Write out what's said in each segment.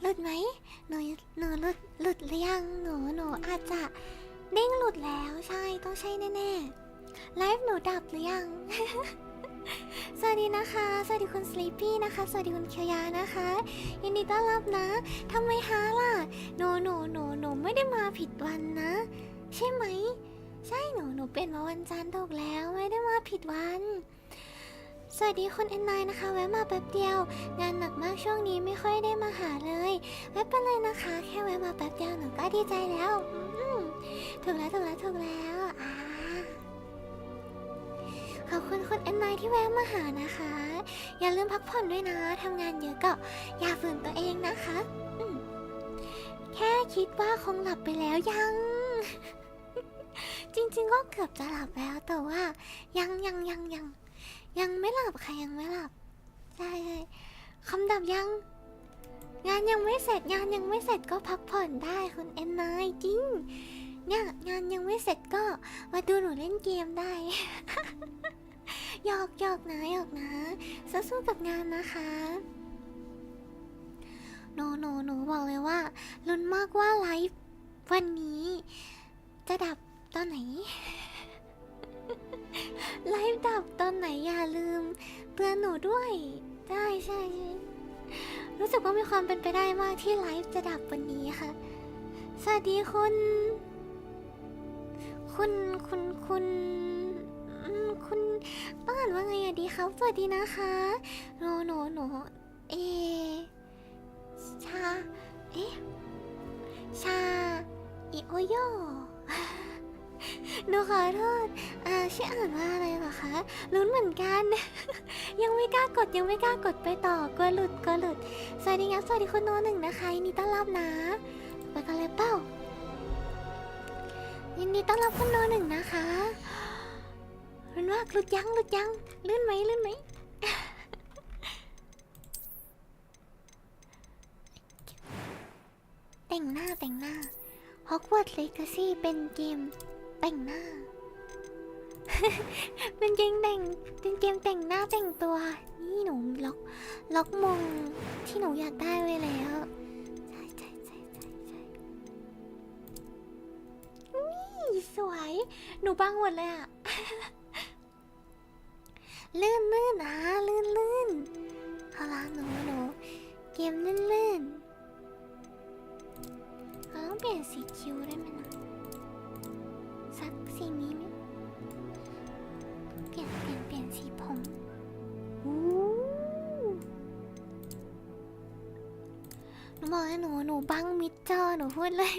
หลุดไหมหนูหลุดหรือยังหนูอาจจะเด้งหลุดแล้วใช่ต้องใช่แน่ๆไลฟ์หนูดับหรือยัง สวัสดีนะคะสวัสดีคุณสลีปปี้นะคะสวัสดีคุณเคียวยานะคะยินดีต้อนรับนะทำไมฮะล่ะหนูไม่ได้มาผิดวันนะใช่ไหมใช่หนูเปลี่ยนมาวันจันทร์ถูกแล้วไม่ได้มาผิดวันสวัสดีคุณN9นะคะแวะมาแป๊บเดียวงานหนักมากช่วงนี้ไม่ค่อยได้มาหาเลยไม่เป็นไรนะคะแค่แวะมาแป๊บเดียวหนูก็ดีใจแล้วถูกแล้วขอบคุณคุณN9ที่แวะมาหานะคะอย่าลืมพักผ่อนด้วยนะทำงานเยอะก็อย่าฝืนตัวเองนะคะแค่คิดว่าคงหลับไปแล้วยัง จริงๆก็เกือบจะหลับแล้วแต่ว่ายังไม่หลับค่ะยังไม่หลับใช่คำดับยังงานยังไม่เสร็จก็พักผ่อนได้คุณN9จริงเนี่ยงานยังไม่เสร็จก็มาดูหนูเล่นเกมได้ หยอกนะสู้ๆกับงานนะคะหนูบอกเลยว่าลุ้นมากว่าไลฟ์วันนี้จะดับตอนไหน ไลฟ์ดับตอนไหนอย่าลืมเตือนหนูด้วยได้ใช่รู้สึกว่ามีความเป็นไปได้มากที่ไลฟ์จะดับวันนี้ค่ะสวัสดีคุณต้องอ่านว่าไงอะดีครับสวัสดีนะคะหนูชาอิโอโยหนูขอโทษชื่ออ่านว่าอะไรเหรอคะลุ้นเหมือนกัน ยังไม่กล้ากดไปต่อกลัวหลุดสวัสดีครับสวัสดีคุณโนหนึ่งนะคะยินดีต้อนรับนะไปกันเลยเป้ายินดีต้อนรับคุณโนหนึ่งนะคะลุ้นว่าหลุดยังลื่นไหม แต่งหน้า Hogwarts Legacy เป็นเกมแต่งหน้า เป็นเกมแต่งหน้าแต่งตัวนี่หนูล็อกมงที่หนูอยากได้ไว้แล้วใช่นี่สวยหนูบังหมดเลยอะ ลื่นเอาล่ะหนูเกมลื่นเราต้องเปลี่ยนสีคิ้วได้ไหมนะสักสีนี้ไหมเปลี่ยนสีผมหนูบอกให้หนูบังมิดจอหนูพูดเลย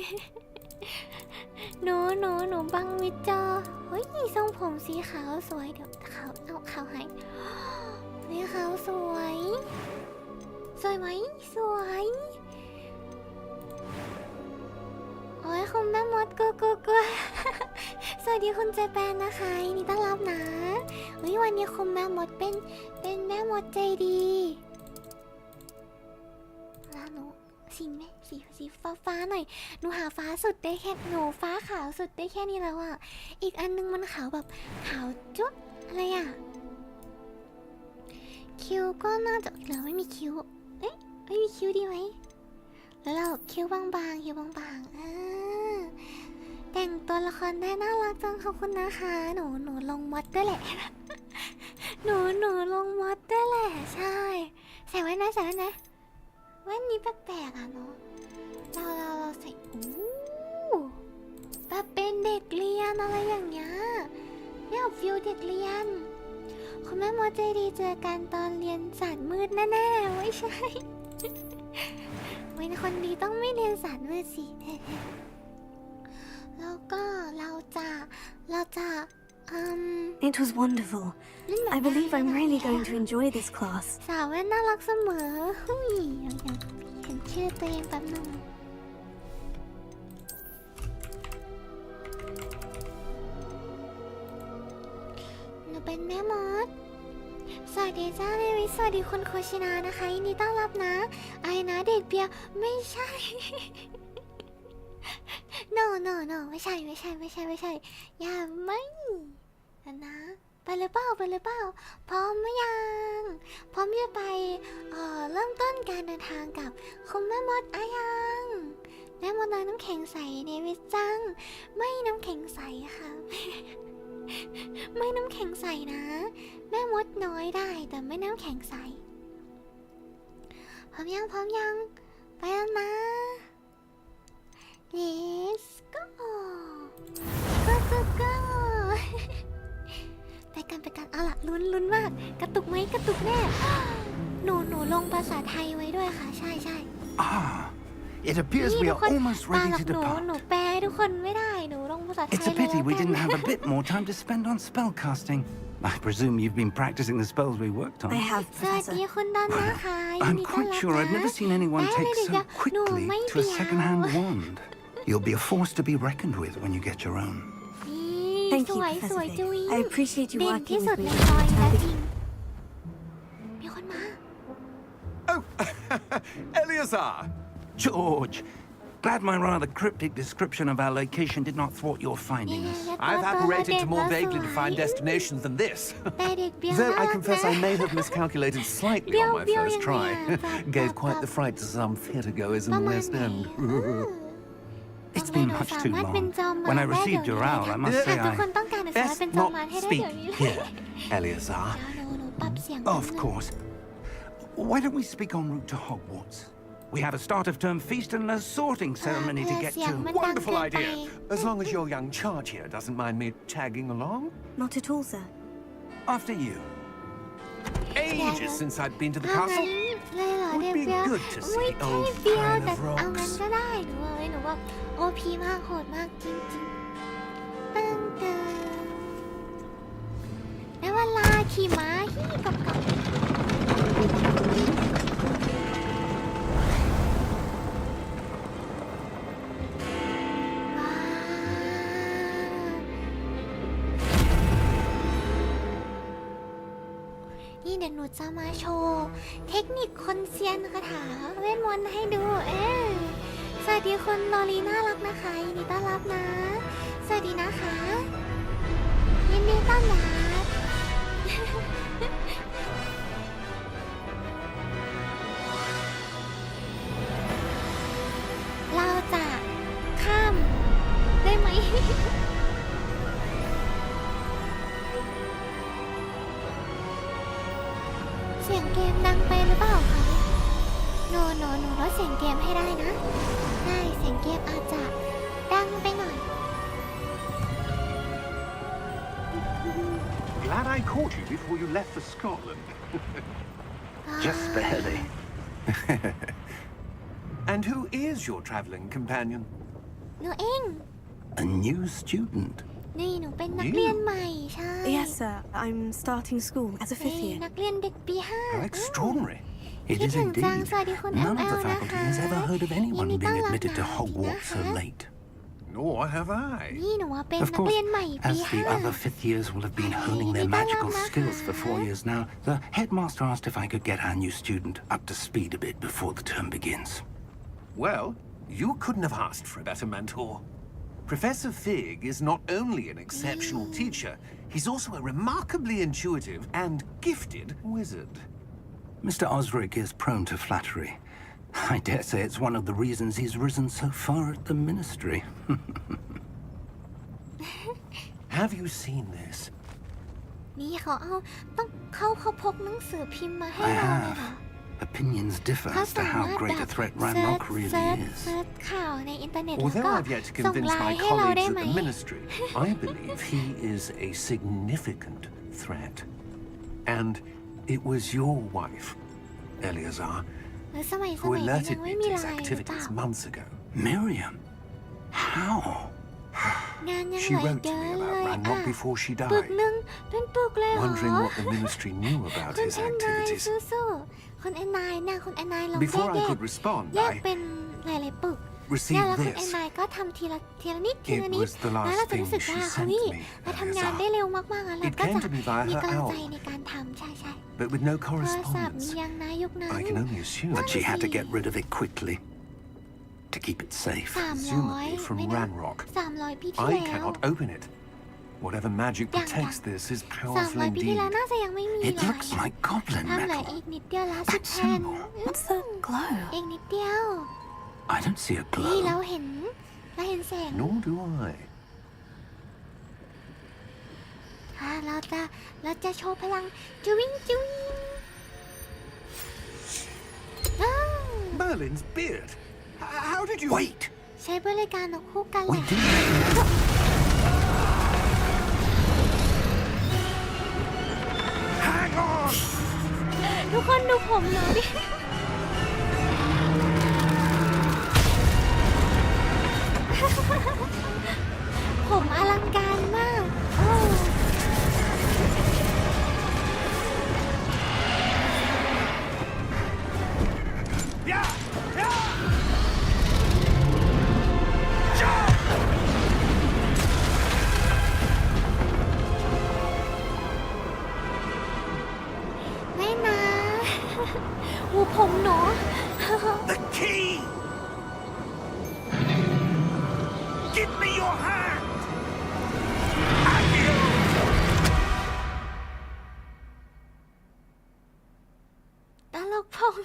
หนูบังมิดจอเฮ้ยทรงผมสีขาวสวยเดี๋ยวขาวให้นี่ขาวสวยไหมสวยโอ้ยคุณแม่มดกู สวัสดีคุณเจแปนนะคะยินดีต้อนรับนะวันนี้คุณแม่มดเป็นแม่มดใจดีแล้วหนูสีฟ้าหน่อยหนูหาฟ้าสุดได้แค่หนูฟ้าขาวสุดได้แค่นี้แล้วอ่ะอีกอันนึงมันขาวแบบขาวจุ๊บอะไรอ่ะคิ้วก็น่าจะเหลือไม่มีคิ้วไม่มีคิ้วดีไหมแล้วเราคิ้วบางแต่งตัวละครได้น่ารักจังขอบคุณนะคะหนูลงมอดด้วยแหละ หนูลงมอดด้วยแหละใช่ใส่ไว้นะแว่นนี้แปลกๆอ่ะเนาะเราใส่แบบเป็นเด็กเรียนอะไรอย่างเงี้ยเนี่ยฟิลเด็กเรียนคุณแม่มดใจดีเจอกันตอนเรียนศาสตร์มืดแน่ๆไม่ใช่ เป็นคนดีต้องไม่เรียนศาสตร์มืดสิ แล้วก็เราจะ It was wonderful. I believe I'm really going to enjoy this class. สาวแว่นน่ารักเสมอหุ้ยเห็นชื่อตัวเองแป๊บนึงหนูเป็นแม่มดสวัสดีจ้าเลวิสวัสดีคุณโคชินานะคะยินดีต้อนรับนะไอ้นะเด็กเปียไม่ใช่ no ไม่ใช่อย่าไม่นะ ไปเลยเปล่าพร้อมหรือยังพร้อมจะไปเริ่มต้นการเดินทางกับคุณแม่มดอะยังแม่มดเลยน้ำแข็งใสเนวิสจังไม่น้ำแข็งใสค่ะ ไม่น้ำแข็งใสนะแม่มดน้อยได้แต่ไม่น้ำแข็งใสพร้อมยังไปแล้วนะ Let's go go ไปกันเอาล่ะลุ้นมากกระตุกไหมกระตุกแน่หนูลงภาษาไทยไว้ด้วยค่ะใช่ It appears we are almost ready to หนู depart. แปลให้ทุกคนไม่ได้หนูลงภาษาไทย It's a pity we didn't have a bit more time to spend on spellcasting. I presume you've been practicing the spells we worked on. I have, สวัส Professor. ดีคุณดอนนะคะ I'm quite sure I've never seen anyone take so quickly to a second-hand wand. You'll be a force to be reckoned with when you get your own. Thank ส you, วย Professor จุย Fig. I appreciate you เด่นที่ working สุด with ใน me. ซอยแล้ว Thank จริ you. งมีคนมา Oh, Eleazar! George, glad my rather cryptic description of our location did not thwart your findings. I've apparated to more vaguely defined destinations than this. แต่เด็กเบี้ยว Though น่า I รัก confess นะ I may have miscalculated slightly on my first try. Gave quite the fright to some theatregoers in the West End. It's been much too long. When I received your owl, I must say ทุกคน I... ต้องการจะสามารถ Best เป็นจอมมาร not ให้ได้ speak เดี๋ยวนี้เลย here, Eleazar. หนูปรับเสียง Of course. Why don't we speak en route to Hogwarts? We have a start-of-term feast and a sorting ceremony to get เสียง to. มันดัง Wonderful เกินไป idea. As long as your young charge here doesn't mind me tagging along. Not at all, sir. After you. Ages since I'd been to the เอางั้น castle. เลยเหรอ Would เด็ก be เบี้ยว good to see ไม่ the ใช่ old เบี้ยว pile แต่ of เอางั้น rocks. ก็ได้หนูว่าโอพีมากโหดมากจริงตึ้งได้เวลาขี่ม้าฮี่กับนี่เดี๋ยวหนูจะมาโชว์เทคนิคคนเซียนคาถาเวทมนต์ให้ดูสวัสดีคุณลอรีน่ารักนะคะยินดีต้อนรับนะสวัสดีนะคะยินดีต้อนรับ เราจะข้ามได้ไหม เสียงเกมดังไปหรือเปล่าคะหนูลดเสียงเกมให้ได้นะได้เสียงเกมอาจจะดังไปหน่อย Glad I caught you before you left for Scotland. Just barely. And who is your travelling companion? หนูเอง A new student. นี่หนูเป็นนักเรียนใหม่ใช่ Yes, sir. I'm starting school as a fifth นี่ year. นักเรียนเด็กปีห้า How extraordinary. It is Kidding, indeed. Zhang, sorry,คุณ None of the ML faculty has นะคะ ever heard of anyone ยินดีต้อน being รับ admitted to นะ Hogwarts so นะคะ late. Nor have I. นี่หนูว่าเป็น Of นัก course, เรียนใหม่ปี as ห้า the other fifth years will have been honing their magical skills for 4 years now, the headmaster asked if I could get our new student up to speed a bit before the term begins. Well, you couldn't have asked for a better mentor. Professor Fig is not only an exceptional teacher, he's also a remarkably intuitive and gifted wizard. Mr. Osric is prone to flattery. I dare say it's one of the reasons he's risen so far at the ministry. Have you seen this? นี่เขาต้องเขาพกหนังสือพิมพ์มาให้ I เราเลยเหรอ have. Opinions differ เขา as to สามาร how ถ great แบ a บ threat เซิร์ช Ranrock really เซิร์ช is. ข่าวในอินเทอร์เน็ตแล้ว Although ก็ I've yet to ส่ง convince ไล my น์ให้เราได้ colleagues ไหม at the ministry, I believe he is a significant threat. And it was your wife, Eleazar, หรือสมัย who ยั alerted งไม่ me มี to ไล his น์หรือเปล่า activities months ago. Miriam? How? งานยัง She เหลือ wrote เย to อะ me เลย about อ่ะ Ranrock before she ปึก died, หนึ่งเป็นปึกเลยเหรอ wondering what the ministry knew about คุณ his แอนนาย activities. สู้ๆคุณแอนนายเนี่ยคุณแอนนายลอง Before I แยก could respond, แยก I เป็นหลายๆปึก received เนี่ยแล้วคุณแอน this. นายก็ทำทีละนิด It was the last แล้วเราจะรู้สึก thing ว่า she เขา sent นี่ me, เราทำงาน Eleazar. ได้เร็วมากๆแล้วเรา It ก็ came จะ to me via มี her กำลังใจ owl, ในการทำใช่ but with no โทรศัพท์มี correspondence. ยังนะยุคนั้น I can only assume But she had to get rid of it quickly to keep it safe. 300 presumably from ไม่นะ Ranrock. 300 ปีที่ I แล้ว cannot open it. Whatever magic protects this is 300 powerful ปีที่ indeed. แล้วน่าจะยังไม่มี It looks like goblin ทำเหลือ metal. อีกนิดเดียวละ10 That แผ่น symbol. What's the glow? อีกนิดเดียว I don't see a นี่เรา glow. เห็นแสง Nor do I. เราจะโชว์พลังจุวิงจุวิงอ้าว Merlin's beard. How did you... Wait! ใช้บริการนกคู่กันแห We ละ did. ทุกคนดูผมหน่อยดิ ผมอลังการมากโอ้ ไม่นะหูผมหนู The key! Give me your hand! ตลกผม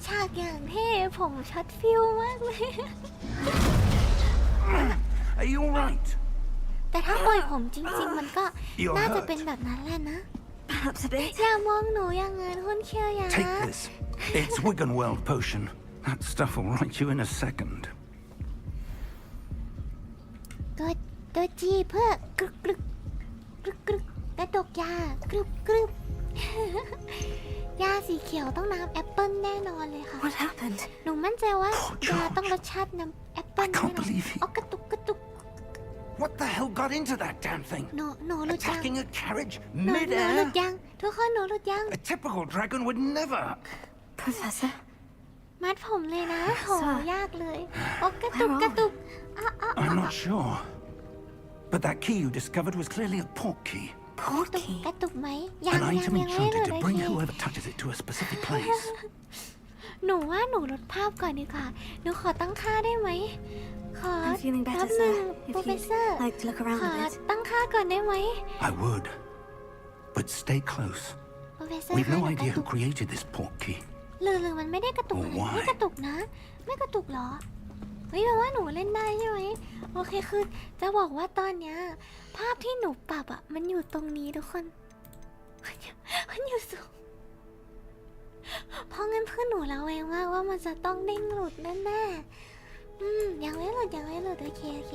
ฉากอย่างเท่ผมช็อตฟิลมากเลย Are you alright? แต่ถ้าปล่อยผมจริงๆ มันก็ You're น่าจะ hurt. เป็นแบบนั้นแหละนะ Perhaps a bit. อย่ามองหนูอย่างนั้นคุณเชียวอย่า Take this. It's Wiggenweld potion. That stuff will right you in a second. ตัวจีเพื่อกรึกกรึกกรึกกรึกกระดกยากรึบกรึบ ยาสีเขียวต้องน้ำแอปเปิ้ลแน่นอนเลยค่ะ What happened? หนูมั่นใจว่า Oh, ยา George. ต้องรสชาติน้ำแอปเปิ้ล I แน่ can't นอน believe it. อ๋อกระตุกกระตุก What the hell got into that damn thing? หนูหลุดยัง Attacking a carriage หนูหลุด mid-air? ยังทุกคนหนูหลุดยัง A typical dragon would never. Professor? มัดผมเลยนะโห Sir. ยากเลยโอ้กระตุก Where are กระตุกอ้าว I'm not sure. But that key you discovered was clearly a port key. กระตุก Porky. กระตุกไหมยัง An ยัง item ยังไม่หลุ enchanted ด to โอ bring เค whoever touches it to a specific place. หนูว่าหนูลดภาพก่อนดีกว่าหนูขอตั้งค่าได้ไหมขอ I'm feeling แป๊ better, บหนึ่ง sir. โปร If เฟสเซอร์ you'd like to look ข around อ a bit. ตั้งค่าก่อนได้ไหม I would. But stay close. โปรเฟสเซอร์ We've คะ no หนูก idea ระตุ who ก created this port key. หรือมันไม่ได้กระตุก Oh, อะไร why? ไม่กระตุกนะ ไม่กระตุกเหรอเฮ้ยแปลว่าหนูเล่นได้ใช่ไหมโอเคคือจะบอกว่าตอนเนี้ยภาพที่หนูปรับอ่ะมันอยู่ตรงนี้ทุกคน มันอยู่สูงเพราะงั้นเพื่อนหนูแล้วเองว่ามันจะต้องเด้งหลุดแน่ๆยังไม่หลุดยังไม่หลุดโอเคโอเค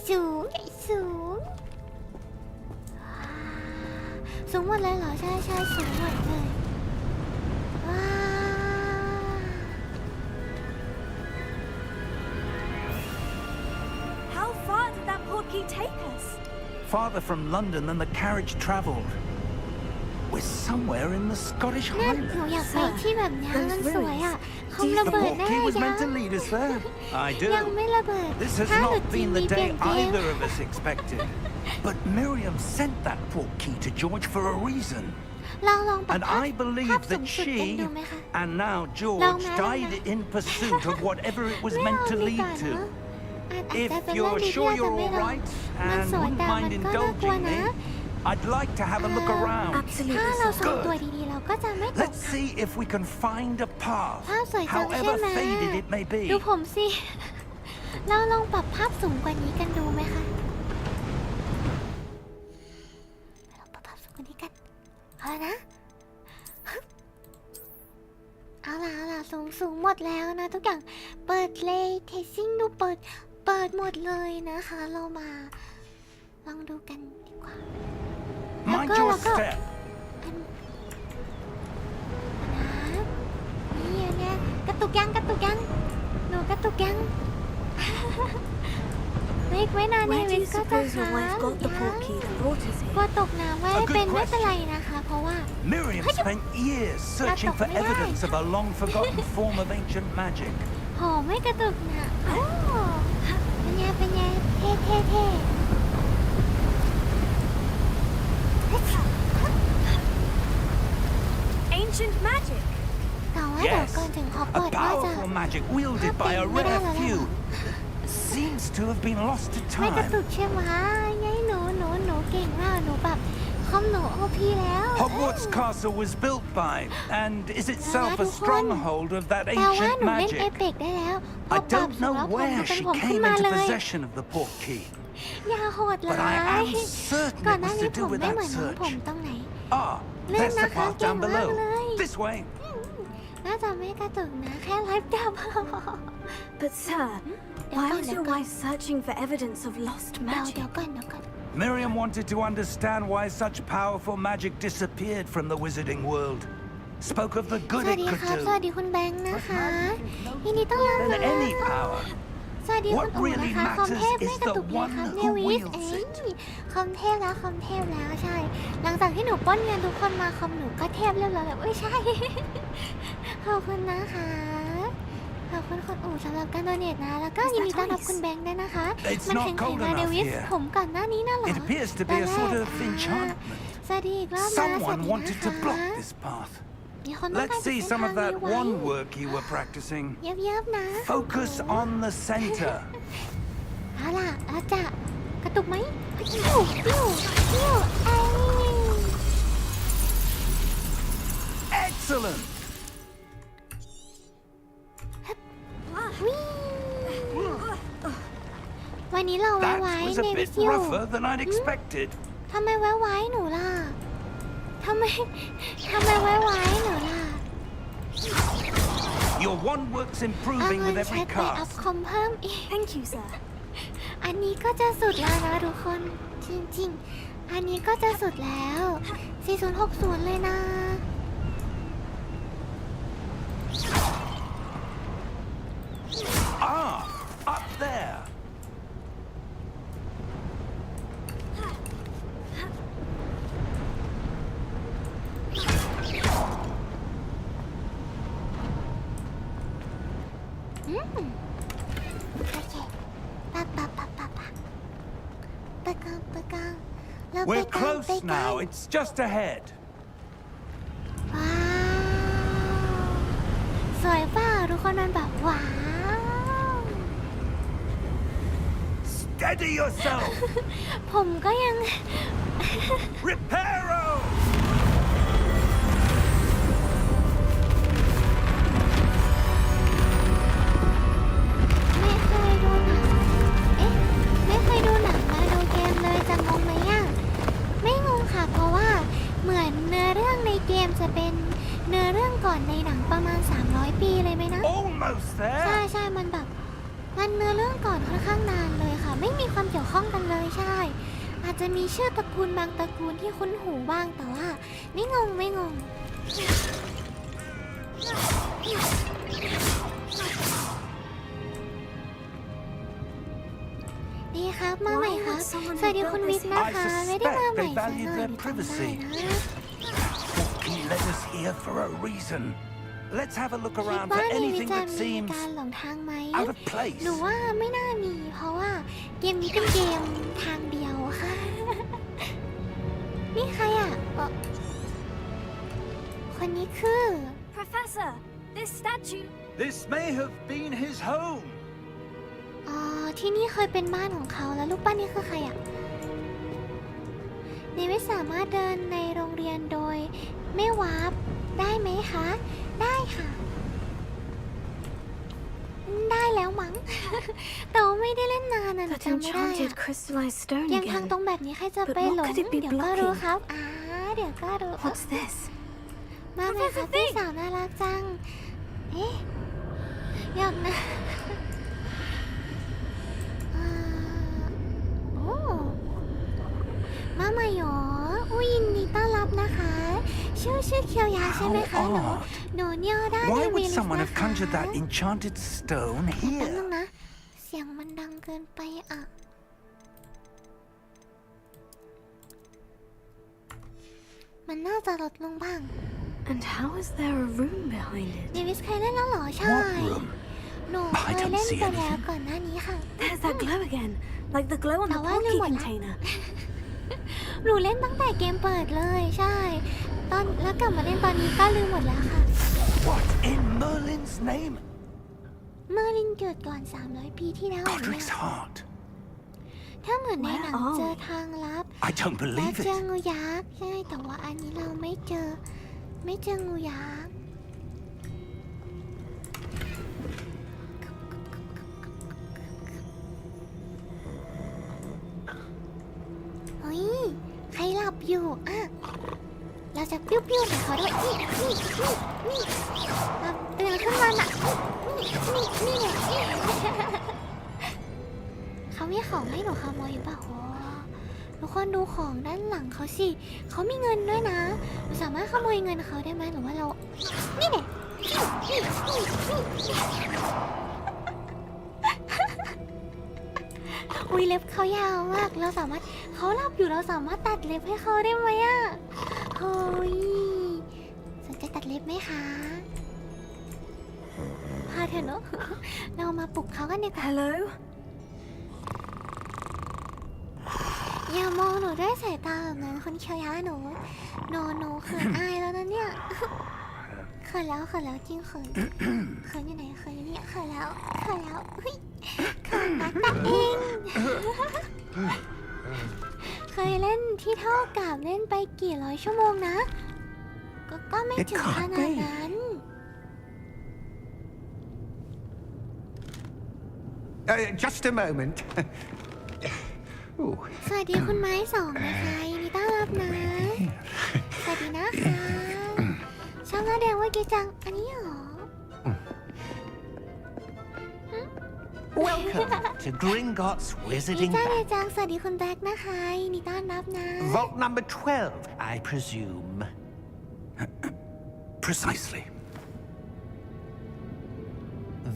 สูงใหญ่สูงสูงหมดเลยเหรอใช่ใช่สูงหมดเลยว้า How far did that portkey take us? Farther from London than the carriage travelled. We're somewhere in the Scottish เนี่ยหนู Highlands. อยากไปที่แบบเนี้ยมันสวยอ่ะคอม The ระเบิด port แน่ key was ยัง meant to lead us there. I ยัง do. ไม่ระเบิด This has ถ้าหลุด not จริง been มี the เปลี่ย day นเกม either of us expected. But Miriam sent that port key to George for a reason. เราลองปรับ And ภาพ I ภา believe พสูง that สุดกัน she ดูไหมคะ and now George Long man, died long man. in pursuit of whatever it was ไม่ meant เอา to ดีก lead ว่าเน to. อะอาจจะ If เป็นเรื่อง you're ดีที่ sure อาจจะ you're ไม่ all ลอง right มัน and สวย wouldn't แต่มัน mind ก็น่ากลัว indulging นะ me, I'd like to have a look around. Absolutely, ถ้าเรา sir. ส่งตัวดีๆเราก็จะไม่ตก Let's see if we can find a path, ภาพสวยจังใช่ however ไหม faded it may ดู be. ผมสิ เราลองปรับภาพสูงกว่านี้กันดูไหมคะเราปรับภาพสูงกว่านี้กันเอาละนะเอาล่ะสูงหมดแล้วนะทุกอย่างเปิดเลยเทสซิ่งดูเปิดหมดเลยนะคะ เรามาลองดูกันดีกว่า Mind your Look, look. step. อันนะนี่อันเนี้ยกระตุกยังหนูกระตุกยัง ไม่นานใน Where do วิ you สก็จะ suppose your หา wife got the portkey that brought us กลัว here? ตกน้ำไม่ A good เป็นไม่เป็น question. ไรนะคะ เพราะว่า Miriam spent years searching for evidence of a long forgotten form of ancient magic. โหไม่กระตุกนะโอ้เป็นไงเท่ Ancient magic! แต่ว่าเดี๋ยว Yes, ก่อนถึงฮอกวอ a ตส์ว่าจะ powerful magic wielded by a rare few. seems to have been lost to ไม่กระ time. ตุกใช่ไหมไงหนูเก่งมากหนูแบบคอมหนูโอพีแล้ว Hogwarts Castle was built by and is itself a stronghold of that แปลว่า ancient หนูเล่นเอ magic. เปกได้แล้วพอ I ปรับ don't สุ know รพล where เป็น she ผมขึ้น came มา into เลย possession of the portkey. อย่าโหด But ร้า I ย am certain ก่อน it หน้า was นี้ to ผ do ม with ไม่เหมือ that นน้องผม search. ตรงไหน Ah, เล่น there's นะ the คะ path เก่ง down มาก below. เลย This way. น่าจะไม่กระตุกนะแค่ไลฟ์ดับ But sir, why was ดี๋ยว your ก่อน wife searching for evidence of lost เดี๋ยว magic? ก่อน Miriam wanted to understand why such powerful magic disappeared from the wizarding world. Spoke of the ส good วัส it ดี could ครับ สวัส do. ดีคุณแบงค์นะคะยินดีต้อนรับ Than นะ any power. สวัสดีคุณ What อู๋ really นะคะคอมเทพ matters ไม่ is กระ the ตุกเลย one ครับ who เนวิส wields it. คอมเทพแล้วใช่ หลังจากที่หนูป้อนเงินทุกคนมาคอมหนูก็เทพเรียบร้อยแบบไม่ใช่ ขอบคุณนะคะขอบคุณคุณอู๋สำหรับการโดเนทนะ แล้วก็ยินดีต้อนรับคุณแบงค์ด้วยนะคะ It's มัน not แข่ง cold มาเด enough วิส here. ผมก่อนหน้านี้น่ะเหรอ It appears to be a sort of ตอนแรก enchantment. สวัสดีอีกรอบนะสวัส Someone ดี wanted นะ to คะ block this path. มีคนต้องการ Let's see จะ some of เส้น that ทางนี้ไว้ one work you were practicing. เย็บๆนะ Focus on the center. เอาล่ะอาจจะกระตุกไหมปิ้วไอ้ Excellent. วิ่งวันนี้เราไว้ That was ใน a วิ bit ทยุ rougher than I'd expected. ทำไมไว้หนูล่ะทำไมไว้หนูล่ะ Your one work's เอา improving เงิน with ใช้ every ไปอัพ cast. คอมเพิ่มอีก Thank you, sir. อันนี้ก็จะสุดแล้วนะทุกคนจริงๆ อันนี้ก็จะสุดแล้ว 4060 เลยนะ Ah, up there. โอเคปะกางเราไป We're กาง close now. It's just ahead. ว้าวสวยเปล่าทุกคนมันแบบว้าว Steady yourself. ผมก็ยัง Reparo. ไม่เคยดูหนังไม่เคยดูหนังมาดูเกมเลยจะงงไหมอ่ะไม่งงค่ะเพราะว่าเหมือนเนื้อเรื่องในเกมจะเป็นเนื้อเรื่องก่อนในหนังประมาณ300 ปีเลยไหมนะ Almost ใช่ there. มันแบบมันเนื้อเรื่องก่อนค่อนข้างนานเลยค่ะ ไม่มีความเกี่ยวข้องกันเลยใช่ อาจจะมีชื่อตระกูลบางตระกูลที่คุ้นหูบ้างแต่ว่าไม่งงดีครับมาใหม่ครับสวัสดีคุณวิทย์นะคะไม่ได้มาใหม่สักหน่อยจำได้นะ He led us here for a reason. Let's have a look คิด around ว่า for ในวิ anything จะ that มี seems การหลงทางไหม out of place. หนูว่าไม่น่ามีเพราะว่าเกมนี้เป็นเกมทางเดียวค่ะ นี่ใครอ่ะคนนี้คือ Professor, this statue. This may have been his home. อ๋อที่นี่เคยเป็นบ้านของเขาแล้วรูปปั้นนี้คือใครอ่ะเนไม่สามารถเดินในโรงเรียนโดยไม่วาร์ปได้ไหมคะ ได้ค่ะ ได้แล้วมั้ง แต่ว่าไม่ได้เล่นนานนะหนู That จำไม่ได้ enchanted อะ crystallized stone ยังทาง again. ตรงแบบนี้ใครจะ But ไป what หลง could it be เดี๋ยวก็รู้ blocking? ครับเดี๋ยวก็รู้ What's this? มาเลยค่ะพี่สาวน่ารักจัง เอ๊ะอยากนะโอ้มาใหม่หรออุ้ยยินดีต้อนรับนะคะ ชื่อเคียวยาใช่ไหมคะ How หนูเนียวได้ Why ใน would วีลิส someone นะ have คะ conjured that enchanted stone แป๊บนึ here? งนะ เสียงมันดังเกินไปอ่ะ มันน่าจะลดลงบ้าง And how is there a room behind เน it? วิสเคยเล่นแล้วเหรอใช่ What room? หนูเค I ย don't เล่น see ไปแล้ว anything. ก่อนหน้านี้ค่ะ There's that glow again, like the glow on the Now I know portkey what- container. หนูเล่นตั้งแต่เกมเปิดเลยใช่ ตอนแล้วกลับมาเล่นตอนนี้ก็ลืมหมดแล้วค่ะ What in Merlin's name? เมอร์ลินเกิดก่อน300 ปีที่แล้ว Godric's heart. ถ้าเหมือนในหนังเจอทางลับ I don't และ believe เจอ it. งูยักษ์ใช่แต่ว่าอันนี้เราไม่เจองูยักษ์เฮ้ยใครหลับอยู่อ่ะเราจะปิ้วๆใส่เขาด้วยนี่เราตื่นขึ้นมาน่ะนี่ไงเขามีของให้หนูขโมยอยู่ป่ะโหทุกคนดูของด้านหลังเขาสิเขามีเงินด้วยนะเราสามารถขโมยเงินเขาได้ไหมหรือว่าเรานี่ไงอุ้ยเล็บเขายาวมากเราสามารถเขาหลับอยู่เราสามารถตัดเล็บให้เขาได้ไหมอ่ะเฮ้ยสนใจตัดเล็บไหมคะพาเถอะเนอะเรามาปลุกเขากันดีกว่า Hello? อย่ามองหนูด้วยสายตาแบบนั้นคนเชียร์หนูเขินอายแล้วนะเนี่ยเขินแล้วจริงเขินอยู่ไหนเขินอยู่เนี่ยเขินแล้วเฮ้ยเขินนักแต่เองเคยเล่นที่เท่ากับเล่นไปกี่ร้อยชั่วโมงนะก็ไม่ถึงขนาดนั้น Just a moment. Ooh. สวัสดีคุณไม้สองนะคะยินดีต้อนรับนะสวัสดีนะคะช่างหน้าแดงว่ากีจังอันนี้เหรอ Welcome to Gringotts ดี Wizarding จังเลย Bank. จังสวัสดีคุณแบ็คนะคะยินดีต้อนรับนะ Vault number 12, I presume. Precisely.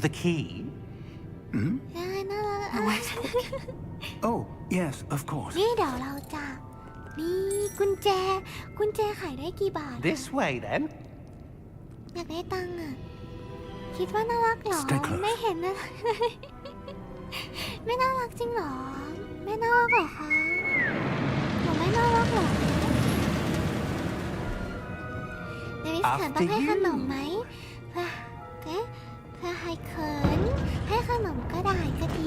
The key? ได้น่ารัก Oh, yes, of course. นี่เดี๋ยวเราจะมีกุญแจขายได้กี่บาท This way then. อยากได้ตังค์อ่ะคิดว่าน่ารักเหรอ Stay close. ไม่เห็นนะ ไม่น่ารักจริงเหรอไม่น่ารักเหรอคะหนูไม่น่ารักเหรอเดวิสเขินต้องให้ขนมไหมเพื่อให้เขินให้ขนมก็ได้ก็ดี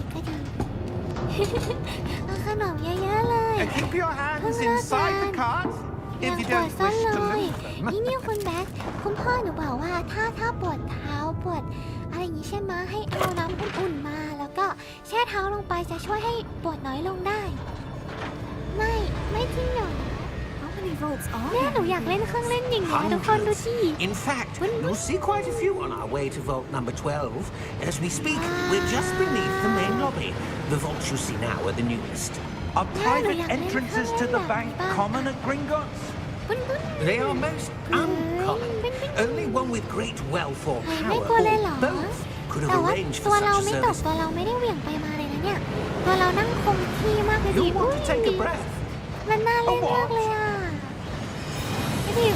เอาขนมเยอะๆเลย Keep your hands inside the carts อย่า if you ปวด don't ส้น wish เล to ย lose them. นี่คุณแบ็คคุณพ่อหนูบอกว่าถ้าปวดเท้าปวดอะไรอย่างนี้ใช่ไหมให้เอาน้ำอุ่นๆมาแล้วก็แช่เท้าลงไปจะช่วยให้ปวดน้อยลงได้ ไม่จริงเหรอ How many vaults are แม่ there? หนูอยากเล่นเครื่องเล่นอย่างนี้ทุกคนดู Hundreds. สิ In fact, you'll see quite a few on our way to vault number 12. As we speak, we're just beneath the main lobby. The vaults you see now are the newest. Are private entrances to the bank common at Gringotts? บุ้น They are most uncommon. Only one with great wealth or ไม่ power, กลัวเลยเหร or อ both, could แต่ have ว่า arranged ตัว for เรา such a ไม่ตก service. ตัวเราไม่ได้เหวี่ยงไปมาเลยนะเนี่ยตัวเรานั่งคงที่มากเลยดิ You'll want to take a breath. มันน่าเล่นมากเลยอ่ะดิ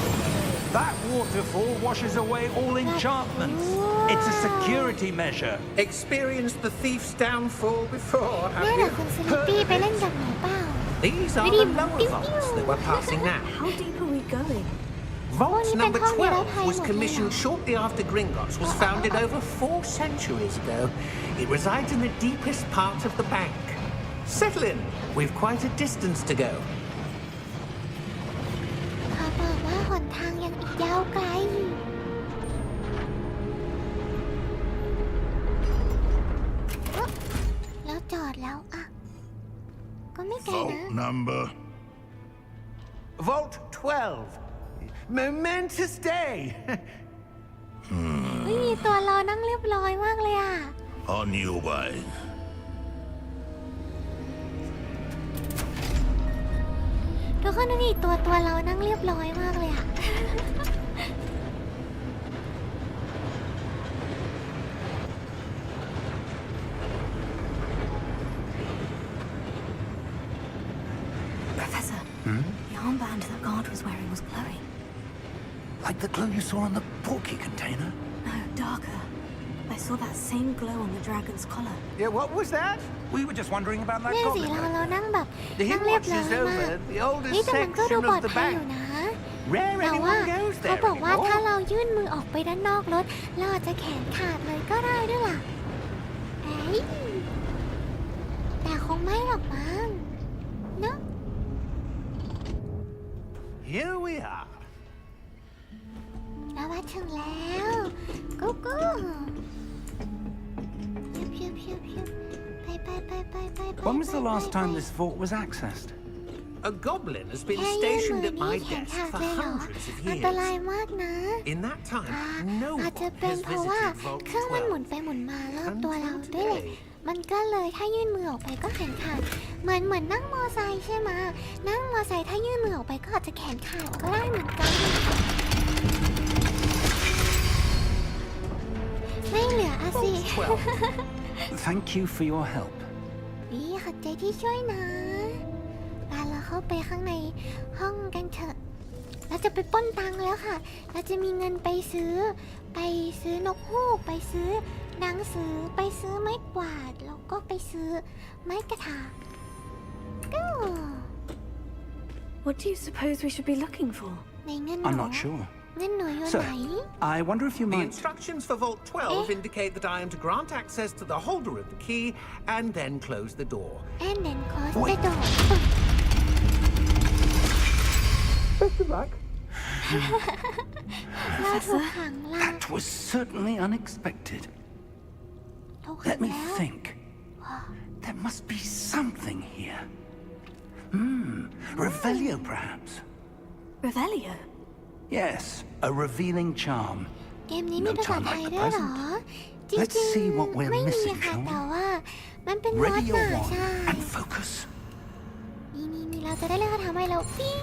That waterfall washes away all enchantments. It's a security measure. Experienced the thief's downfall before, เนี่ย have เหรอ you? คุณสลิปปี้ไปเล่นกับหนูเปล่า These are Really? the lower vaults that we're passing now. How deep are we going? Vault Only number been found 12 was in commissioned Ohio. shortly after Gringotts was founded over 4 centuries ago. It resides in the deepest part of the bank. Settle in. We've quite a distance to go. เขาบอกว่าหนทางยังอีกยาวไกลเอ๊ะแล้วจอดแล้วอ่ะก็ไม่ไกลนะ number. Vault 12. Momentous day. ไม่มีตัวรอนั่งเรียบร้อยมากเลยอ่ะ On your way. ทุกคนดูดิตัวเรานั่งเรียบร้อยมากเลยอ่ะ Professor, the armband that guard was wearing was glowing. Like the glow you saw on the porky container? No, darker. I saw that same glow on the dragon's collar. Yeah, what was that? We were just wondering about that เนี่ยสิ goblet. เรานั่งแบบ The นั่งเรียบ Hogwarts ร้อย is มาก over, the oldest นี่แต่มันก็ดู section ปลอด of the ภัยอยู่ bank. นะ Rare แต่ว่า anyone goes เขา there บอกว่าถ้า anymore. เรายื่นมือออกไปด้านนอกรถเราอาจจะแขนขาดเลยก็ได้ด้วยล่ะ แต่คงไม่หรอกมั้งเนาะ Here we are. เรามาถึงแล้วกูกูไป When was the last time this vault was accessed? A goblin has been แค่ยื่น stationed มือ at นี่ my แขน desk ขาด for เลยเหรอ hundreds of อันตราย years. มากนะ In that time, no อาจจะ one เป็น has เพราะว่า visited Vault เครื่องมันหมุน 12. ไปหมุนมารอบตัวเราด้วยแหละมันก็เลยถ้ายื่นมือออกไปก็แขนขาดเหมือนนั่งมอไซค์ใช่ไหมนั่งมอไซค์ถ้ายื่นมือออกไปก็อาจจะแขนขาดก็ได้เหมือนกันไม่เหลืออะสิ Thank you for your help. นี่ขอบใจที่ช่วยนะเราเข้าไปข้างในห้องกันเถอะเราจะไปปล้นตังค์แล้วค่ะเราจะมีเงินไปซื้อนกฮูกไปซื้อหนังสือไปซื้อไม้กวาดแล้วก็ไปซื้อไม้กระถางก็ What do you suppose we should be looking for? ในเงินห I'm นู not sure. เงินหนูอยู่ So, ไหน I wonder if you The might... instructions for Vault 12 indicate that I am to grant access to the holder of the key and then close the door. and then close the Wait. door Best of luck. เราถูกขังเรา That was certainly unexpected. ถูกขัง Let me แล้ว think. There must be something here. Revelio, perhaps. Revelio? Yes, a revealing charm. เกมนี้มีภาษาไทยด้วยเหรอ จ Let's ริง see what ๆ we're ไม่มี missing, ค่ะ shall we? แต่ว่ามันเป็นมอส Ready น่ะ your ใช่ wand and focus. นี่เราจะได้เล่นคาถาใหม่แล้วปิ้ง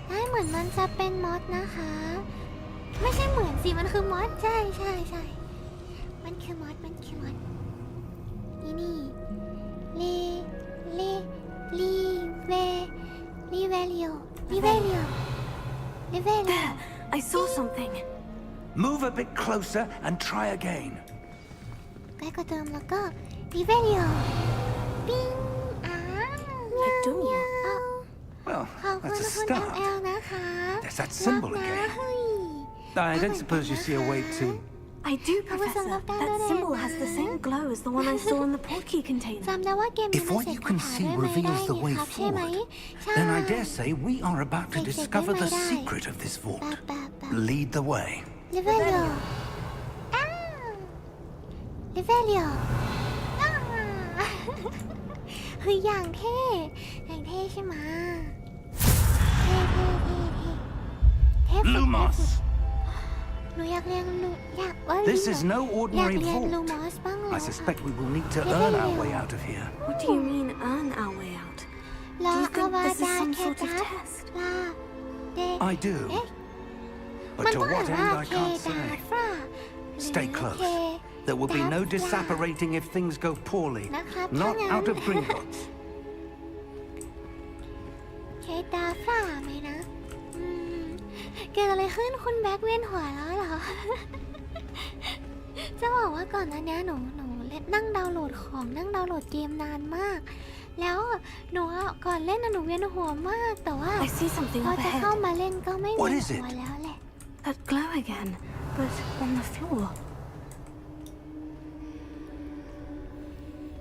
ได้เหมือนมันจะเป็นมอสนะคะ ไม่ใช่เหมือนสิมันคือมอสใช่มันคือมอสนี่ลีเวลิโอ There! I saw something. Move a bit closer and try again. ใกล้กว่าเดิมแล้วก็ลีเวลิโอปิ้งdo. Well, ขอบคุณ that's a คุณ start. LL นะคะ There's that symbol รักนะ again. เฮ้ย I don't suppose you see a way to... I do, Professor. That symbol has the same glow as the one I saw in the portkey container. จำได้ว่าเกมนี้ If มัน what เสก you คา can ถา see ด้วยไม้ได้ reveals the นี่ way ครับใช่ไหม forward, ใช่ then I dare say we are about to Take it, discover take the my die. secret of this vault. ปะ Lead the way. ลิเวลิโอลิเวลิโอเฮ้ยอย่างเท่ใช่ไหมเท่สุด Lumos! หนูอยากเรียนอยากว่า This is no อยาก ordinary เรียน vault. ลูมอสบ้างเหรอ I suspect we will need to earn our way out of here. What do you mean, earn our way out? ลา Do you อ think วา this is ดา some เค sort of ตัส test? ลาเด I do. เอ๊ะ But มัน to ต้องอ่าน what ว่า end I เค can't ดา say. ฟรา Stay close. There will be no disapparating if things go poorly. นะครับ Not ถ้างั้น out of Gringotts. เคดาฟราไหมนะเกิดอะไรขึ้นคุณแบ็คเวียนหัวแล้วเหรอ จะบอกว่าก่อนหน้านี้หนูเล่นนั่งดาวน์โหลดเกมนานมาก แล้วหนูก่อนเล่นหนูเวียนหัวมาก แต่ว่า I see something พอ up จะเข้า ahead. มาเล่นก็ไม่เวีย What น is หั it? วแล้วแหละ That glow again, but on the floor.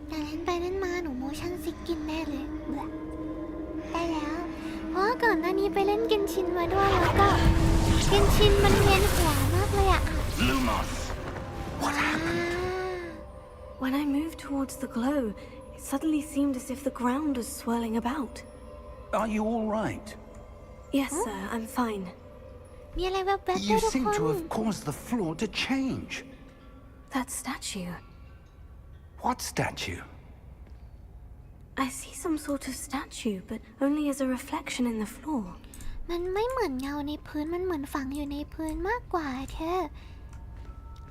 แต่เล่นไปเล่นมาหนูโมชั่นซิกกินแน่เลยได้แล้ว เพราะว่าก่อนหน้านี้ไปเล่นเกนชินมาด้วยแล้วก็เกนชินมันเวียนหัวมากเลยอะ Lumos! What happened? When I moved towards the glow, it suddenly seemed as if the ground was swirling about. Are you all right? Yes, sir, I'm fine. มีอะไรแวบๆด้วย You ทุก seem คน to have caused the floor to change. That statue. What statue? I see some sort of statue, but only as a reflection in the floor. มันไม่เหมือนเงาในพื้นมันเหมือนฝังอยู่ในพื้นมากกว่าเธอ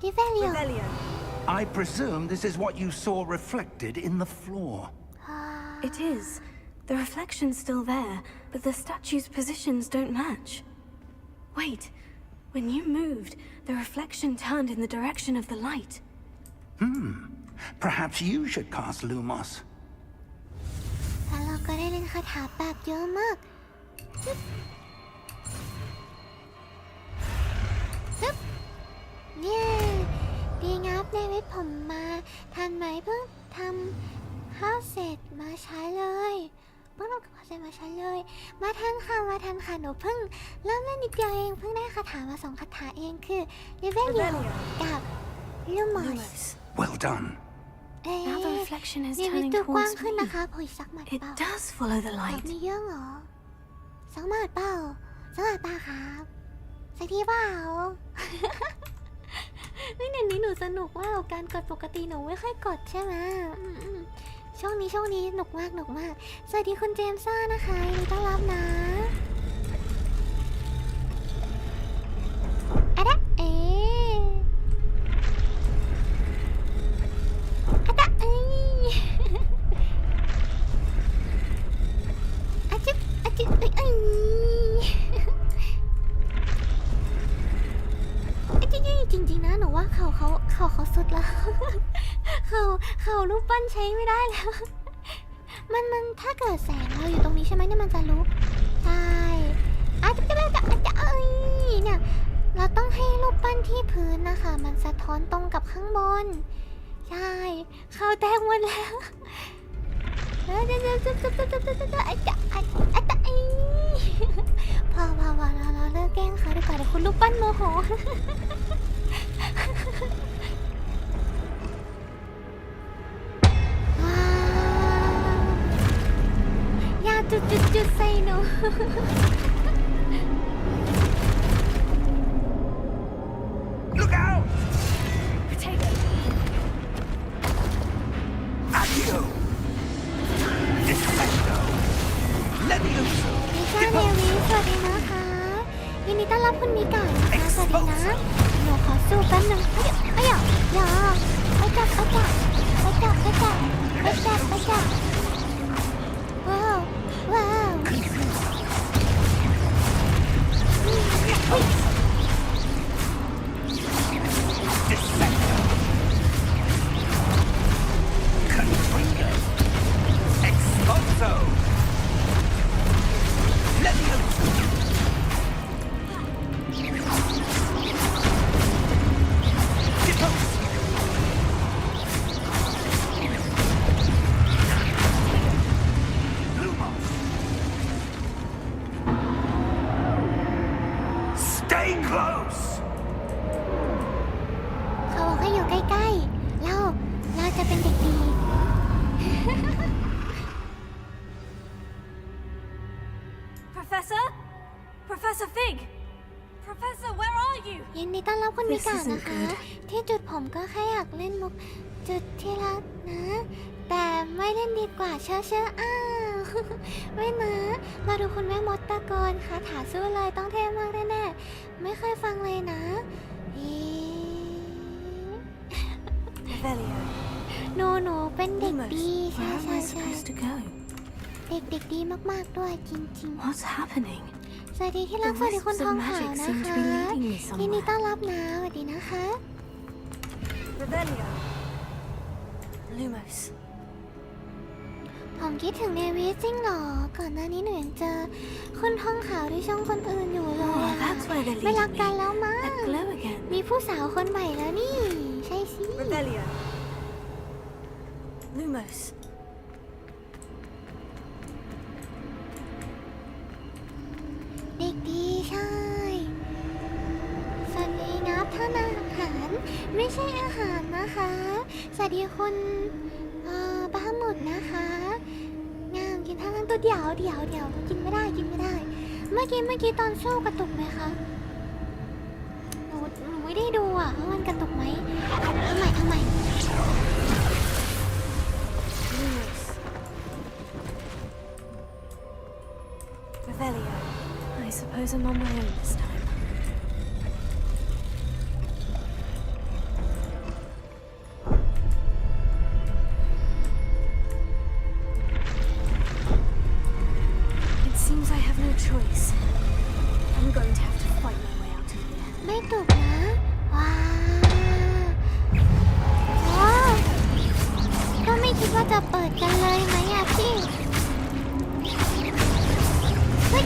ดิเวลิโอ I presume this is what you saw reflected in the floor. It is. The reflection's still there, but the statue's positions don't match. Wait. When you moved, the reflection turned in the direction of the light. Perhaps you should cast Lumos. แล้วเราก็ได้เล่นคาถาแบบเยอะมากจึ๊บจึ๊บเนี่ย ดีงับในเวทผมมาทันไหมเพิ่งทำข้าวเสร็จมาใช้เลยเพิ่งทำข้าวเสร็จมาใช้เลยมาทันค่ะหนูเพิ่งเริ่มเล่นนิดเดียวเองเพิ่งได้คาถามา2 คาถาเองคือเลเวลเดียวกับลูมอส Well done. Now the reflection is นี่วิ turning ตูกว้าง towards ขึ้น me. นะคะพออีกสักหมัด It เปล่า does follow the แบบ light. มีเยอะเหรอสักหมัดเปล่าครับสักทีเปล่า เฮ้ยเดี๋ยวนี้หนูสนุกมากกับการกดปกติหนูไม่ค่อยกดใช่ไหมช่วงนี้หนุกมากสวัสดีคุณเจมซ่านะคะยินดีต้อนรับนะอะดะเอ๊ะอะดะเอ๊ะอะจิ๊บเอ้ยจริงๆนะหนูว่าเขาสุดแล้ว เขารูปปั้นใช้ไม่ได้แล้ว มันถ้าเกิดแสงเราอยู่ตรงนี้ใช่ไหมเนี่ยมันจะลุกใช่อาจจะเนี่ยเราต้องให้รูปปั้นที่พื้นนะคะมันสะท้อนตรงกับข้างบนใช่เขาแตกหมดแล้วพอเราเลิกแกล้งเขาดีกว่าเดี๋ยวคุณรูปปั้นโมโห อย่าจุดใส่หนู Look out! Potato. Accio! Defendo! Levioso! มิชาเนวิสวัสดีนะคะยินดีต้อนรับคุณมิกานะคะสวัสดีนะหนูขอสู้แป๊บนึงอย่าไปจับว้าว Defendo! Contrigger! Expulso! Levioso! Depose! Lumos! Stay close! เขาบอกให้อยู่ใกล้ๆเราจะเป็นเด็กดี Professor Fig! Professor, where are you? ยินดีต้อนรับคุณมิกา This isn't นะคะ good. ที่จุดผมก็แค่อยากเล่นมุกจุดที่รักนะ แต่ไม่เล่นดีกว่าเชื่ออ้าว ไม่นะมาดูคุณแม่มดตะโกนคาถาสู้เลยต้องเท่มากแน่ๆไม่เคยฟังเลยนะ Revelio. หนูเป็นเด็ก Lumos, ดีใช่ where am I supposed to go? เด็กดีมากๆด้วยจริง What's happening? ๆสวัสดีที่รัก The สวัสดีคุณ wisps ท of องขาว magic นะ seem to คะ be leading me ยินดี somewhere. ต้อนรับนะสวัสดีนะคะ Revelio. Lumos. ผมคิดถึงเนวิสจริงเหรอ ก่อนหน้านี้หนูยังเจอคุณทองขาวที่ช่องคนอื่นอยู่เลย Oh, อะ that's where they're ไม่รัก leading กัน me. แล้วมั้ง That glow again. มีผู้สาวคนใหม่แล้วนี่ ใช่สิ Revelio. Lumos. เด็กดีใช่ สวัสดีงับท่านอาหาร ไม่ใช่อาหารนะคะ สวัสดีคุณบ้าหมุดนะคะงามกินท่าทั้งตัวเดี๋ยวกินไม่ได้ เมื่อกี้ตอนโชว์กระตุกไหมคะหนูไม่ได้ดูอ่ะว่ามันกระตุกไหมเอาใหม่ Lumos. Revelio. I suppose I'm on my own this time. It seems I have no choice. I'm going to have to fight my way out of here. ไม่ตุกนะ ว้าวก็ไม่คิดว่าจะเปิดกันเลยไหมอะพี่เฮ้ย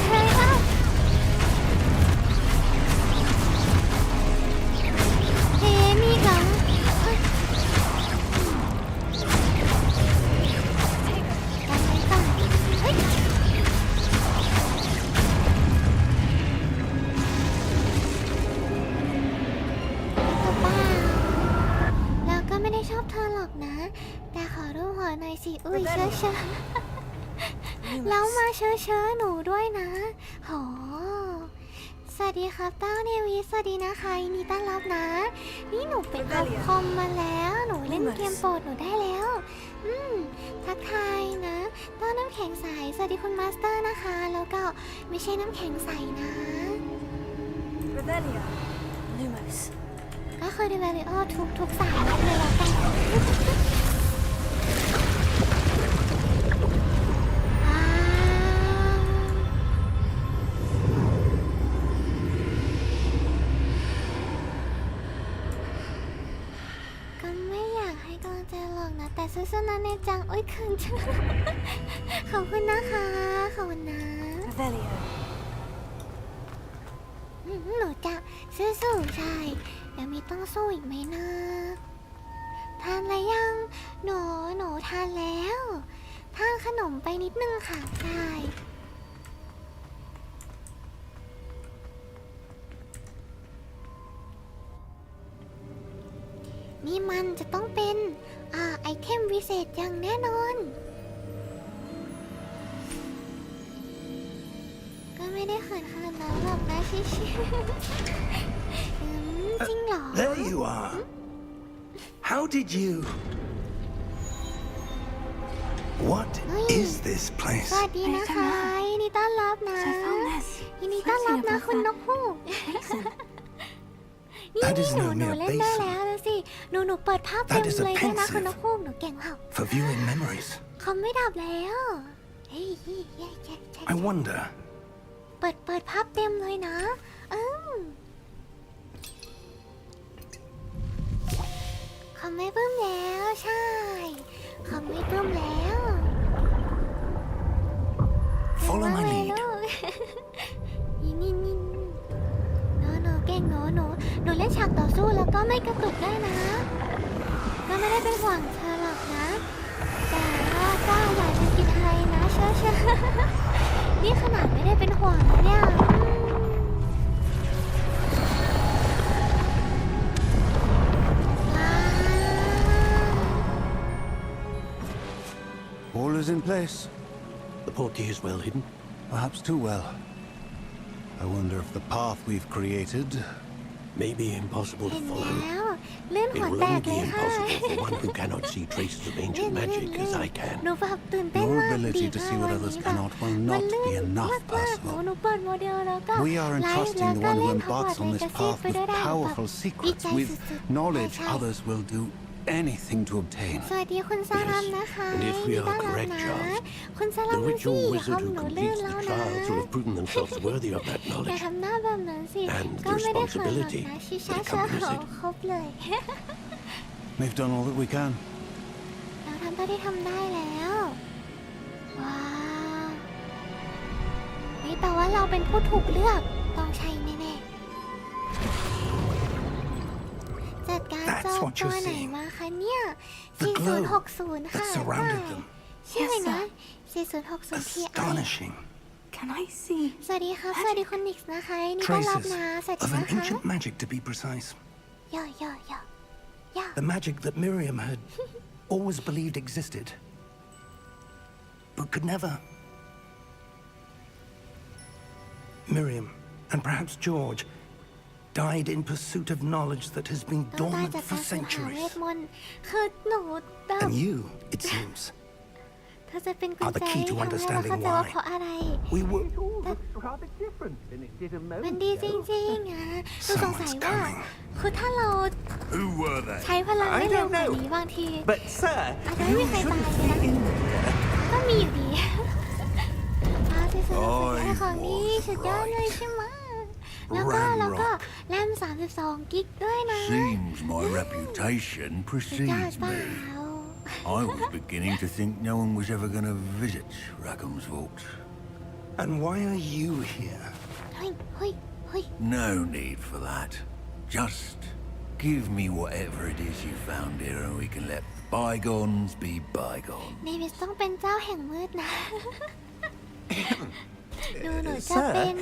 hurry up เฮ้มีเหรอเฮ้ยกันไว้ก่อนเฮ้ยเราก็ไม่ได้ชอบเธอหรอกนะแต่ขอรูปหัวหน่อยสิอุ้ยเชอะแล้วมาเชอะหนูด้วยนะโหสวัสดีครับเต้าเนวิสวัสดีนะคะยินดีต้อนรับนะนี่หนูเป็นอัพคอมมาแล้วหนูเล่นเกมโปรดหนูได้แล้วทักทายนะเต้าน้ำแข็งใสสวัสดีคุณมาสเตอร์นะคะแล้วก็ไม่ใช่น้ำแข็งใสนะ Revelia. Lumos. ก็คือเดเวลิโอทุกสายเลยแล้วกันก็ไม่อยากให้กำลังใจหรอกนะแต่ซื่อๆนะเนจังโอ๊ยคืนจังขอบคุณนะคะขอบคุณนะ Revelia. หนูจะสู้ๆใช่เดี๋ยวมีต้องสู้อีกไหมนะทานอะไรยังหนูทานแล้วทานขนมไปนิดนึงค่ะใช่นี่มันจะต้องเป็นไอเทมวิเศษอย่างแน่นอนก็ไม่ได้เขินขนาดนั้นหรอกนะชิชิจริงเหรอ There you are. How did you? What is this ส place? วัสดีนะคะยินดีต้อนรับนะ I found this ยินดีต้อนรับนะคุณนกฮูกนี่ That is ห no นู mere เล่นได้ basin. แล้วนะสิหนูเปิดภาพเต็ม That is a เลยด้วยนะ pensive. คุณนกฮูกหนูเก่งเปล่า For viewing memories. คอมไม่ดับแล้วเฮ้ยI wonder. เปิดภาพเต็มเลยนะคอมไม่ปลื้มแล้วใช่คอมไม่ปลื้มแล้ว Follow my เก่ง lead. มากเลยลูกนี่หนูเก่งหนูเล่นฉากต่อสู้แล้วก็ไม่กระตุกได้นะก็ไม่ได้เป็นห่วงเธอหรอกนะแต่ว่าก็อยากจะกินอะไรนะเชื่อนี่ขนาดไม่ได้เป็นห่วงนะเนี่ย All is in place. The portkey is well hidden. Perhaps too well. I wonder if the path we've created... May be impossible เห็ to น follow. แล้วเลื่อน It หัว will แตก only เล be ยค่ะ impossible for one who cannot see traces of ancient magic as I หนู can. แบบตื่นเต้น Your มาก ability ดี to มา see ก what วัน others นี้แบบ cannot will มัน not ลื่ be น enough มากๆ personal. หนูเปิดโมเดลแล้วก็ We are ไลฟ์ entrusting แล้ว the ก็ one เล่ who นฮอกวอต embarks ส์ on เล this กาซี่ path ไป with ด้วยได้แบบ powerful ดี secrets, ใจ with สุดๆ knowledge ใช่ others will do anything to obtain. สวัสดีคุณซารัมนะคะ And if we are ต้อนรับ correct, นะ Charles, คุณซารัม The ดูสิ ritual คอ wizard ม who หนูลื่น completes แล้ว the นะ trials will have proven themselves worthy of that อย่า knowledge. ทำหน้าแบบนั้นสิ And ก็ the ไม่ได้เขินหรอก responsibility นะชิชา that เชื่อ accompanies เขา it. ครบเลย We've done all that we can. เราทำเท่าที่ทำได้แล้วว้าวนี่แปลว่าเราเป็นผู้ถูกเลือกต้องใช่แน่ๆจัดการ That's โจร what ตัว you're ไหน seeing. มาคะเนี่ย The glow 4060 ค่ะ that surrounded them. ชื่ออะไรนะ4060 Ti Astonishing. Can I see? สวัสดีครับสวัสดีคุณนิกส์นะคะนี่ต้อนรับ Traces นะสวัสดี of นะ an คะ ancient magic, to be precise. ย่อ The magic that Miriam had always believed existed, but could never. Miriam, and perhaps George, died in pursuit of knowledge that has been ต้องตาย dormant จาก for การสืบหาเว centuries. ทมนต์คือหนูแบบ And you, it seems, เธอจะเป็นกุญ are the แจ key ที่ to ทำให้เรา understanding เข้าใจว่า why. เพราะอะไร we were. It all looks rather different than it did a มัน moment ดีจ ago. ริงๆหนูสงสัย Someone's ว่า coming. คือถ้าเรา Who were they? ใช้พลังได้เร็วกว่านี้บางที But, sir, don't you think I shouldn't died, be yeah. in there. ก็มีอยู่ดีที่สุดเป็นของนี่สุดยอดเลยใช่ไหมแล้วก็แรม32 กิกด้วยนะ Seems my reputation สุดยอด precedes เปล่า me. I was beginning to think no one was ever going to visit Rackham's Vault. And why are you here? เฮ้ยเฮ้ยเฮ้ย No need for that. Just give me whatever it is you found here and we can let bygones be bygones. เนวิสต้องเป็นเจ้าแห่งมืดนะ หนูจะ Sir, เป็น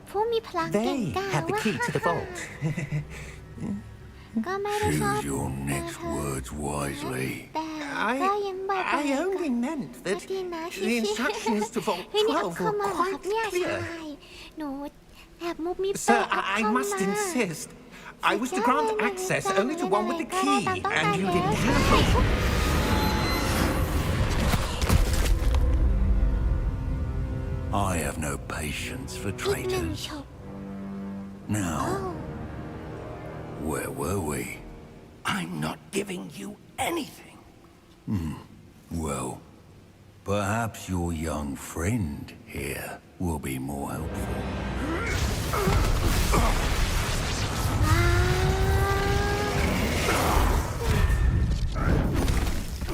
ผู้มีพลังเก่ง They กาจ have the key to the vault. ก็ไม่ได้ชอบ Choose your next words wisely. แต่ก็ยังบอก I only meant ก็ that ดีนะ the instructions to Vault เฮ้ยนี่เอา 12 เข้า were มาเหรอครับ quite เนี่ยใช่ clear. หนูแอบมุกมีแปะ Sir, เอา I เข้า must มา insist. I was to grant access only to one with the key, and you didn't have it. I have no patience for อีกหนึ่ง traitors. ฉก Now, where were we? I'm not giving you anything. Well, perhaps your young friend here will be more helpful.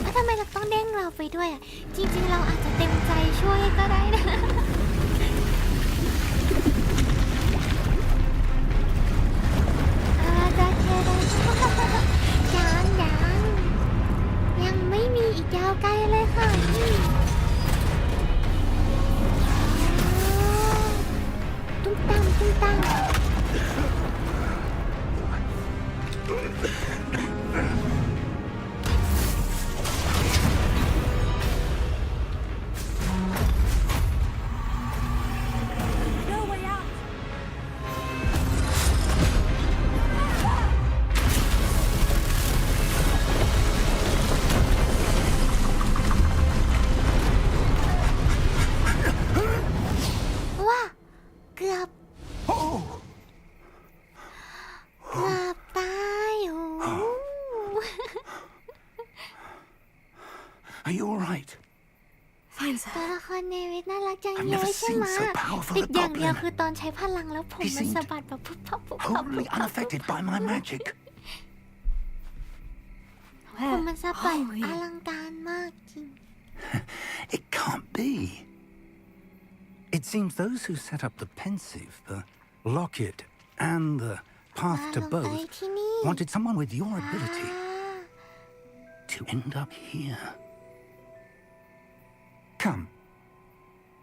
แล้วทำไมเราต้องเด้งเราไปด้วยอ่ะ จริงๆเราอาจจะเต็มใจช่วยก็ได้นะ ยังไม่มีอีกยาวไกลเลยค่ะนี่ตุ้มตั้งตุ้มตั้ง ว่าเกือบตายโอ้ Are you all right? Fine, ตัว sir. ละครเนวิสน่ารักจัง I've เล never ยใช่ไหม seen so powerful ติด a อย่างเดียว goblin. คือตอนใช้พลังแล้วผม He มัน seemed สะบัดแบบปุ๊บปั๊บปุ๊บปั๊บ Wholly unaffected by my magic. ผมมันสะบัด are we? อลังการมากจริง It can't be. It seems those who set up the pensive, the locket, and the path to มาลงไป both ที่นี่ wanted someone with your ability to end up here. Come.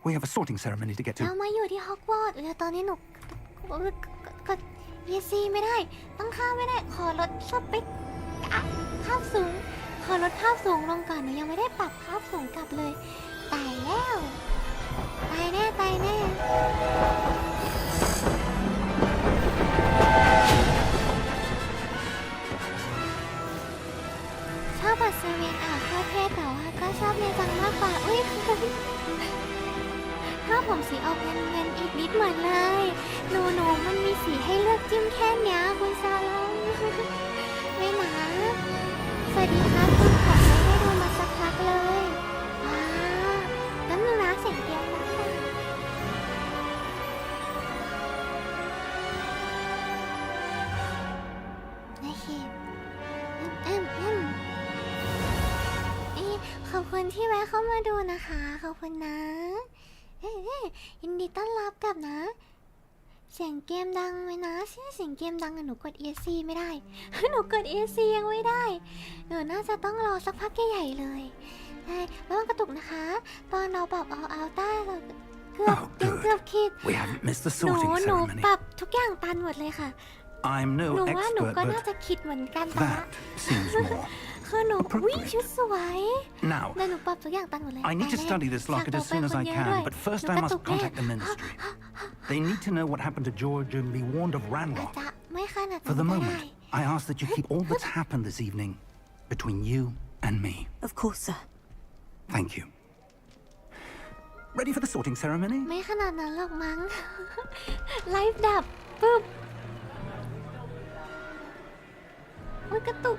We have a sorting ceremony to get เรา to. มาอยู่ที่ฮอกวอตส์เดี๋ยวตอนนี้หนูกดESCไม่ได้ ต้องข้ามไม่ได้ ขอลดสเปคภาพสูง ขอลดภาพสูงลงก่อนหนูยังไม่ได้ปรับภาพสูงกลับเลย ตายแล้ว ตายแน่ ตายแน่ ชอบบัตรเซเว่นเข้าเทศแต่ว่าก็ชอบเนจังมากกว่า อุ้ย ถ้าผมสีออกเงินอีกนิดเหมือนเลย หนูมันมีสีให้เลือกจิ้มแค่เนี้ยคุณซาลอง ไม่นะ สวัสดีครับคุณผมไม่ได้ดูมาสักพักเลยว้าวแล้วนึงนะเสียงเดียวนะโอเคขอบคุณที่แวะเข้ามาดูนะคะ ขอบคุณนะยินดีต้อนรับกลับนะ เสียงเกมดังไหมนะเสียงเกมดังหนูกด ESC ไม่ได้ หนูกด ESC ยังไม่ได้ หนูน่าจะต้องรอสักพักใหญ่ๆเลยใช่แล้วมันกระตุกนะคะ ตอนเราปรับเอาต้าเราเกือบ Oh, ยังเกือบ good. คิด We haven't missed the หนู sorting หนู ceremony. ปรับทุกอย่างตันหมดเลยค่ะ I'm หนู no ว่าหนู expert, ก็น่า but จะคิดเหมือนกันแต่ that seems more. คือหนูวิ่ง appropriate. ชุดสวย Now, แต่หนูปรับทุกอย่างตันหมดเลย I need to ตายแน่ study this locket as soon as I ฉากต่อไปคนเยอะด้ว can, ย but first หนู I กระ must ตุกแน่ contact the ministry. They need to know what happened to George and be warned of อาจ Ranrock. จะไม่ขนาด For นั้น the ก็ได้ moment, I ask that you keep all that's happened this evening between you and me. Of course, sir. Thank you. Ready for the sorting ceremony? ไม่ขนาดนั้นหรอกมั้ง ไลฟ์ดับปุ๊บมันกระตุก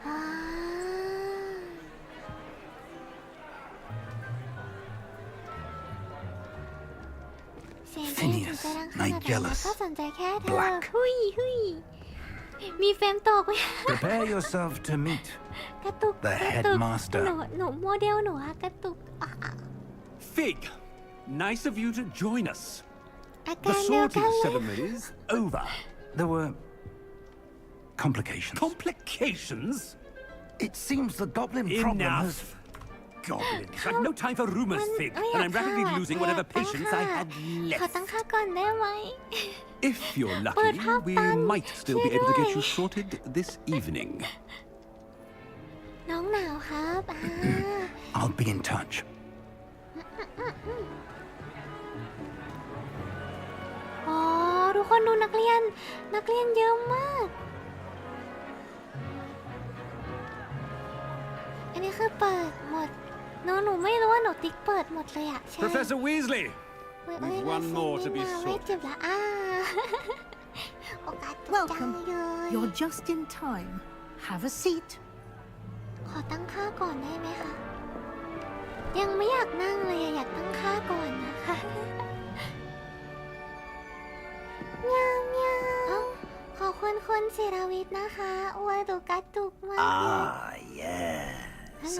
อ่าเสียงเกมถึงจะดังขนาดนั้นแล้วก็สนใจแค่เธอ Black หุย มีเฟรมตกไหม Prepare yourself to meet กระตุก the กระตุก headmaster. หนูโมเดลหนูอะกระตุกอ่ะ Fig, nice of you to join us. อา The การเดียวกัน sorting เลย ceremony is over. There were complications. Complications? It seems the goblin problem has... Enough. Goblins. I've no time for rumors, มัน Fig, ไม่ and I'm rapidly อยาก losing เข้า whatever อะ patience I had ขอตั้ง left. ค่าก่อนได้ไหม If you're lucky, But how we fun. might still be able to get you Sure. sorted this evening. น้องหนาวครับI'll be in touch. อ๋อทุกคนดูนักเรียนเยอะมาก อันนี้คือเปิดหมดหนูไม่รู้ว่าหนูติ๊กเปิดหมดเลยอะใช่ Professor Weasley, เว้ย we've one more to be ไม่ sorted. เจ็บละโอกาสตกใจ Welcome. เลย You're just in time. Have a seat. ขอตั้งค่าก่อนได้ไหมคะ ยังไม่อยากนั่งเลยอะอยากตั้งค่าก่อนนะคะเมียวเมียวขอบคุณคุณศิรวิทย์นะคะอวยดูกระตุกมากเลย Ah, yes.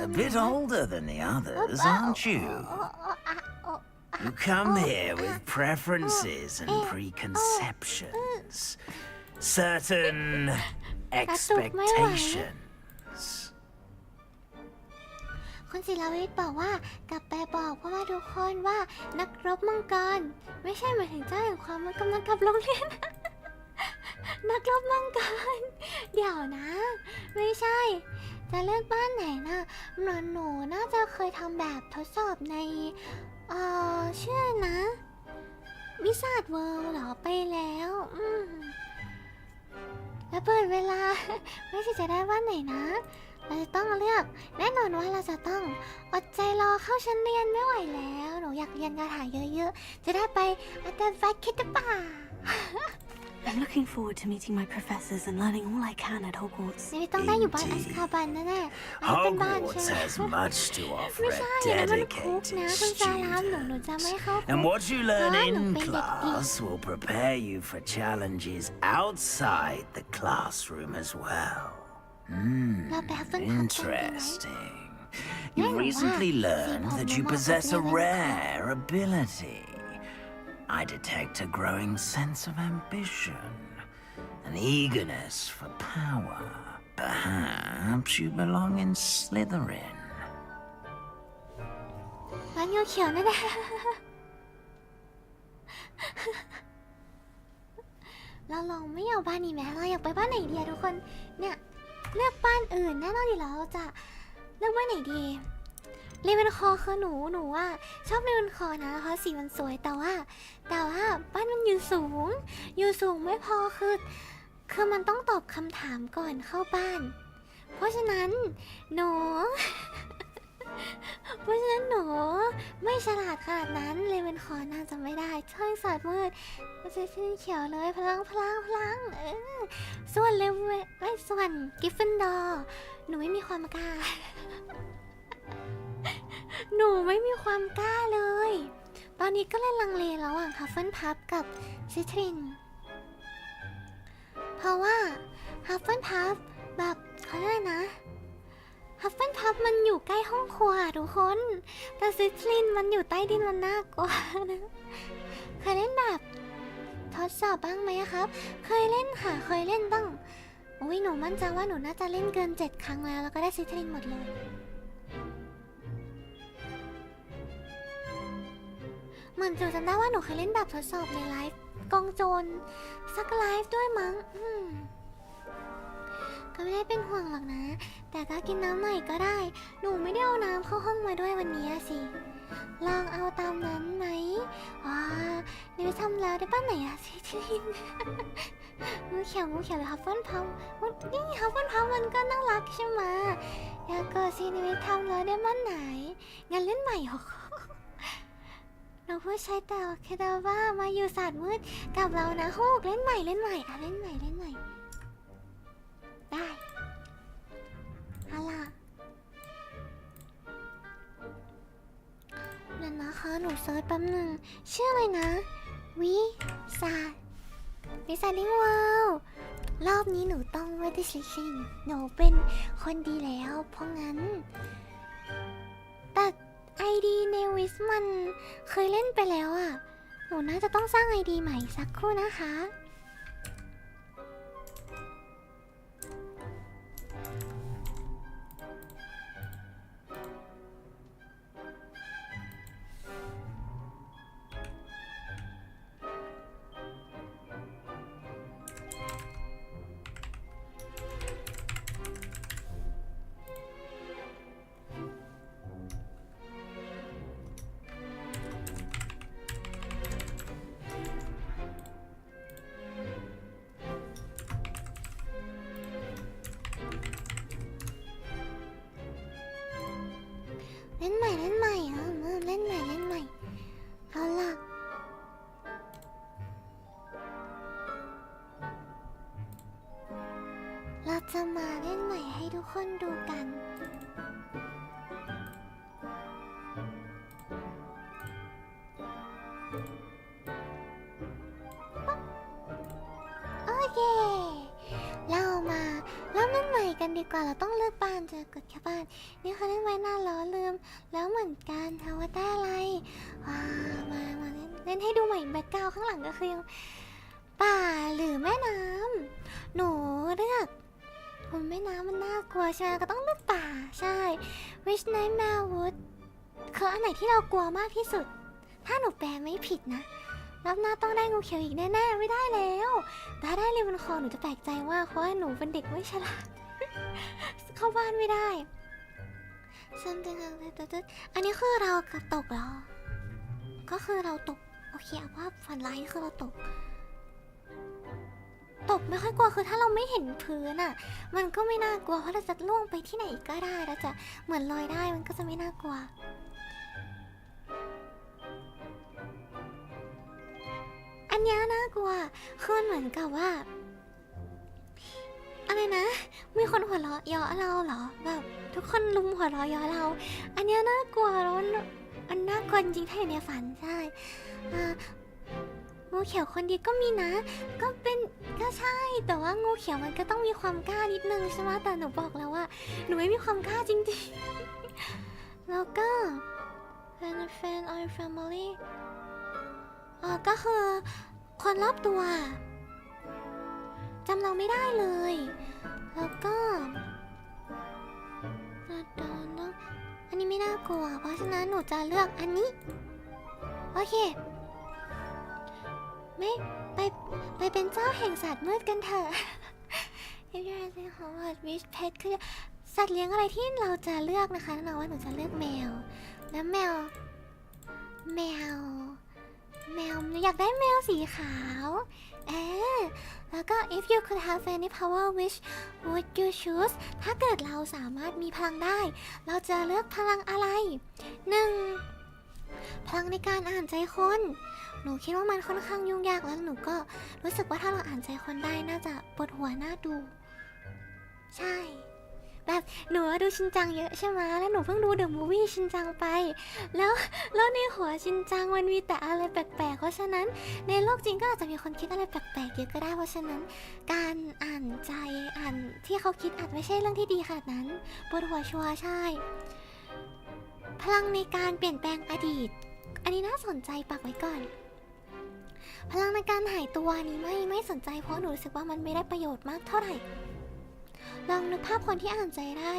A bit older than the others, aren't you? You come here with preferences and preconceptions, certain expectations. คุณศิลวิทย์บอกว่ากลับไปบอกพ่อแม่ทุกคนว่านักรบมังกรไม่ใช่หมายถึงเจ้าแห่งความมันกำลังกลับโรงเรียน นักรบมังกรเดี๋ยวนะ ไม่ใช่ จะเลือกบ้านไหนนะหนูน่าจะเคยทำแบบทดสอบในเชื่อนะวิสาดเวิลด์เหรอไปแล้วแล้วเปิดเวลา ไม่ใช่จะได้บ้านไหนนะเราจะต้องเลือกแน่นอนว่าเราจะต้องอดใจรอเข้าชั้นเรียนไม่ไหวแล้วหนูอยากเรียนคาถาเยอะๆจะได้ไปอัตแฟคิดป่า I'm looking forward to meeting my professors and learning all I can at Hogwarts. นี่ต้องได้อยู่บ้านอัสคาบันแน่ๆอันนี้เป็นบ้านใช่ Hogwarts ไหม has much to ไม่ offer ใช่ a นะมันคุก dedicated นะคุณซาลามหนูจะไม่เข้าคุก And what you learn เพราะหนู in เป็นเด็กดี class will prepare you for challenges outside the classroom as well. เราไปฮัฟเฟิลพับกันดีไหม Interesting. You've recently learned that you possess a rare ability. I detect a growing sense of ambition, an eagerness for power. Perhaps you belong in Slytherin. บ้านเขียวๆนั่นแหละ เราลองไม่เอาบ้านนี้ไหมเราอยากไปบ้านไหนดีทุกคนเนี่ยเลือกบ้านอื่นแน่นอนอยู่แล้วเราจะเลือกบ้านไหนดีเลเวนคอคือหนูว่าชอบเลเวนคอนะเพราะสีมันสวยแต่ว่าบ้านมันอยู่สูงไม่พอคือมันต้องตอบคำถามก่อนเข้าบ้าน เพราะฉะนั้นหนู ไม่ฉลาดขนาดนั้นเลเวนคอน่าจะไม่ได้ช่วยสาดมืดมันจะชื่อเขียวเลยพลังส่วนส่วนกิฟฟินดอร์หนูไม่มีความกล้า หนูไม่มีความกล้าเลย ตอนนี้ก็เลยลังเลระหว่างฮัฟเฟิลพับกับซิทรินเพราะว่าฮัฟเฟิลพับแบบเขาเรียกนะฮัฟเฟิลพับมันอยู่ใกล้ห้องครัวทุกคนแต่ซิทรินมันอยู่ใต้ดินมันน่ากลัวนะเคยเล่นแบบทดสอบบ้างไหมครับ เคยเล่นค่ะเคยเล่นตั้งหนูมั่นใจว่าหนูน่าจะเล่นเกิน7 ครั้งแล้วก็ได้ซิทรินหมดเลยเหมือนจำได้ว่าหนูเคยเล่นแบบทดสอบในไลฟ์กองโจรสักไลฟ์ด้วยมั้งก็ไม่ได้เป็นห่วงหรอกนะแต่ก็กินน้ำหน่อยก็ได้หนูไม่ได้เอาน้ำเข้าห้องมาด้วยวันนี้สิลองเอาตามนั้นไหมนี่ไปทำแล้วได้ป้ะไหนอะซิทิน งูเขียวเลยฮัฟเฟิลพัมนี่ฮัฟเฟิลพัมมันก็น่ารักใช่ไหมอยากก็ซินี่ไปทำแล้วได้บ้านไหนงั้นเล่นใหม่หรอเราพูดใช้แต่แค่ว่ามาอยู่ศาสตร์มืดกับเรานะฮูกเล่นใหม่เล่นใหม่ได้อะไรนั่นนะคะหนูเซิร์ชแป๊บนึงชื่ออะไรนะวิซาดิ้งเวิลด์ รอบนี้หนูต้องไม่ได้สิชิงหนูเป็นคนดีแล้วเพราะงั้นแต่ไอดีเนวิสมันเคยเล่นไปแล้วอ่ะหนูน่าจะต้องสร้างไอดีใหม่สักครู่นะคะเล่นใหม่เล่นใหม่เล่นใหม่เอาล่ะเราจะมาเล่นใหม่ให้ทุกคนดูกันโอเคเรามาเริ่มเล่นใหม่กันดีกว่าเราต้องเลือกบ้านจะกดแค่บ้านนี่เขาเล่นไว้หน้าล้อลืมแล้วเหมือนกันทว่าได้อะไรมาเล่นให้ดูใหม่แบ็คกราวด์ข้างหลังก็คือยังป่าหรือแม่น้ำหนูเลือกแม่น้ำมันน่ากลัวใช่ไหมก็ต้องเลือกป่าใช่ Which Nightmare Wood คืออันไหนที่เรากลัวมากที่สุดถ้าหนูแปลไม่ผิดนะรอบหน้าต้องได้งูเขียวอีกแน่ๆไม่ได้แล้วถ้าได้เลวันคอหนูจะแปลกใจมากเพราะว่าหนูเป็นเด็กไม่ฉลาด เข้าบ้านไม่ได้อันนี้คือเรากระตกเหรอก็คือเราตกโอเคเอาว่าฝันร้ายคือเราตกไม่ค่อยกลัวคือถ้าเราไม่เห็นพื้นอ่ะมันก็ไม่น่ากลัวเพราะเราจะล่วงไปที่ไหนก็ได้เราจะเหมือนลอยได้มันก็จะไม่น่ากลัวอันนี้น่ากลัวคือเหมือนกับว่าอะไรนะมีคนหัวเราะเยาะเราเหรอแบบทุกคนลุมหัวเราะเยาะเราอันนี้น่ากลัวแล้วมันน่ากลัวจริงถ้าอยู่ในฝันใช่งูเขียวคนดีก็มีนะก็ใช่แต่ว่างูเขียวมันก็ต้องมีความกล้านิดนึงใช่ไหมแต่หนูบอกแล้วว่าหนูไม่มีความกล้าจริงๆแล้วก็ friend or family ก็คือคนรอบตัวจำเราไม่ได้เลยแล้วก็อันนี้ไม่น่ากลัวเพราะฉะนั้นหนูจะเลือกอันนี้โอเคไม่ไปเป็นเจ้าแห่งสัตว์มืดกันเถอะIf you are saying Hogwarts which pet คือสัตว์เลี้ยงอะไรที่เราจะเลือกนะคะแน่นอนว่าหนูจะเลือกแมวแล้วแมวอยากได้แมวสีขาวแล้วก็ if you could have any power which would you choose ถ้าเกิดเราสามารถมีพลังได้เราจะเลือกพลังอะไร 1. พลังในการอ่านใจคนหนูคิดว่ามันค่อนข้างยุ่งยากแล้วหนูก็รู้สึกว่าถ้าเราอ่านใจคนได้น่าจะปวดหัวน่าดูใช่แบบหนูดูชินจังเยอะใช่ไหมแล้วหนูเพิ่งดูเดอะมูฟวี่ชินจังไปแล้วในหัวชินจังมันมีแต่อะไรแปลกๆเพราะฉะนั้นในโลกจริงก็อาจจะมีคนคิดอะไรแปลกๆเยอะก็ได้เพราะฉะนั้นการอ่านใจอ่านที่เขาคิดอาจไม่ใช่เรื่องที่ดีขนาดนั้นปวดหัวชัวร์ใช่พลังในการเปลี่ยนแปลงอดีตอันนี้น่าสนใจปักไว้ก่อนพลังในการหายตัวนี้ไม่สนใจเพราะหนูรู้สึกว่ามันไม่ได้ประโยชน์มากเท่าไหร่ลองนึกภาพคนที่อ่านใจได้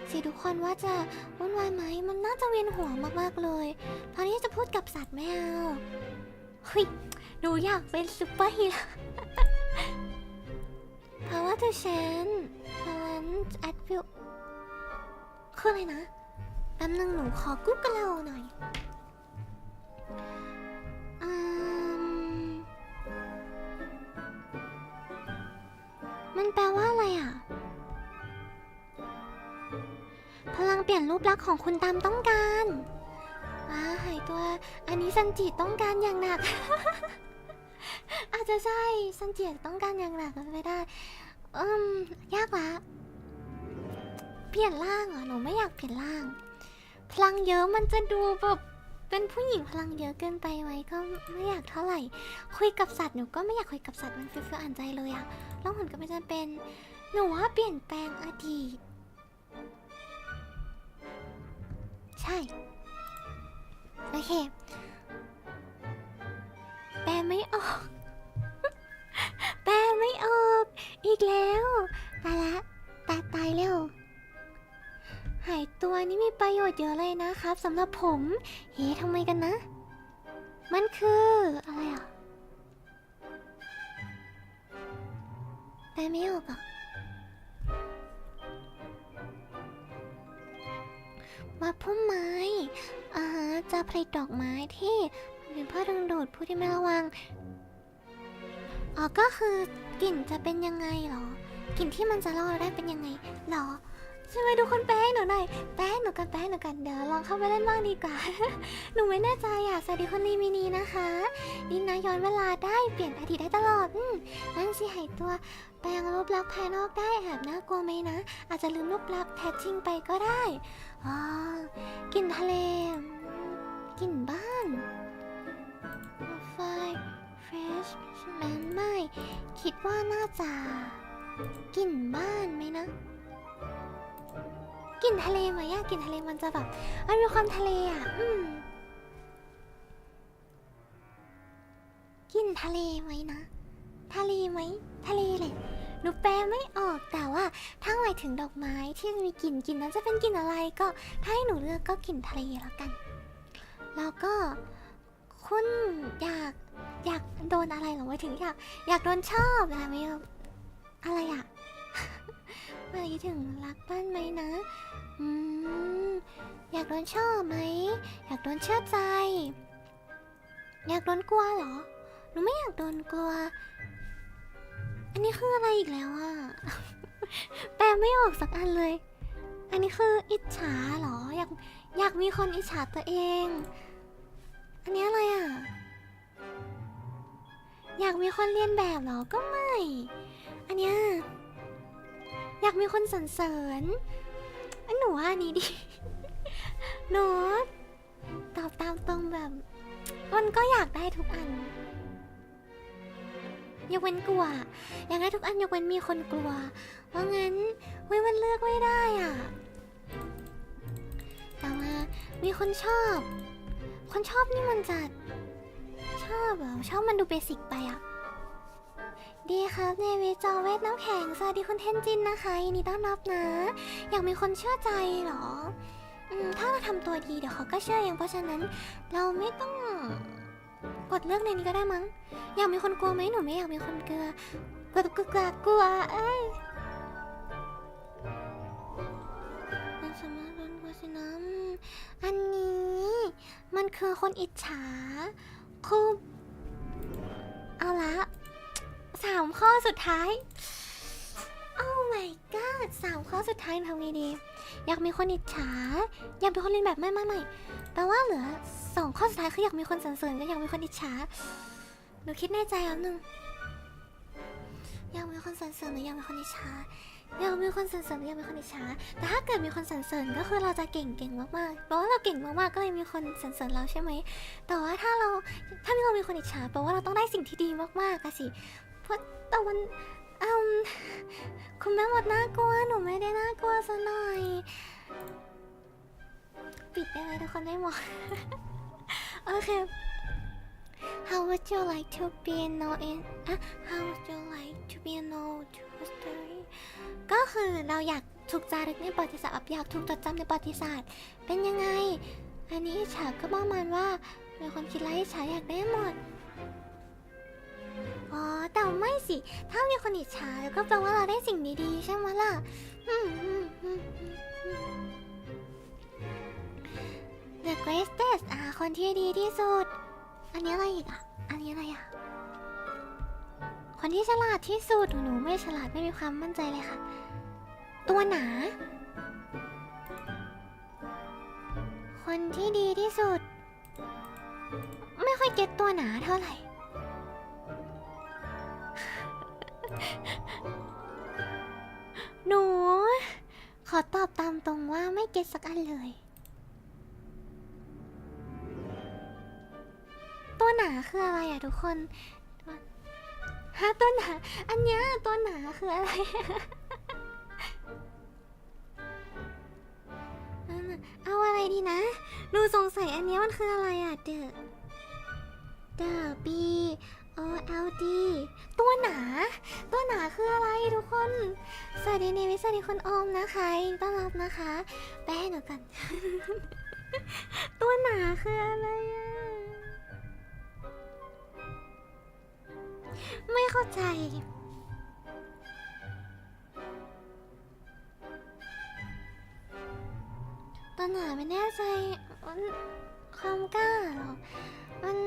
สิทุกคนว่าจะวุ่นวายไหมมันน่าจะเวียนหัวมากๆเลยตอนนี้จะพูดกับสัตว์ไม่เอาเฮ้ยหนูอยากเป็นซุปเปอร์ฮีโร่เพราะว่าตัวฉันแอดวิวคืออะไรนะแป๊บนึงหนูขอกุ๊กกะเราหน่อยมันแปลว่าอะไรอ่ะพลังเปลี่ยนรูปลักษณ์ของคุณตามต้องการหายตัวอันนี้ซันจิต้องการอย่างหนัก อาจจะใช่ซันจิต้องการอย่างหนักไม่ได้ยากละเปลี่ยนร่างเหรอหนูไม่อยากเปลี่ยนร่างพลังเยอะมันจะดูแบบ เป็นผู้หญิงพลังเยอะเกินไปไหมก็ไม่อยากเท่าไหร่คุยกับสัตว์หนูก็ไม่อยากคุยกับสัตว์มันเฟื่อๆอ่านใจเลยอะแล้วผลก็ไม่จำเป็นหนูว่าเปลี่ยนแปลงอดีตใช่โอเคแปลไม่ออกแปลไม่ออกอีกแล้วตายละตายเร็วหายตัวนี่มีประโยชน์เยอะเลยนะครับสำหรับผมเฮ้ทำไมกันนะมันคืออะไรอ่ะแปลไม่ออกอ่ะวัดพุ่มไม้จะผลิตดอกไม้ที่เป็นเพื่อดึงดูดผู้ที่ไม่ระวังก็คือกลิ่นจะเป็นยังไงหรอกลิ่นที่มันจะล่อเราได้เป็นยังไงหรอใช่ไหมทุกคนแป้งหนูหน่อยแป้งหนูกันเดี๋ยวลองเข้าไปเล่นบ้างดีกว่า หนูไม่แน่ใจอ่ะสวัสดีคนลีมินีนะคะนี่นะย้อนเวลาได้เปลี่ยนอดีตได้ตลอดนั่นสิหายตัวแปลงรูปลักษณ์ภายนอกได้แอบน่ากลัวไหมนะอาจจะลืมรูปลักษณ์แท้จริงไปก็ได้กลิ่นทะเลกลิ่นบ้านไฟเฟรชแมนไม่คิดว่าน่าจะกลิ่นบ้านไหมนะกลิ่นทะเลไหมอะกลิ่นทะเลมันจะแบบมันมีความทะเลอะกลิ่นทะเลไหมนะทะเลไหมทะเลเลยหนูแปลไม่ออกแต่ว่าถ้าหมายถึงดอกไม้ที่มีกลิ่นนั้นจะเป็นกลิ่นอะไรก็ถ้าให้หนูเลือกก็กลิ่นทะเลแล้วกันแล้วก็คุณอยากโดนอะไรหรอหมายถึงอยากโดนชอบอะไรไหมอะไรอะหมายถึงรักบ้านไหมนะอยากโดนชอบไหมอยากโดนเชื่อใจอยากโดนกลัวเหรอหนูไม่อยากโดนกลัวอันนี้คืออะไรอีกแล้วอ่ะ แปลไม่ออกสักอันเลยอันนี้คืออิจฉาเหรออยากมีคนอิจฉาตัวเองอันนี้อะไรอ่ะอยากมีคนเรียนแบบเหรอก็ไม่อันเนี้ยอยากมีคนสรรเสริญหนูว่าอันนี้ดิ หนูตอบตามตรงแบบมันก็อยากได้ทุกอันยกเว้นกลัวอยากได้ทุกอันยกเว้นมีคนกลัวเพราะงั้นมันเลือกไม่ได้อ่ะแต่ว่ามีคนชอบนี่มันจะชอบเหรอชอบมันดูเบสิกไปอ่ะดีครับเนวิจอเวทน้ำแข็งสวัสดีคุณเทนจินนะคะยินดีต้อนรับนะอยากมีคนเชื่อใจเหรอถ้าเราทำตัวดีเดี๋ยวเขาก็เชื่อเองเพราะฉะนั้นเราไม่ต้องกดเลือกในนี้ก็ได้มั้งอยากมีคนกลัวไหมหนูไม่อยากมีคนกลัวมันสามารถโดนกลัวสินะอันนี้มันคือคนอิจฉาคือเอาละ3 ข้อสุดท้ายโอ้ my god 3 ข้อสุดท้ายทำไงดีอยากมีคนอิจฉาอยากเป็นคนเรียนแบบไม่แปลว่าเหลือ2 ข้อสุดท้ายคืออยากมีคนสรรเสริญก็อยากมีคนอิจฉาหนูคิดในใจแล้วนึงอยากมีคนสรรเสริญหรืออยากมีคนอิจฉาอยากมีคนสรรเสริญหรืออยากมีคนอิจฉาแต่ถ้าเกิดมีคนสรรเสริญก็คือเราจะเก่งมากๆเพราะว่าเราเก่งมากๆก็เลยมีคนสรรเสริญเราใช่ไหมแต่ว่าถ้าเรามีคนอิจฉาแปลว่าเราต้องได้สิ่งที่ดีมากๆอะสิเพราะแต่มันคุณแม่หมดน่ากลัวหนูไม่ได้น่ากลัวซะหน่อยปิดได้ไหมทุกคนได้หมด โอเค How would you like to be know in How would you like to be know to history ก็คือเราอยากถูกจารึกในประวัติศาสตร์อยากถูกจดจำในประวัติศาสตร์เป็นยังไงอันนี้อิจฉาก็ประมาณว่ามีคนคิดไรอิจฉาอยากได้หมดแต่ไม่สิถ้ามีคนอิจฉาก็แปลว่าเราได้สิ่งดีๆใช่ไหมล่ะThe greatest คนที่ดีที่สุดอันนี้อะไรอีกอันนี้อะไรคนที่ฉลาดที่สุดหนูไม่ฉลาดไม่มีความมั่นใจเลยค่ะตัวหนาคนที่ดีที่สุดไม่ค่อยเก็ตตัวหนาเท่าไหร่หนูขอตอบตามตรงว่าไม่เก็ตสักอันเลย นาคืออะไรอะทุกคนฮะต้นหนาอันเนี้ยต้นหนาคืออะไรเอาอะไรดีนะหนูสงสัยอันเนี้ยมันคืออะไรอะเดอะB O L D ตัวหนาคืออะไรทุกคนสวัสดีเนวิสสวัสดีคุณออมนะคะต้อนรับนะคะแป้งหนูกัน ตัวหนาคืออะไรอะไม่เข้าใจตัวหนาไม่แน่ใจความกล้าหรอมัน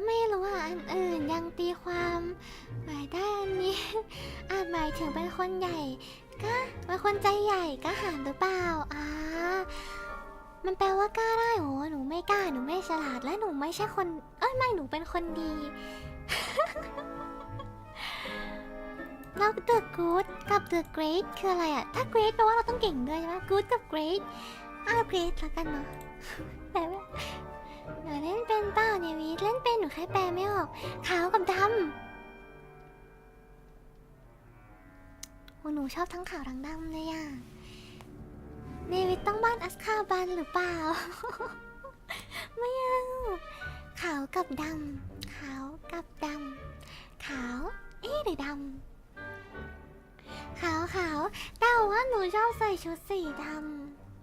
ไม่รู้ว่าอันอื่นยังตีความหมายได้อันนี้อาจหมายถึงเป็นคนใหญ่ก็เป็นคนใจใหญ่ก็หารหรือเปล่ามันแปลว่ากล้าได้โหหนูไม่กล้าหนูไม่ฉลาดและหนูไม่ใช่คนไม่หนูเป็นคนดี แล้ว the good กับ the great คืออะไรอะถ้า great แปลว่าเราต้องเก่งด้วยใช่ไหม good กับ great great ละกันเนาะแต่ว่าหนูเล่นเป็นเปล่าเนี่ยวีเล่นเป็นหนูแค่แปลไม่ออกขาวกับดำโอ้หนูชอบทั้งขาวทั้งดำเลยอะเนวิตต้องบ้านอัสคาบันหรือเปล่า ไม่เอาขาวกับดำขาวกับดำขาวหรือดำขาวแต่ว่าหนูชอบใส่ชุดสีด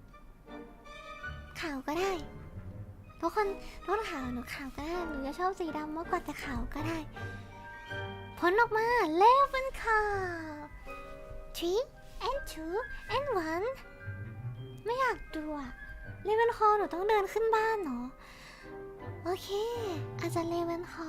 ำขาวก็ได้ทุกคนรถขาวหนูขาวก็ได้หนูจะชอบสีดำมากกว่าแต่ขาวก็ได้ผลออกมาเลเวนคา3 and 2 and 1ไม่อยากดูอะเลเวนคอหนูต้องเดินขึ้นบ้านเนาะโอเคอาจจะเลเวนคอ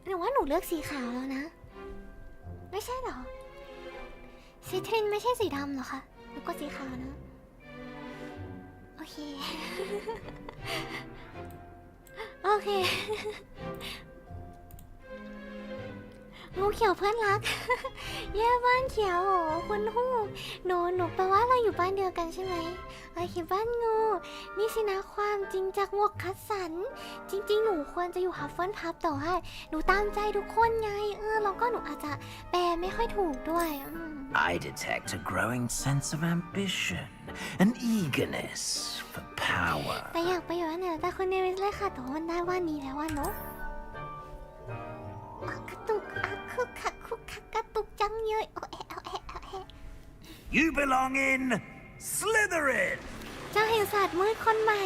หนูว่าหนูเลือกสีขาวแล้วนะไม่ใช่หรอซิทรินไม่ใช่สีดำหรอคะหนูก็สีขาวนะโอเค โอเคงูเขียวเพื่อนรัก แย่บ้านเขียวโหคุณฮู้หนูแปลว่าเราอยู่บ้านเดียวกันใช่ไหมโอเคบ้านงูนี่สินะความจริงจากหมวกคัดสรรจริงๆหนูควรจะอยู่ฮัฟเฟิลพับแต่ว่าหนูตามใจทุกคนไงแล้วก็หนูอาจจะแปลไม่ค่อยถูกด้วย I detect a growing sense of ambition, an eagerness for power. แต่อยากไปอยู่อันไหนแต่คนเนวิสเลยค่ะแต่ว่าได้ว่านี้แล้วว่าเนาะกระตุกคุกคักกระตุกจังเยอะYou belong in Slytherin. เจ้าแห่งศาสตร์มืดคนใหม่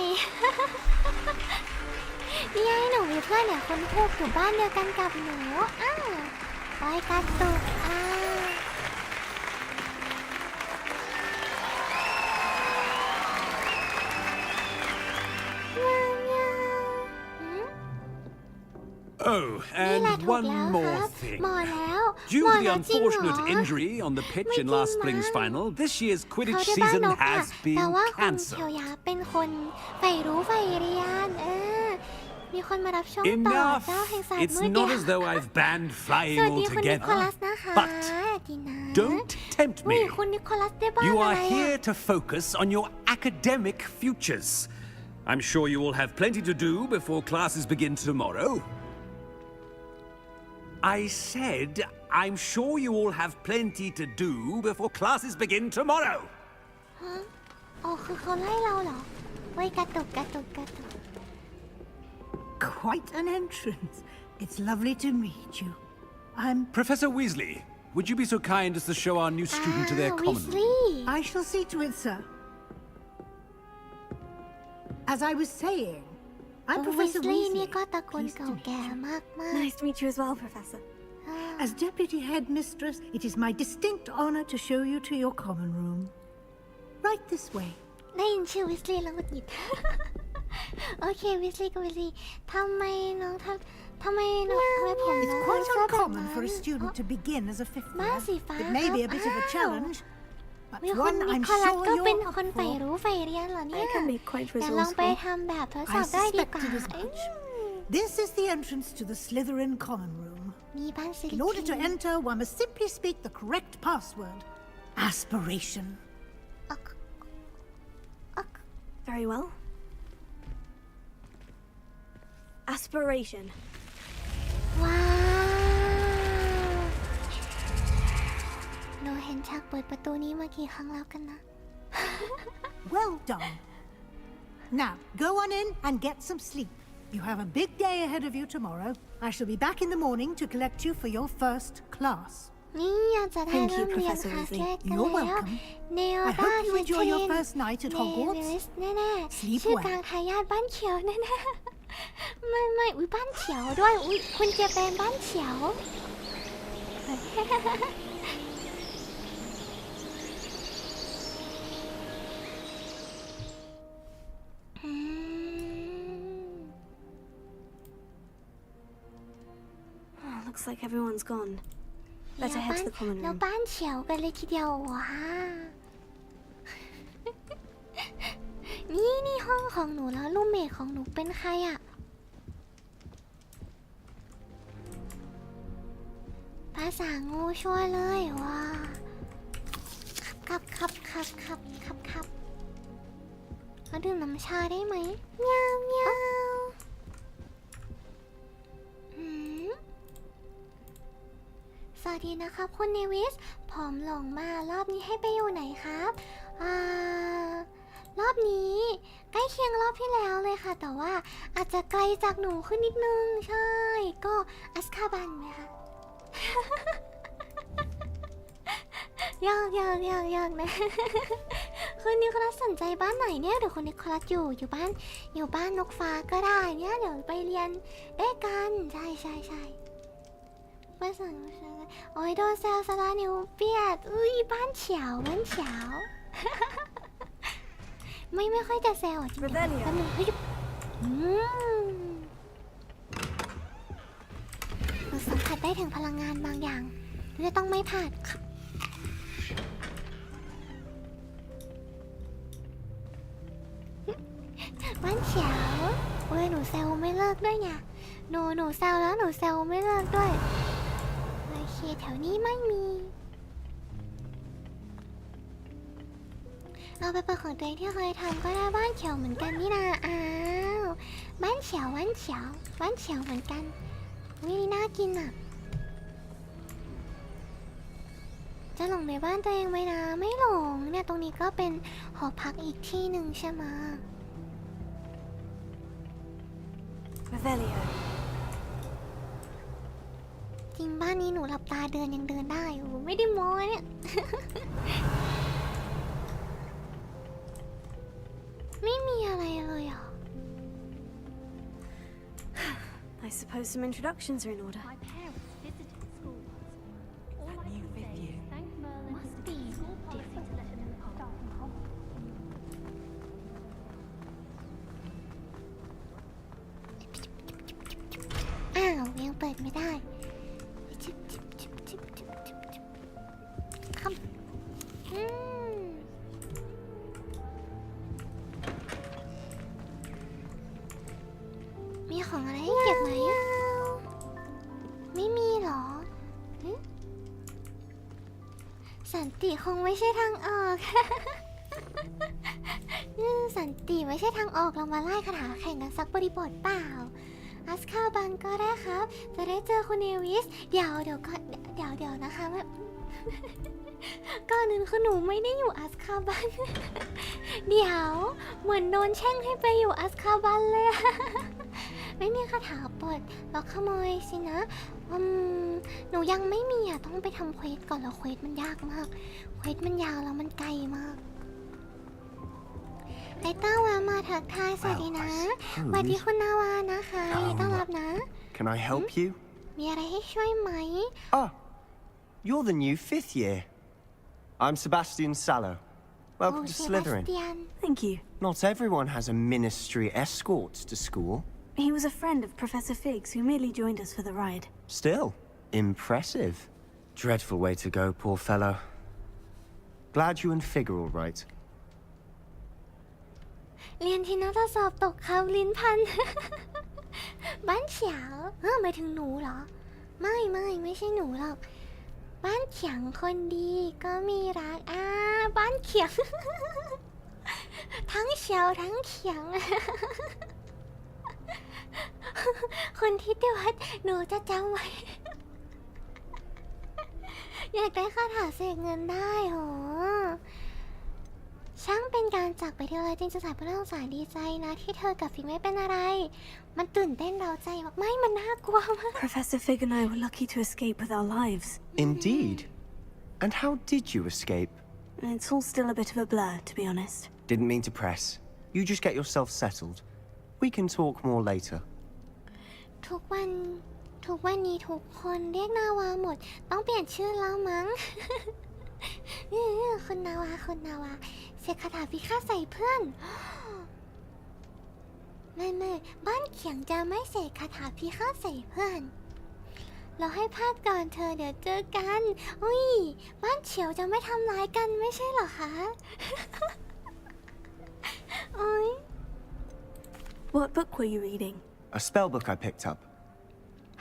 นี่ไงหนูมีเพื่อนเนี่ยคนพูกอยู่บ้านเดียวกันกับหนูไปกระตุกOh, and one more thing. หมอแล้ว Due หมอ to the แล้วจริงเหรอ unfortunate injury on the pitch in last spring's final, this year's เขา Quidditch ได้บ้าน season นก has แต่ been ว่าคนเขียว cancelled. ยาเป็นคนใฝ่รู้ใฝ่เรียนมีคนมารับช่วงต่อ Enough! เจ้าแห่งศาสตร์ It's มืด not as though I've banned ส flying วัสดีคุณนิโคลัส altogether, นะคะ but ดีนะ don't tempt อุ้ย me. คุณนิโคลัสได้บ้าน You อะไร are here to focus on your academic futures. I'm sure you will have plenty to do before classes begin tomorrow. I said, I'm sure you all have plenty to do before classes begin tomorrow. อ๋อคือเขาไล่เราเหรอเว้ยกระตุก Quite an entrance. It's lovely to meet you. I'm... Professor Weasley, would you be so kind as to show our new student to their common room? Weasley I shall see to it, sir. As I was saying, I'm Professor Weasley นี่ Weasley. ก็ตระกูล Pleased to เก่า meet แก่ you. มาก Nice to meet you as well, Professor. As Deputy Headmistress, it is my distinct honor to show you to your common room. Right this way. ได้ยินชื่อ Weasley แล้วหงุดหงิด โอเควิสลี่ก็วิสลี่ทำไมน้องทำไมผม It's น้อง quite ชอบแบบ uncommon นั้น for a student to begin as a fifth บ้าน year. สีฟ้า It may be a bit of a อ้าว challenge, but มีคน one นิ I'm โคลัส sure ก็เป็น you're คน up ใฝ่ for. รู้ใฝ่เรียนเหรอเนี่ย I can be quite เดี๋ยวลองไป resourceful. ทำแบบทดสอ I บได้ดีกว่า suspected as much. This is the entrance to the Slytherin common room. มีบ้านสิริ In order to enter, one must simply speak the correct password. Aspiration. Very well. Aspiration. ว้าวหนูเห็นฉากเปิดประตูนี้มากี่ครั้งแล้วกันนะ Well done. Now, go on in and get some sleep. You have a big day ahead of you tomorrow. I shall be back in the morning to collect you for your first class. นี่อยากจะได้ Thank เริ่ you, มเรียน Professor คลาส Weasley. แรกกัน You're แล้ว welcome. เนโอ I ดา hope you เช enjoy น your first night at เน Hogwarts. วิริสแน่ๆ Sleep ชื่อ well. กลางทายาทบ้านเขียวแน่ๆไม่อุ้ยบ้านเขียวด้วยอุ้ยคุณเจแปนบ้านเขียวอืม Oh, looks like everyone's gone. Better head to the common แล้ว room. บ้านเฉียวกันเลยทีเดียวว้า นี่ห้องของหนูแล้วรูมเมทของหนูเป็นใครอะภาษางูช่วยเลยว้าครับเขาดื่มน้ำชาได้ไหมเงี้ยวสวัสดีนะครับคุณเนวิสผอมหลงมารอบนี้ให้ไปอยู่ไหนครับรอบนี้ใกล้เคียงรอบที่แล้วเลยค่ะแต่ว่าอาจจะไกลจากหนูขึ้นนิดนึงใช่ก็อัสคาบันไหมคะ ยากนะ คุณนิโคลัสสนใจบ้านไหนเนี่ยเดี๋ยวคุณนิโคลัสอยู่บ้านนกฟ้าก็ได้เนี่ยเดี๋ยวไปเรียนด้วยกันใช่บ้านสั่งโอ้ยโดนแซวสลานิวเปียดอุ้ยบ้านเฉียวไม่ค่อยจะแซวจริงๆแป๊บนึงเฮ้ยเราสัมผัสได้ถึงพลังงานบางอย่างเราต้องไม่พลาดบ้านเฉียวโอ้ยหนูแซวไม่เลิกด้วยไงหนูแซวแล้วหนูแซวไม่เลิกด้วยโอเคแถวนี้ไม่มีเอาไปเปิดของตัวเองที่เคยทำก็ได้บ้านเฉียวเหมือนกันนี่นะอ้าวบ้านเฉียวเหมือนกันวิน่ากินอ่ะจะหลงในบ้านตัวเองไหมนะไม่หลงเนี่ยตรงนี้ก็เป็นหอพักอีกที่หนึ่งใช่ไหมจริงบ้านนี้หนูหลับตาเดินยังเดินได้โอ้ไม่ได้โม้เนี่ย ไม่มีอะไรเลยอ่ะ I suppose some introductions are in order. My parents visited school once. All I can say is thank Merlin must be different to let them apart from home. อ้าวยังเปิดไม่ได้ครับมีของอะไรให้เก็บไหมไม่มีหรอสันติคงไม่ใช่ทางออก สันติไม่ใช่ทางออกเรามาไล่คาถาแข่งกันสักบริบทเปล่าอัสคาบันก็ได้ครับจะได้เจอคุณเนวิสเดี๋ยวนะคะแบบ ก่อนอื่นคือหนูไม่ได้อยู่อัสคาบัน เดี๋ยวเหมือนโดนแช่งให้ไปอยู่อัสคาบันเลย ไม่มีคาถาปลดแล้วขโมยสินะหนูยังไม่มีอ่ะต้องไปทำเควสก่อนแล้วเควสมันยากมากเควสมันยาวแล้วมันไกลมากไอต้าวามาทักทายสวัสดีนะสวัสดีคุณนาวานะคะยินดีต้อนรับนะ Can I help you? มีอะไรให้ช่วยไหม Oh, you're the new 5th year. I'm Sebastian Sallow. Welcome to Slytherin. Thank you. Not everyone has a ministry escort to school. He was a friend of Professor Fig's who merely joined us for the ride. Still, impressive. Dreadful way to go, poor fellow. Glad you and Fig are all right. เรียนที่นักสอบตกเขาลิ้นพัน บ้านเฉียวหมายถึงหนูเหรอไม่ใช่หนูหรอกบ้านเขียงคนดีก็มีรักบ้านเขียง ทั้งเฉียวทั้งเขียง คนที่เดียวหนูจะจำไว้ อยากได้คาถาเสกเงินได้โหช่างเป็นการจากไปที่เลยจริงจะสายผู้น่าสงสารดีใจนะที่เธอกับฟิกไม่เป็นอะไรมันตื่นเต้นเราใจมากไม่มันน่ากลัวมาก Professor Fig and I were lucky to escape with our lives. Indeed. And how did you escape? It's all still a bit of a blur, to be honest. Didn't mean to press. You just get yourself settled. We can talk more later. ทุกวันนี้ทุกคนเรียกนาวาหมดต้องเปลี่ยนชื่อแล้วมั้ง คนนาวาเสกคาถาพิฆาตใส่เพื่อน ไม่บ้านเขียงจะไม่เสกคาถาพิฆาตใส่เพื่อนเราให้พลาดก่อนเธอเดี๋ยวเจอกันอุ้ยบ้านเฉียวจะไม่ทำร้ายกันไม่ใช่เหรอคะ อุ้ย What book were you reading? A spell book I picked up.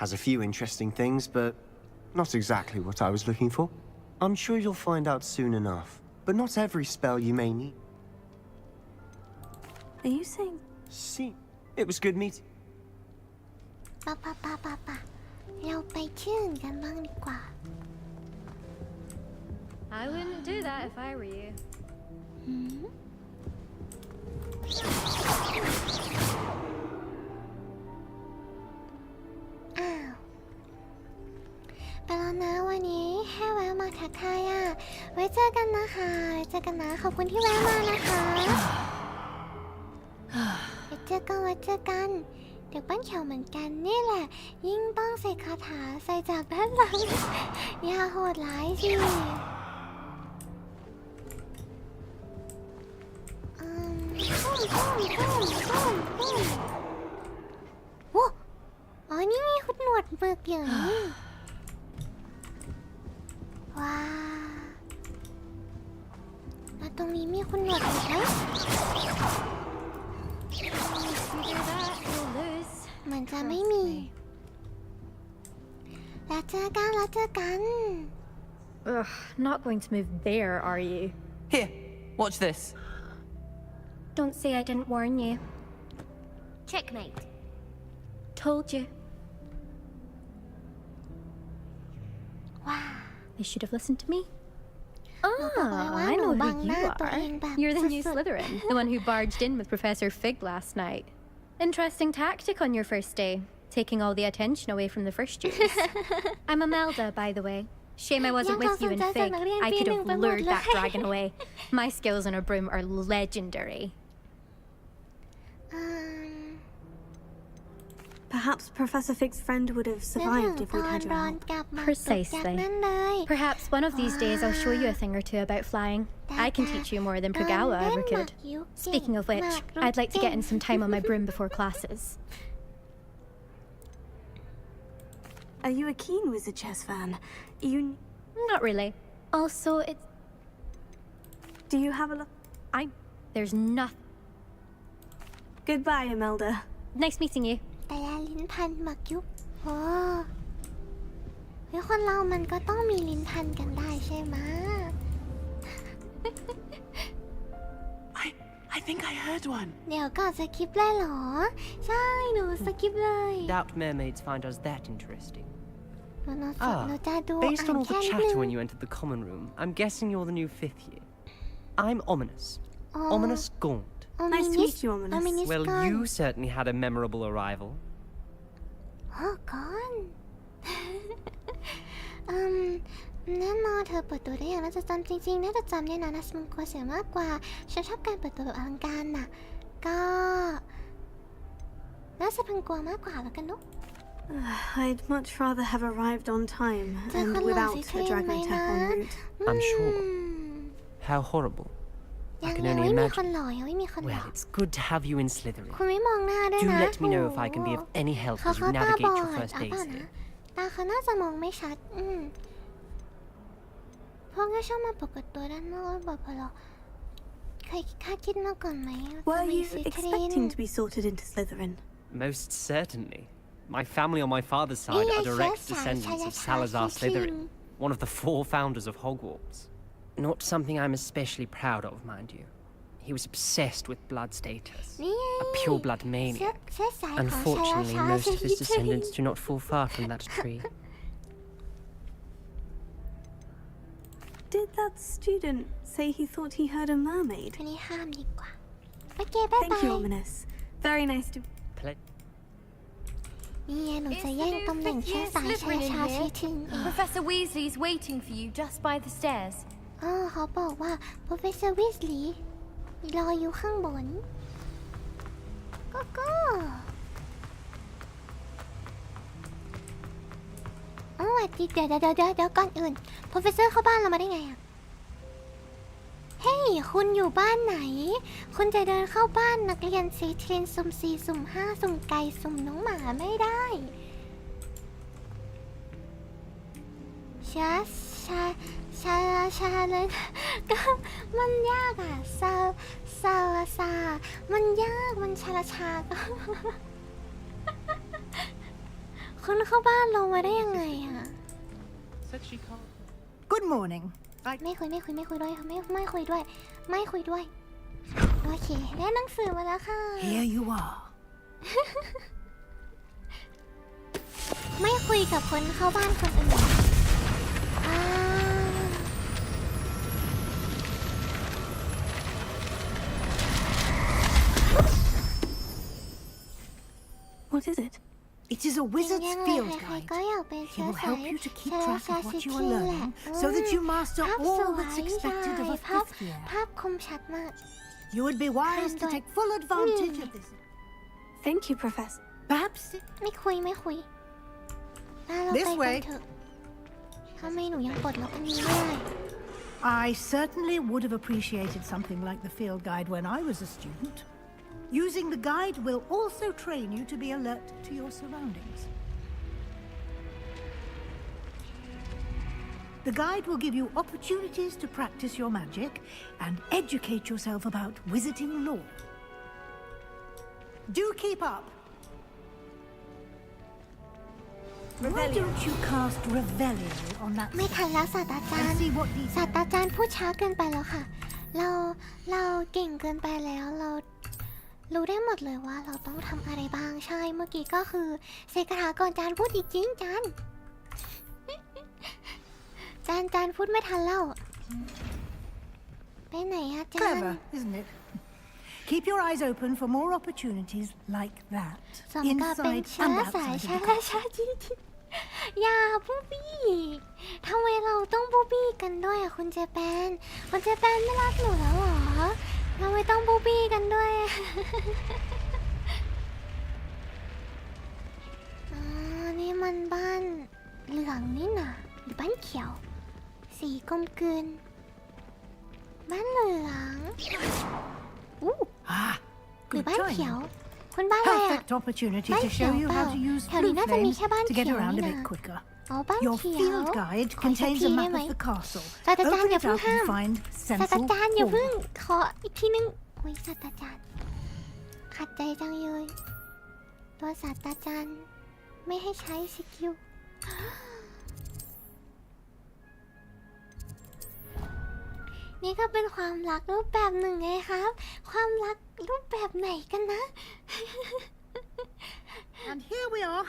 Has a few interesting things, but not exactly what I was looking for. I'm sure you'll find out soon enough. But not every spell you may need. Are you saying? See, it was good meeting. ป่ะเราไปชื่นกันบ้างดีกว่า I wouldn't do that if I were you. ไปแล้วนะวันนี้แค่แวะมาทักทายไว้เจอกันนะคะขอบคุณที่แวะมานะคะไว้เจอกันเด็กบ้านเขียวเหมือนกันนี่แหละยิ่งต้องใส่คาถาใส่จากด้านหลัง อย่าโหดร้ายสิโอ้อ๋อนี่มีคุณหนวดเบิกอยู่นี่ว้าแล้วตรงนี้มีคุณหนวดอีกไหมเหมือนจะไม่มีแล้วเจอกัน Ugh, not going to move there, are you? Here, watch this. Don't say I didn't warn you. Checkmate. Told you. Wow. They should have listened to me. Oh, I know who you are. You're the new Slytherin, the one who barged in with Professor Fig last night. Interesting tactic on your first day, taking all the attention away from the first years. I'm Imelda, by the way. Shame I wasn't with you in Fig. I could have lured that dragon away. My skills on a broom are legendary. Perhaps Professor Fig's friend would have survived if we'd had your help. Precisely. Perhaps one of these days I'll show you a thing or two about flying. I can teach you more than Pregawa ever could. Speaking of which, I'd like to get in some time on my broom before classes. Are you a keen Wizard Chess fan? Not really. Also, it's... Do you have a look? There's nothing... Goodbye, Imelda. Nice meeting you. แต่ละลิ้นพันหมักยุบโอ้เฮ้ยคนเรามันก็ต้องมีลิ้นพันกันได้ใช่ไหม I think I heard one. เดี๋ยวก่อนสกิปเลยเหรอใช่หนูสกิปเลย Doubt mermaids find us that interesting. หนูจะดู Based on all แค่ the นิด chatter นึง when you entered the common room, I'm guessing you're the new 5th year. I'm Ominous. Ominous Gaunt. Nice to meet you, Ominous. Well, you certainly had a memorable arrival. ก่อนแน่นอนเธอเปิดตัวได้อย่างน่าจะจำจริงๆน่าจะจำเนี่ยนะมันกลัวเสียมากกว่าฉันชอบการเปิดตัวแบบอลังการน่ะก็น่าจะพังกลัวมากกว่าแล้วกันนุ๊ก I'd much rather have arrived on time and without a dragon attack en route. I'm sure. How horrible. I can ยัง only ไม่มีคน imagine. หล่อยังไม่มีคนหล่อ Well, it's good to have you in Slytherin. คุณไม่มองหน้าด้วย Do นะ let me know if I can be of any help เขา as you ตา navigate บอ your ด first เอา days เปล่านะ here. ตาเขาน่าจะมองไม่ชัดพวกก็ชอบมาปรากฏตัวด้านนอกบอกพอเราเคยคาดคิดมาก่อนไหม Were you expecting to be sorted into Slytherin? Most certainly. My family on my father's side are direct descendants of Salazar Slytherin, one of the 4 founders of Hogwarts. Not something I'm especially proud of, mind you. He was obsessed with blood status, a pure-blood maniac. Unfortunately, most of his descendants do not fall far from that tree. Did that student say he thought he heard a mermaid? อันนี้ห้ามดีกว่าโอเคบ๊ายบาย Thank you, Ominous. Very nice to... นี่หนูจะแย่งตำแหน่งเชื้อสายชายชาชีทิง Professor Weasley is waiting for you just by the stairs. เขาบอกว่า Professor Weasley รออยู่ข้างบนก็อ๋อเดี๋ยวก่อนอื่น Professor เข้าบ้านเรามาได้ไงอะเฮ้ยคุณอยู่บ้านไหนคุณจะเดินเข้าบ้านนักเรียนซีเทรนสุ่ม4สุ่ม5สุ่มไก่สุ่มน้องหมาไม่ได้ชาเลยก็มันยากอ่ะซามันยากมันชาก็คุณเข้าบ้านเรามาได้ยังไงอ่ะ Good morning. ไม่คุยด้วยค่ะไม่คุยด้วยโอเคได้หนังสือมาแล้วค่ะ Here you are. ไม่คุยกับคนเข้าบ้านคนอื่นWhat is it? It is a wizard's field guide. He will help you to keep track of what you are learning so that you master all that's expected of a 5th year. ภาพคมชัดมาก You would be wise to take full advantage of this. Thank you, Professor. Perhaps ไม่คุยเราไปกันเถอะทำไมหนูยังปลดล็อกอันนี้ไม่ได้ I certainly would have appreciated something like the field guide when I was a student. Using the guide will also train you to be alert to your surroundings. The guide will give you opportunities to practice your magic and educate yourself about wizarding lore. Do keep up. Why don't you cast Revelio on that ไม่ทันแล้วศาสตราจารย์พูดช้าเกินไปแล้วค่ะเราเก่งเกินไปแล้วเรารู้ได้หมดเลยว่าเราต้องทำอะไรบ้างใช่เมื่อกี้ก็คือเสกคาถาก่อนจานพูดอีกจริงจานพูดไม่ทันแล้วไปไหนอะจาน Clever, isn't it? Keep your eyes open for more opportunities like that สมกับเป็น inside เชื้อ and สาย outside of ชา the จริงอย่าบูบี้ทำไมเราต้องบูบี้กันด้วยอะคุณเจแปนไม่รักหนูแล้วเหรอทำไมต้องบูบี้กันด้วยนี่มันบ้านเหลืองนี่นะหรือบ้านเขียวสีกลมกลืนบ้านเหลืองหรือบ้านเขียวคุณบ้านอะไรอะ Perfect opportunity to show you how to use blue flame to get around a bit quicker. Your field guide contains a map of the castle. Open it up and find ศาสตรา Central จารย์อย่าเพิ่ง Hall. ขออีกทีนึงโอ้ยศาสตราจารย์ขัดใจจังเลยตัวศาสตราจารย์ไม่ให้ใช้สกิลนี่ก็เป็นความรักรูปแบบหนึ่งไงครับ ความรักรูปแบบไหนกันนะ And here we are.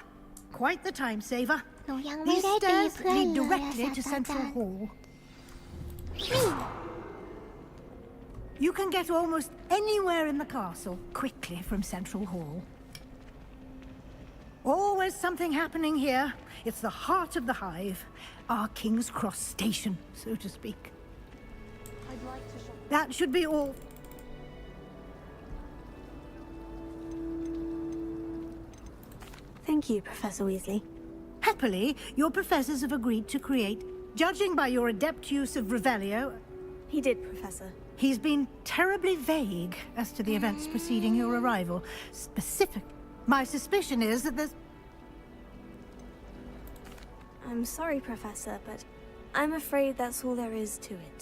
Quite the time saver. หนูยังไม่ These ได้ตี stairs เพื่อน lead เลย directly อะ to ศาสตราจา Central รย์ Hall. You can get almost anywhere in the castle quickly from Central Hall. Always something happening here. It's the heart of the hive, our King's Cross station, so to speak. That should be all. Thank you, Professor Weasley. Happily, your professors have agreed to create, judging by your adept use of Revelio. He did, Professor. He's been terribly vague as to the events preceding your arrival. Specific. My suspicion is that there's... I'm sorry, Professor, but I'm afraid that's all there is to it.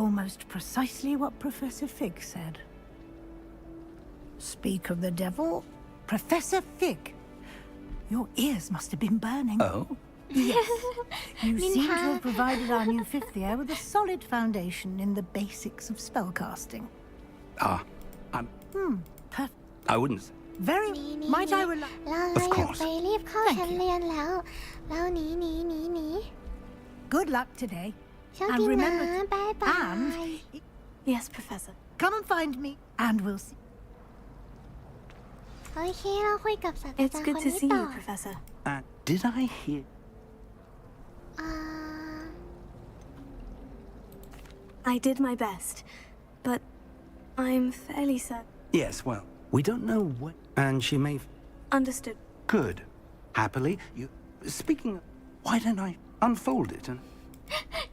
Almost precisely what Professor Fig said. Speak of the devil, Professor Fig. Your ears must have been burning. Oh? Yes. You seem to have provided our new fifth year with a solid foundation in the basics of spellcasting. I'm... Perfect. I wouldn't... Very... Might I rely... เราอยากไปรีบเข้าชั้นเรียนแล้วหนี Good luck today. โชค And ดีนะ remember... บายบาย And... Yes, Professor. Come and find me, and we'll see. โอเคเราคุยกับศาสตรา It's จารย์ good คน to นี้ see ต่อ you, Professor. Did I hear... I did my best, but I'm fairly certain. Yes, well, we don't know what... And she may... Understood. Good. Happily, you... Speaking of... Why don't I unfold it and...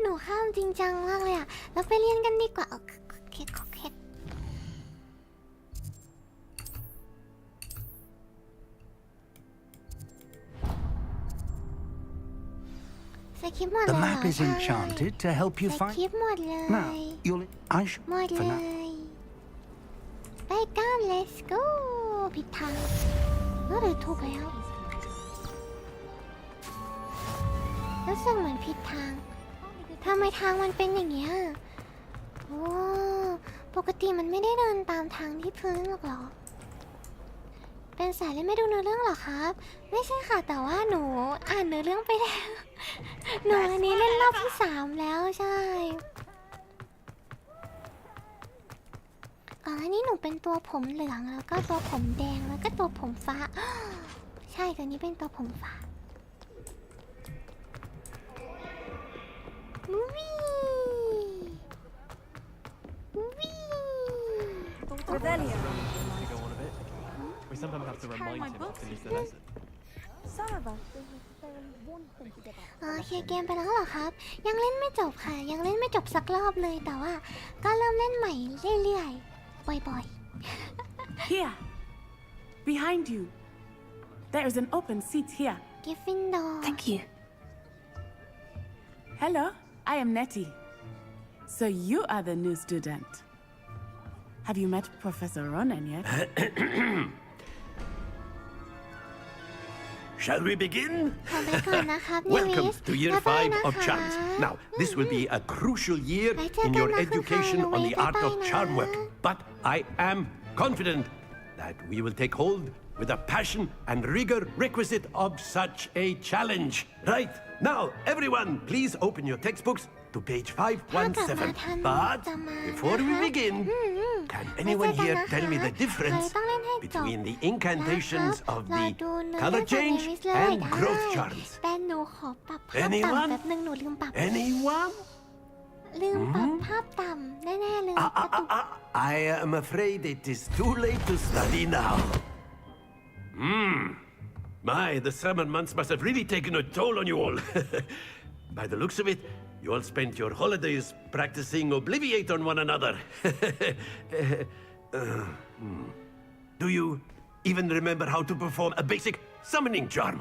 หนูข้ามจริงจังมากเลยอะเราไปเรียนกันดีกว่าโอเคสคริปต์หมดเลย The map is enchanted to help you ส find... คริปต์หมดเลย Now, you'll... I should... หมด For เล now. ยไปกัน let's go ผิดทางหรือถูกแล้วรู้สึกเหมือนผิดทางทำไมทางมันเป็นอย่างเงี้ยโอ้ปกติมันไม่ได้เดินตามทางที่พื้นหรอกเหรอเป็นสายเล่นไม่ดูเนื้อเรื่องหรอครับ ไม่ใช่ค่ะแต่ว่าหนูอ่านเนื้อเรื่องไปแล้วหนูอันนี้เล่นรอบที่3แล้วใช่ก่อนหน้านี้หนูเป็นตัวผมเหลืองแล้วก็ตัวผมแดงแล้วก็ตัวผมฟ้าใช่ตัวนี้เป็นตัวผมฟ้าRevelio. We sometimes have to remind him to finish the lesson. โอเคเกมไปแล้วเหรอครับยังเล่นไม่จบค่ะยังเล่นไม่จบสักรอบเลยแต่ว่าก็เริ่มเล่นใหม่เรื่อยๆบ่อย Here, behind you. There is an open seat here. ๆกิฟฟินดอร์ Thank you. Hello, I am Nettie. So you are the new student. Have you met Professor Ronan yet? Shall we begin? ขอไปก่อนนะครับ Welcome Neviris to Year บ๊ายบาย 5 นะ of คะ Charms. Now, this will be a crucial year ไว้เจอ in กัน your นะคุณ education ค่ะ on the art of บ๊ายบายนะ charm work. But I am confident that we will take hold with the passion and rigor requisite of such a challenge. Right, now, everyone, please open your textbooks to page 517. But before we begin, can anyone here tell me the difference between the incantations of the color change and growth charms? แต่หนูขอปรับภาพต่ำ Anyone? แป๊บนึงหนูลืมปรับ Anyone? ลืมปรับภาพต่ำแน่ๆเลยกระตุก I am afraid it is too late to study now. My, the summer months must have really taken a toll on you all. By the looks of it, you all spent your holidays practicing Obliviate on one another. Do you even remember how to perform a basic summoning charm?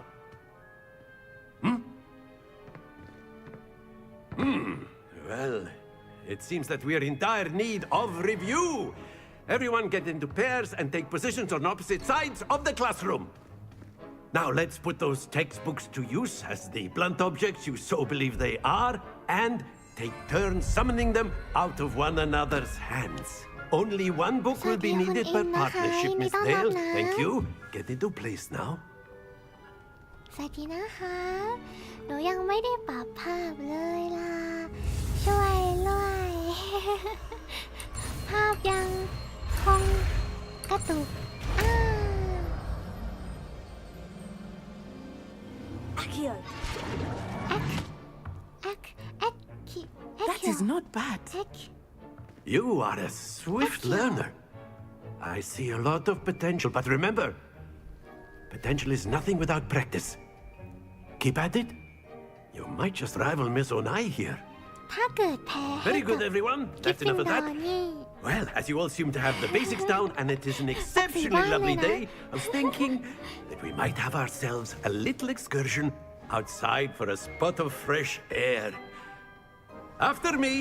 Well, it seems that we are in dire need of review. Everyone get into pairs and take positions on opposite sides of the classroom. Now let's put those textbooks to use as the blunt objects you so believe they are, and take turns summoning them out of one another's hands. Only one book will be needed per partnership, Miss Dale. Thank you. Get into place now. สวัสดีนะคะหนูยังไม่ได้ปรับภาพเลยล่ะช่วยด้วย ภาพยังคงกระตุกAccio. That is not bad. You are a swift learner. I see a lot of potential, but remember, potential is nothing without practice. Keep at it. You might just rival Miss Onai here. ถ้าเกิดแพ้ Very good, everyone. That's enough of that. นี่ Well, as you all seem to have the basics down, and it is an exceptionally lovely day, I was thinking that we might have ourselves a little excursion outside for a spot of fresh air. After me.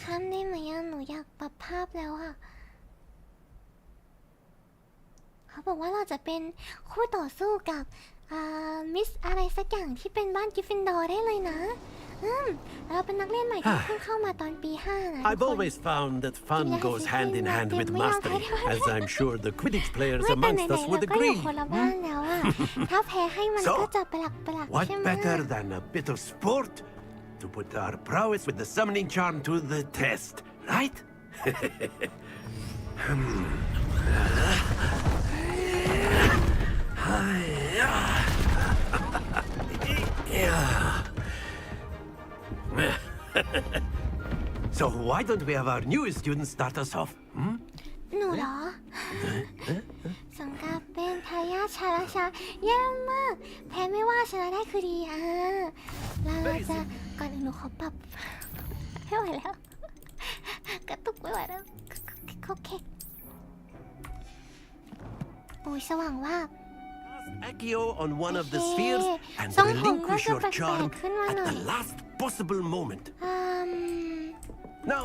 ข้ามได้ไหมหนูอยากปรับภาพแล้วอะเขาบอกว่าเราจะเป็นคู่ต่อสู้กับมิสอะไรสักอย่างที่เป็นบ้านกริฟฟินดอร์ได้เลยนะเราเป็นนักเล่นใหม่ที่เพิ่งเข้ามาตอนปี5นะ I've always found that fun goes hand in hand with mastery, as I'm sure the Quidditch players amongst us would agree. คนละบ้านแล้วอะถ้าแพ้ให้มันก็จะประหลัก What ใช่ไหม better than a bit of sport to put our prowess with the summoning charm to the test, right? So why don't we have our newest students start us off? หนูเหรอสังกัดเป็นทายาทชาราชาเยี่ยมมากแพ้ไม่ว่าชนะได้คือดีเราจะก่อนอื่นหนูขอปรับไม่ไหวแล้วกระตุกไม่ไหวแล้วโอเคโอ้ยสว่างว่าAccio on one of the spheres and relinquish your charm at the last possible moment. Now,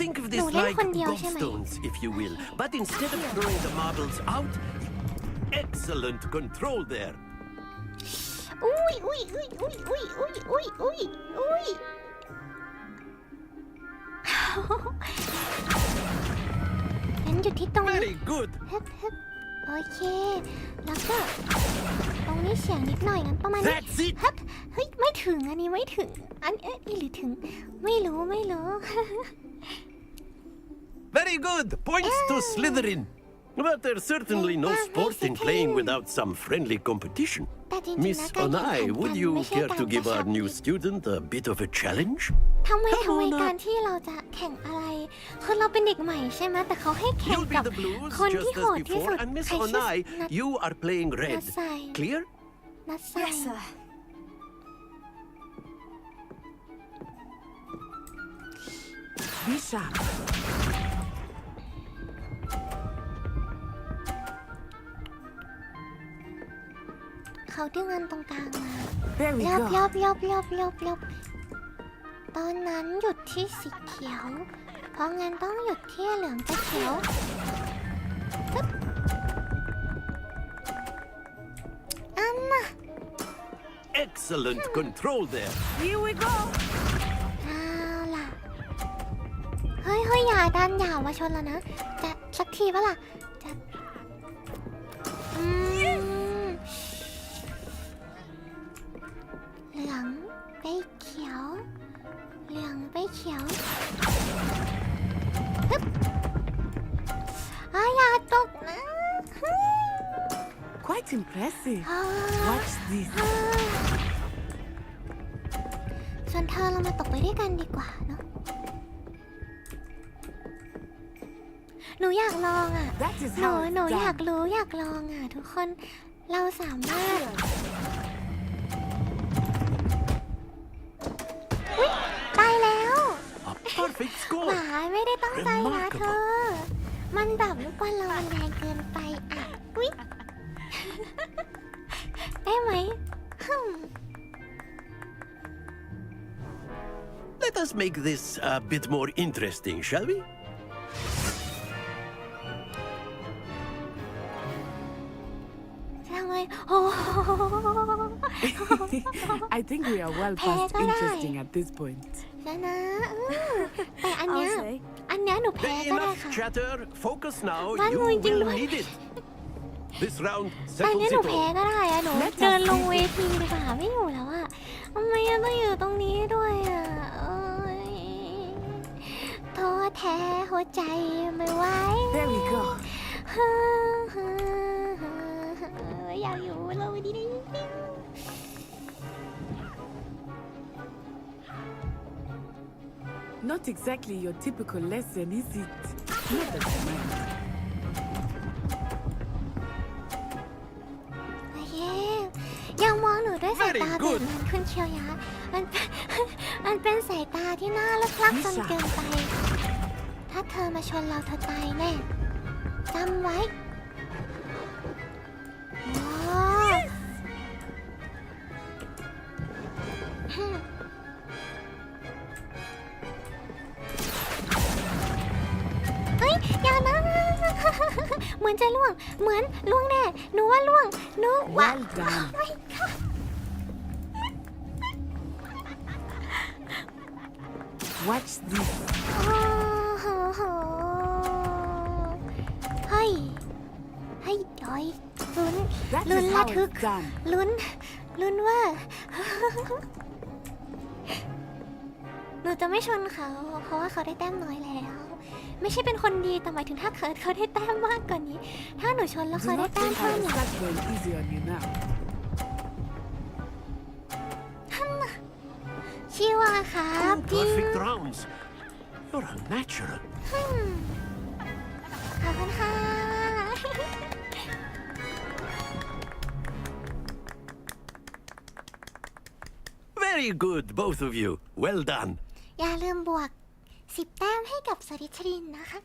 think of this like gobstones, if you will, but instead of throwing the marbles out, excellent control there. งั้นหยุดที่ตรงนี้ Very good. โอเคแล้วก็ตรงนี้เสียงนิดหน่อยงั้นประมาณนี้เฮ้ยไม่ถึงอันนี้ไม่ถึงอันนี้หรือถึงไม่รู้ Very good. Points to Slytherin. But there's certainly no sport in playing without some friendly competition. Miss Onai, would you care to give our new student a bit of a challenge? ทำไมการที่เราจะแข่งอะไรคือเราเป็นเด็กใหม่ใช่ไหมแต่เขาให้แข่งกับคนที่โหดที่สุด And Miss Onai, you are playing red. Clear? นัดใส่ Yes, sir. วิชาเขาดึงอันตรงกลางมา Very ย good. บตอนนั้นหยุดที่สีเขียวเพราะงั้นต้องหยุดที่เหลืองกับเขียวอันน่ะ Excellent control there. Here we go. เอาล่ะเฮ้ยอย่าดันอย่ามาชนแล้วนะจะสักทีปะล่ะจะเหลืองไปเขียวเหลืองไปเขียวฮึบอย่าตกนะ Quite impressive. Watch this. ส่วนเธอเรามาตกไปด้วยกันดีกว่าเนาะหนูอยากลองอ่ะหนูอยากรู้อยากลองอ่ะทุกคนเราสามารถตายแล้วหมาไม่ได้ตั้งใจนะเธอมันแบบลูกบอลเรามันแรงเกินไปอ่ะอุ๊ยได้ไหมLet us make this a bit more interesting, shall we? ทำไมโอ้ I think we are well past interesting at this point. นะแต่อันเนี้ยหนูแพ้ก็ได้ Enough ค่ะ chatter. Focus now. You จริง will ด้วย need it. This round แต่อัน settles นี้หนู it แพ้ all. ก็ได้อะหนูเดินลงเวทีดีกว่าไม่อยู่แล้วอะทำไมต้องอยู่ตรงนี้ด้วยอะท้อแท้หัวใจไม่ไหว There we go. อยากอยู่เราดี Not exactly your typical lesson, is it? Not that you mind. โอเคยังมองหนูด้วยสายตาแบบนั้นคุณเชียวยะมัน มันเป็นสายตาที่น่าลึกลักจนเกินไปถ้าเธอมาชนเราเธอตายแน่จำไว้เฮ้ยอย่านะเหมือนจะล่วงเหมือนล่วงแน่หนูว่าล่วงหนูว่าไม่ค่ะWatch this เฮ้ยเฮ้ยย้อยลุ้นระทึกลุ้นว่าหนูจะไม่ชนเขาเพราะว่าเขาได้แต้มน้อยแล้วไม่ใช่เป็นคนดีแต่หมายถึงถ้าเขาได้แต้มมากกว่านี้ถ้าหนูชนแล้วเขาได้แต้มเพิ่มชิวาครับจริง Perfect rounds. You're unnatural. ขอบคุณค่ะ Very good, both of you. Well done. อย่าลืมบวก10 แต้มให้กับสริชรินนะคะ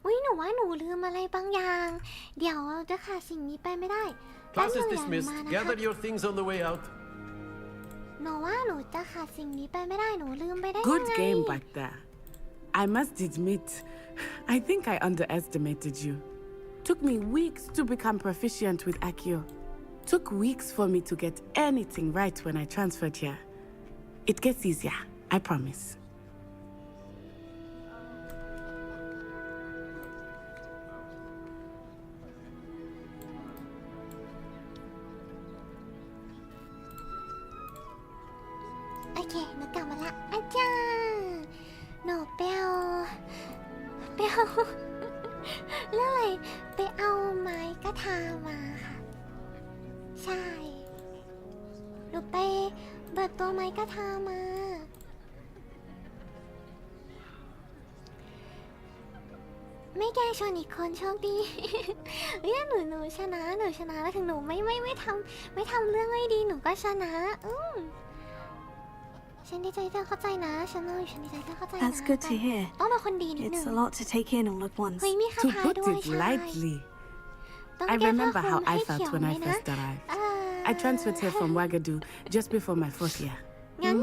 อุ๊ยหนูว่าหนูลืมอะไรบางอย่างเดี๋ยวจะขาดสิ่งนี้ไปไม่ได้ Class is dismissed. Gather your things on the way out. หนูว่าหนูจะขาดสิ่งนี้ไปไม่ได้หนูลืมไปได้ยังไง Good game back there. I must admit, I think I underestimated you. Took me weeks to become proficient with Accio. Took weeks for me to get anything right when I transferred here. It gets easier, I promise.โอเคหนูกลับมาละอาจารย์หนูไปเอาเรื่องอะไรไปเอาไม้กระทามาค่ะใช่หนูไปเบิกตัวไม้กระทามาไม่แกล้งชนอีกคนโชคดีเนี่ยหนูชนะแล้วถึงหนูไม่ทำเรื่องไม่ดีหนูก็ชนะฉันดีใจเธอเข้าใจนะฉันดีใจเธอเข้าใจนะ That's good to hear. ต้องเป็นคนดีนิดนึง It's a lot to take in all at once. เฮ้ยมีคา To ถา put ด้วย it ใช่ lightly, ต้อง I แก้ผ้า remember คลุ how มให้ I เขี felt ยว when เล I ยนะ first arrived. I transferred here from Wagadu just before my fourth year.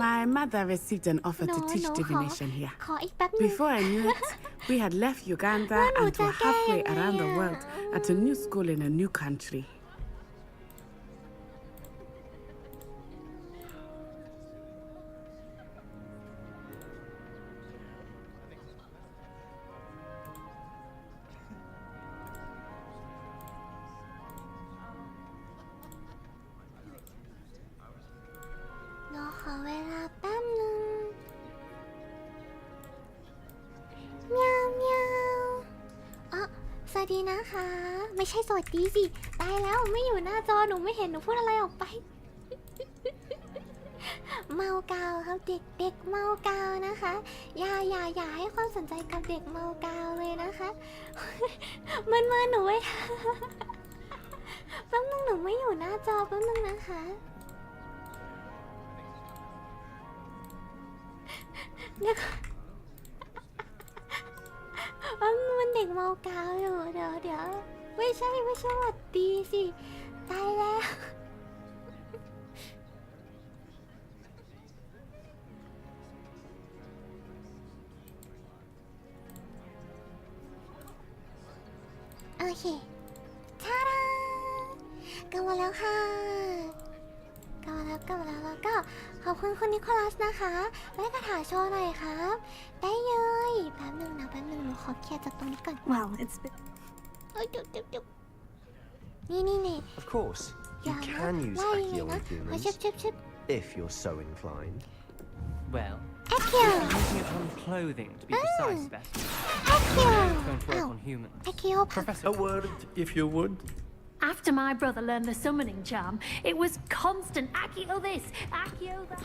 My mother received an offer to teach divination here. ขออีกแป๊บนึง Before I knew it, we had left Uganda and were halfway around the world at a new school in a new country.ขอเวลาแป๊บนึงเมียวเมียวสวัสดีนะคะไม่ใช่สวัสดีสิตายแล้วไม่อยู่หน้าจอหนูไม่เห็นหนูพูดอะไรออกไปเมากาวครับเด็กเมากาวนะคะอย่าให้ความสนใจกับเด็กเมากาวเลยนะคะมันหนูไว้แป๊บนึงหนูไม่อยู่หน้าจอแป๊บนึงนะคะเนี่ยมันเด็กเมากาวอยู่เดี๋ยวไม่ใช่หวัดดีสิตายแล้วโอเคทาดากลับมาแล้วค่ะกลับมาแล้วก็ขอบคุณคุณนิโคลัสนะคะไว้คาถาโชว์หน่อยครับได้เลยแป๊บนึงหนูขอเคลียร์จากตรงนี้ก่อน Well, it's been... นี่ Of course, you can use Accio on humans if you're so inclined. Well, Accio! using it on clothing to be precise, Beth. Accio! Going to work on humans. Accio. Professor. A word, if you would. After my brother learned the summoning charm, it was constant Accio this, Accio that.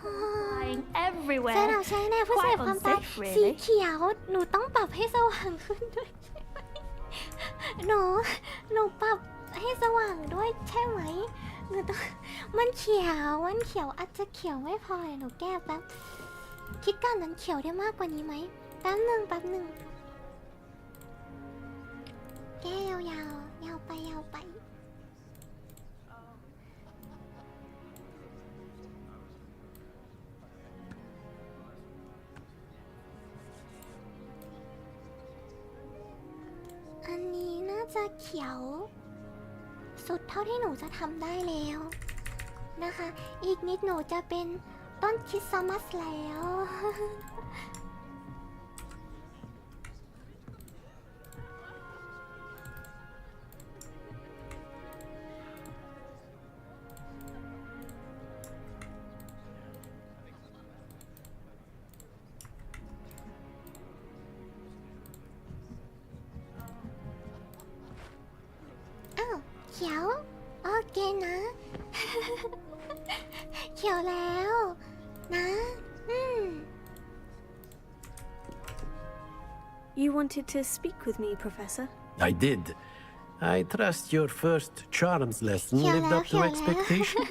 Flying everywhere. ใช่แน่ผู้เสพความตายสีเขียวหนูต้องปรับให้สว่างขึ้นด้วยใช่ไหมหนูปรับให้สว่างด้วยใช่ไหม มันเขียวอาจจะเขียวไม่พอหนูแก้แป๊บคิดกันนั้นเขียวได้มากกว่านี้ไหมแป๊บหนึ่งแก้ยาวไปอันนี้น่าจะเขียวสุดเท่าที่หนูจะทำได้แล้วนะคะอีกนิดหนูจะเป็นต้นคริสต์มาสแล้ว อ้าวเขียวโอเคนะ เขียวแล้วนะ You wanted to speak with me, Professor? I did. I trust your first charms lesson lived up to expectation.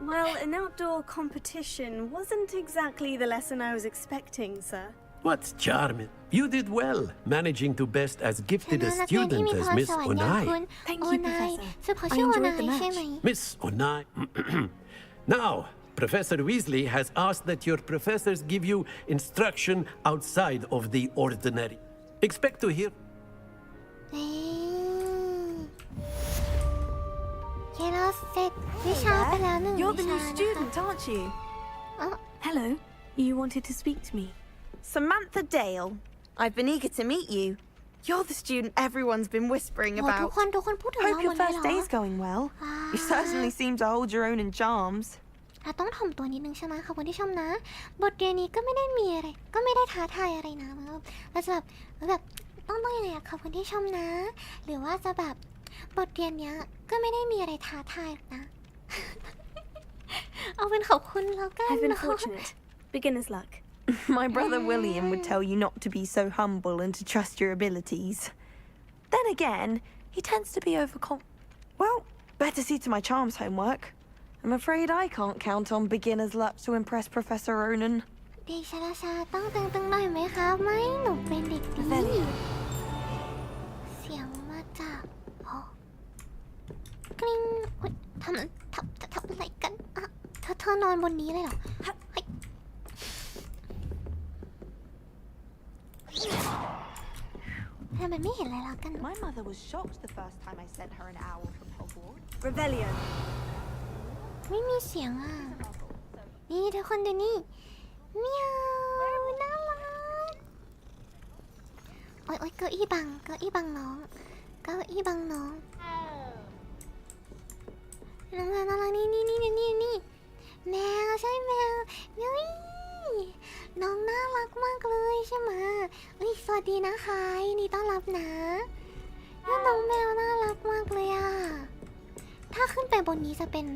Well, an outdoor competition wasn't exactly the lesson I was expecting, sir. What's charming? You did well, managing to best as gifted a student as Miss Onai. Thank you, Professor. I enjoyed the match. Miss Onai. Now, Professor Weasley has asked that your professors give you instruction outside of the ordinary. Expect to hear. You're the new student, aren't you? Hello. You wanted to speak to me. Samantha Dale. I've been eager to meet you. You're the student everyone's been whispering about. Hope your first day's going well. You certainly seem to hold your own in charms. ต้องถ่อมตัวนิดนึงใช่ไหมขอบคุณที่ชมนะบทเรียนนี้ก็ไม่ได้มีอะไรก็ไม่ได้ท้าทายอะไรนะเราจะแบบต้องยังไงอะขอบคุณที่ชมนะหรือว่าจะแบบบทเรียนเนี้ยก็ไม่ได้มีอะไรท้าทายนะ เอาเป็นขอบคุณแล้วกัน I've been fortunate. Beginner's luck. My brother William would tell you not to be so humble and to trust your abilities. Then again, he tends to be Well, better see to my charms homework. I'm afraid I can't count on beginner's luck to impress Professor Ronan. เด็กชาต้องตึงๆหน่อยไหมคะไม่หนูเป็นเด็กดีเสียงมาจากกริ๊งทำอะไรกันเธอนอนบนนี้เลยเหรอทำไมไม่เห็นอะไรแล้วกัน My mother was shocked the first time I sent her an owl from Hogwarts. Revelio. ไม่มีเสียงนี่ทุกคนดูนี่เมียวน่ารักโอ๊ยเก้าอี้บังน้องน่ารักนี่แมวใช่แมวน้องน่ารักมากเลยใช่ไหมสวัสดีนะคะยินดีต้อนรับนะน้องแมวน่ารักมากเลยถ้าขึ้นไปบนนี้จะเป็น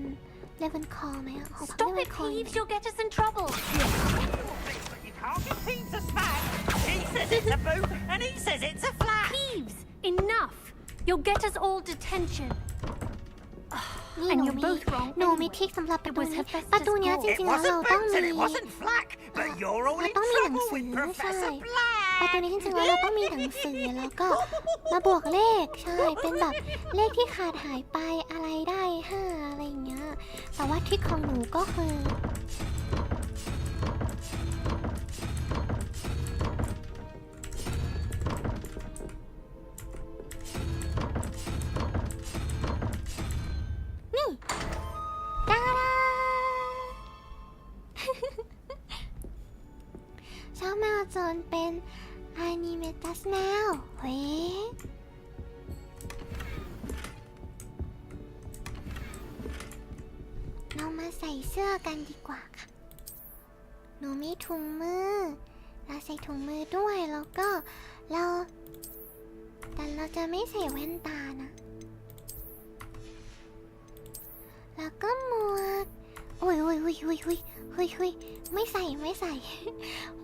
Ravenclaw ไหมStop it, Peeves! You'll get us in trouble. You can't give Peeves a smack. He says it's a boot, and he says it's a flat. Peeves! Enough! You'll get us all detention. And you're both wrong. หนูมีทริคสำหรับประตูนี้จริงๆแล้วเราต้องมีเราต้องมีหนังสือใช่ประตูนี้จริงๆแล้วเราต้องมีหนังสือแล้วก็มาบวกเลขใช่เป็นแบบเลขที่ขาดหายไปอะไรได้5อะไรอย่างเงี้ยแต่ว่าทริคของหนูก็คือนี่ตาดาชอบแมวจนเป็นอนิเมตัสแมวเฮ้ยเรามาใส่เสื้อกันดีกว่าค่ะหนูมีถุงมือเราใส่ถุงมือด้วยแล้วก็แต่เราจะไม่ใส่แว่นตานะแล้วก็หมวกโอ้ยไม่ใส่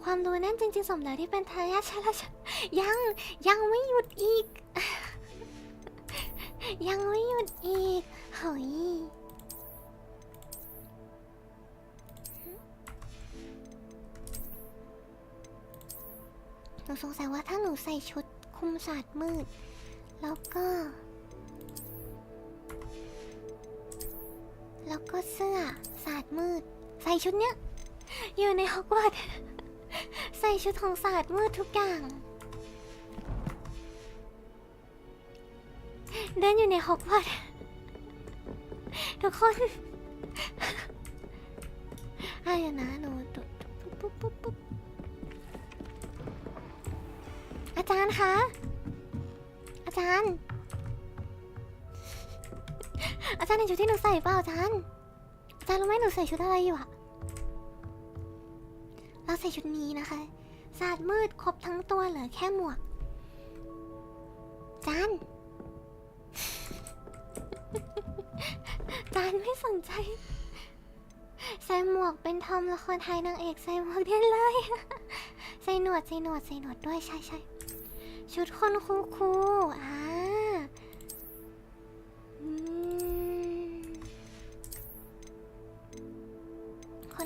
ความรู้นั่นจริงๆสมแล้วที่เป็นทายาทชรายังไม่หยุดอีก เฮ้ย หนูสงสัยว่าถ้าหนูใส่ชุดคุมศาสตร์มืดแล้วก็เสื้อศาสตร์มืดใส่ชุดเนี้ยอยู่ในฮอกวอตส์ใส่ชุดของศาสตร์มืดทุกอย่างเดินอยู่ในฮอกวอตส์ทุกคนอะไรนะหนูปุ๊บอาจารย์คะอาจารย์เห็นชุดที่หนูใส่เปล่าอาจารย์รู้ไหมหนูใส่ชุดอะไรอยู่อะเราใส่ชุดนี้นะคะศาสตร์มืดครบทั้งตัวเหลือแค่หมวกอาจารย์ไม่สนใจใส่หมวกเป็นทอมละครไทยนางเอกใส่หมวกเดียนเลยใส่หนวดด้วยใช่ชุดคนคูค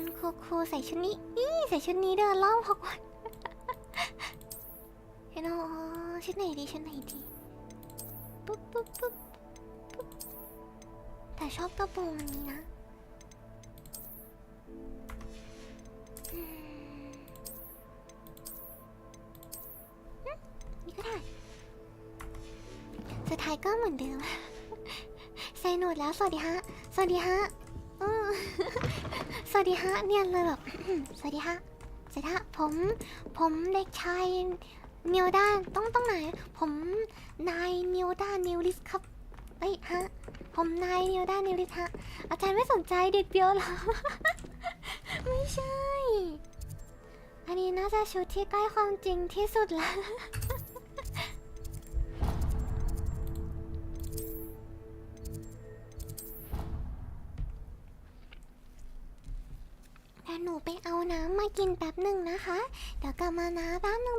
นคูใส่ชุดนี้ใส่ชุดนี้เดินรอบฮอกวอตส์เห็นอ๋อชุดไหนดีปุ๊บแต่ชอบกระโปรงอันนี้นะนี่ก็ได้สุดท้ายก็เหมือนเดิมใส่หนวดแล้วสวัสดีฮะสวัสดีฮะเนียนเลยแบบสวัสดีฮะผมเด็กชายเนียวด้าต้องไหนผมนายเนียวด้าเนวริสครับฮะผมนายเนียวด้าเนวริสฮะอาจารย์ไม่สนใจเด็กเบี้ยวหรอ ไม่ใช่อันนี้น่าจะชุดที่ใกล้ความจริงที่สุดแล้ว แต่หนูไปเอาน้ำมากินแป๊บหนึ่งนะคะ เดี๋ยวกลับมานะแป๊บหนึ่ง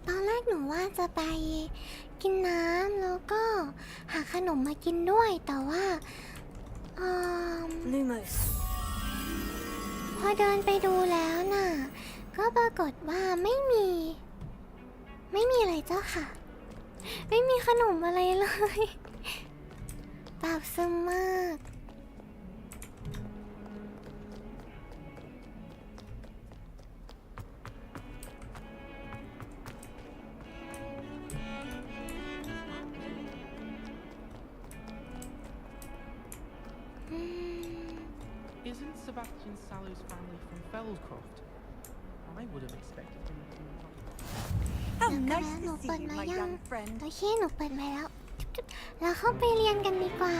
ตอนแรกหนูว่าจะไปกินน้ำแล้วก็หาขนมมากินด้วยแต่ว่าพอเดินไปดูแล้วน่ะก็ปรากฏว่าไม่มีอะไรเจ้าค่ะไม่มีขนมอะไรเลยแบบซึมมาก Isn't Sebastian Sallow's family from Fellscroft? I would have expected him to be How nice to see you, my young friend. โอเคหนูเปิดมาแล้วเราเข้าไปเรียนกันดีกว่า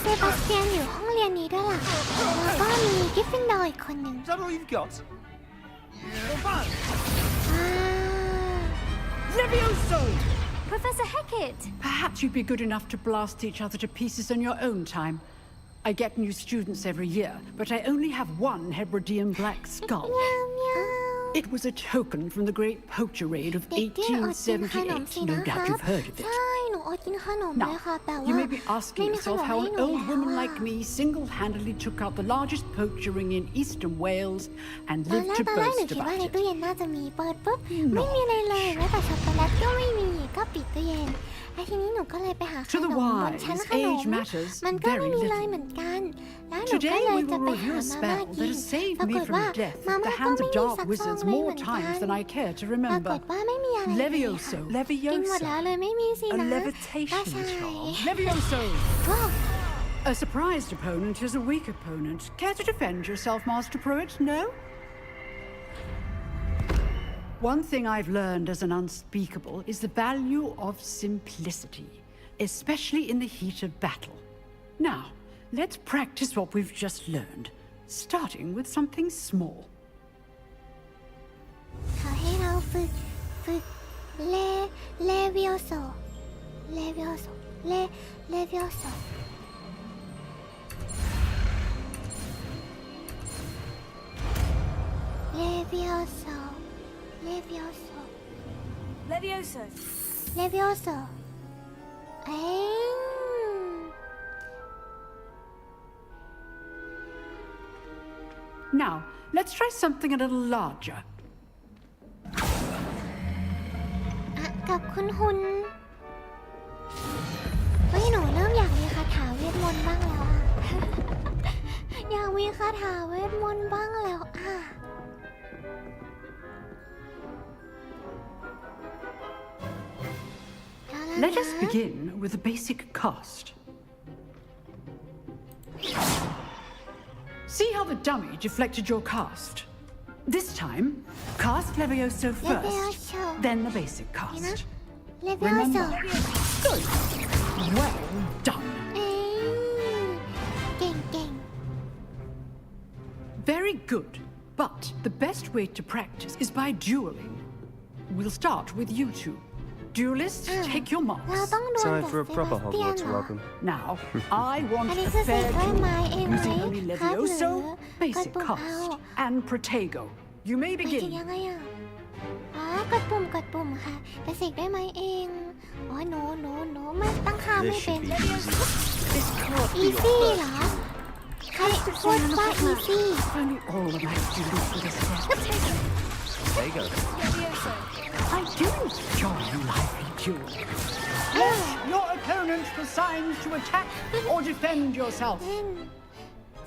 เซบาสเตียนอยู่ห้องเรียนนี้ด้วยล่ะแล้วก็มีกิฟฟินดอร์อีกคนหนึ่ง Is that all you've got? Levioso! Professor Hecat! Perhaps you'd be good enough to blast each other to pieces on your own time. I get new students every year, but I only have one Hebridean black skull. Meow, meow. It was a token from the great poacher raid of 1878. No doubt you've heard of it. ใช่หนูอดกินขนมเลยค่ะแต่ว่า You may be asking ไม่มีขน yourself ม how ให้ an หนู old แล้ว woman อะ like me single-handedly took out the largest poacher ring in eastern Wales and ตอน lived แร to กหนู boast คิดว่า about ใน it. ตู้เย็นน่าจะมีเปิดปุ๊บไม่มีอะไรเลยแม้แต่ช็อกโกแลตก็ไม่มีก็ปิดตู้เย็นไอ้ทีนี้หนูก็เลยไปหาข To น the มบน wise, ชั้นขน age ม matters มันก็ไม่ very มีเลย little. เหมือนกันแล้วหนูก็ Today เลย we จะ will ไปหา review a มาม่า spell กิ that น has saved ปราก me ฏว่า from death มา at ม่า the ก็ hands ไม่ of มี dark สักซอง wizards เลย more เหมือนกัน times than I care to ปรากฏ remember. ว่าไม่มีอะไรเลยค่ะ Levioso. กินหมดแล้วเลยไม่มีสิ A นะ levitation ก็ใช่ Levioso. ว้าว A surprised opponent is a weak opponent. Care to defend yourself, Master Pruitt? No? One thing I've learned as an unspeakable is the value of simplicity, especially in the heat of battle. Now, let's practice what we've just learned, starting with something small. เขาให้เราฝึกเลวิโอโซเลวิโอโซเลวิโอโซเลวิโอโซเลวิโอโซ Levioso. เลวิโอโซเอ้ย Now, let's try something a little larger. อะกับคุณหุ่นเฮ้ยหนูเริ่มอยากมีคาถาเวทมนต์บ้างแล้วอะ อยากมีคาถาเวทมนต์บ้างแล้วอะ Let us begin with a basic cast. See how the dummy deflected your cast? This time, cast Levioso first, Levioso. then the basic cast. เลวิโอโซ Good. Well done. เอ้ยเก่ง Very good. But the best way to practice is by dueling. We'll start with you two. Duelists, take your เรา marks. ต้องดวล Time กับ for a เซบา proper สเตียน Hogwarts เหรอ welcome. Now, I want อันนี้ a คือเสก fair ด้วยไม้เอง duel ไหม using only ครับหรือ Levioso, กด basic ปุ่มเอา cast, and Protego. You may ไปถึง begin. ยังไงอ่ะอ๋อกดปุ่มค่ะแต่เสกด้วยไม้เองอ๋อหนูไม่ตั้งค่าไม่ This เป็น should be easy. This can't be อี your ซี่ first. เหรอใครพูดว่าอีซี่ Only all of my students would have said. There you go. I do enjoy lively duels. Let your opponent the signs to attack or defend yourself.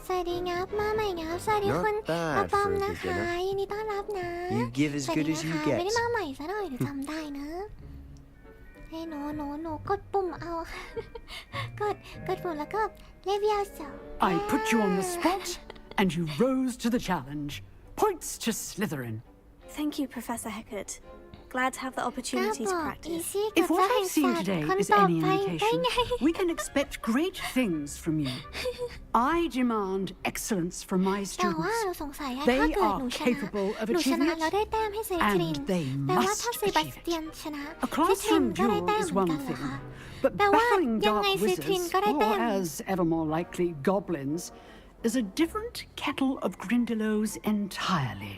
สวัสดีงับมาใหม่งับสวัสดี Not คุณ bad ปอม for a นะคะ beginner. ยินดีต้อนรับนะ You give as สวัส good ดี as นะ you คะไม่ได้ get. มาใหม่ซะหน่อยหนูจำได้นะให้หนูกดปุ่มเอา กดปุ่มแล้วก็เลเวียส I put you on the spot, and you rose to the challenge. Points to Slytherin. Thank you, Professor Hecat. Glad to have the opportunity to practice. If what I've seen today is any indication, we can expect great things from you. I demand excellence from my แต่ว่า students. หนูสงสัยถ้าเกิด They หนู are ชนะ capable of หนูชนะ achieving แล้ว it, ได้แต้มให้เซทริน and they แปลว่าถ้า must เซบาส achieve เตียน it. ชนะ A เซทริน classroom ก็ได้ duel แต้ม is เหมือน one กันเหรอ thing, คะ but แปลว่า battling ยังไง dark เซทริน wizards, ก็ได้ or แต้ม as ever more likely, goblins, is a different kettle of Grindylows entirely.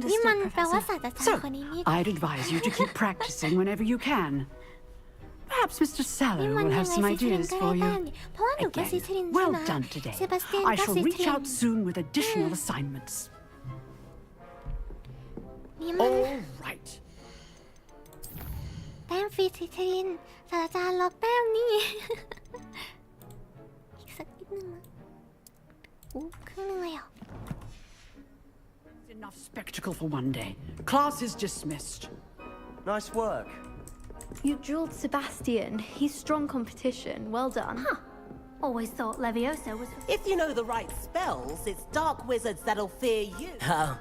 นี่มันแปลว่าศาสตราจาร So, ย์คนนี้นี่ I'd advise you to keep practicing whenever you can. Perhaps Mr. นี่ Sallow มัน will ยัง have ไง some เซทริน ideas ก็ได้ for แต้ม you. เพราะว่าหนูก็เซทริน Again, ใช่ well ไหม done today. เซบาสเตียน I ก็ shall เซท reach ริน out soon with additional assignments. นี่มัน All right. แต้มฟรีเซทรินศาสตราจารย์ล็อกแต้มนี่ อีกสักนิดนึงนะอู้ครึ่งนึงเลยเหรอ Enough spectacle for one day. Class is dismissed. Nice work. You drilled Sebastian. He's strong competition. Well done. Huh. Always thought Levioso was... If you know the right spells, it's dark wizards that'll fear you. Oh,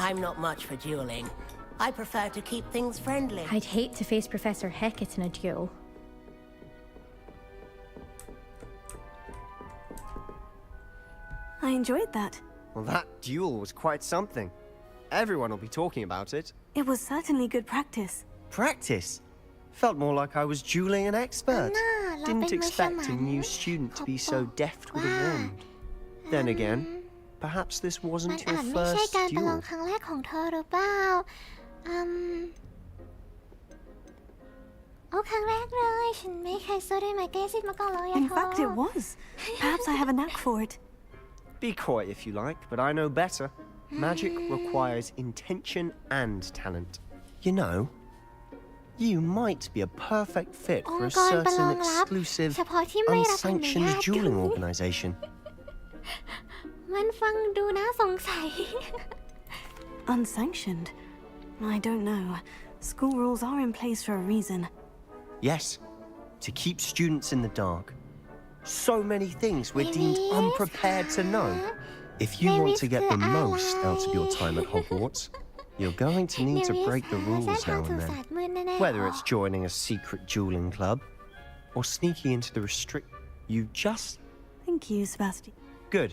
I'm not much for dueling. I prefer to keep things friendly. I'd hate to face Professor Hecat in a duel. I enjoyed that. Well, that duel was quite something. Everyone will be talking about it. It was certainly good practice. Practice? Felt more like I was dueling an expert. Didn't Robin expect a Wisherman. new student to be so deft with a wand. Then again, Perhaps this มัน wasn't อา your จไม่ใช่ first การประลอง duel. ครั้งแรกของเธอหรือเปล่าโอ้ครั้งแรกเลยฉันไม่เคยสู้ด้วยไม้กายสิทธิ์มาก่อนเลยอะ In เธอ fact, it was. Perhaps I have a knack for it. Be quiet if you like, but I know better. Magic requires intention and talent. You know, you might be a perfect fit อง for a ค์กรประลอง certain ลับ exclusive, เฉพาะที่ไม่รับอนุญา unsanctioned ต dueling organization. มันฟังดูน่าสงสัย Unsanctioned? I don't know. School rules are in place for a reason. Yes, to keep students in the dark. So many things we're deemed unprepared to know. If you want to get the most out of your time at Hogwarts, you're going to need to break the rules now and then. Whether it's joining a secret dueling club or sneaking into the restrict... You just... Thank you, Sebastian. Good.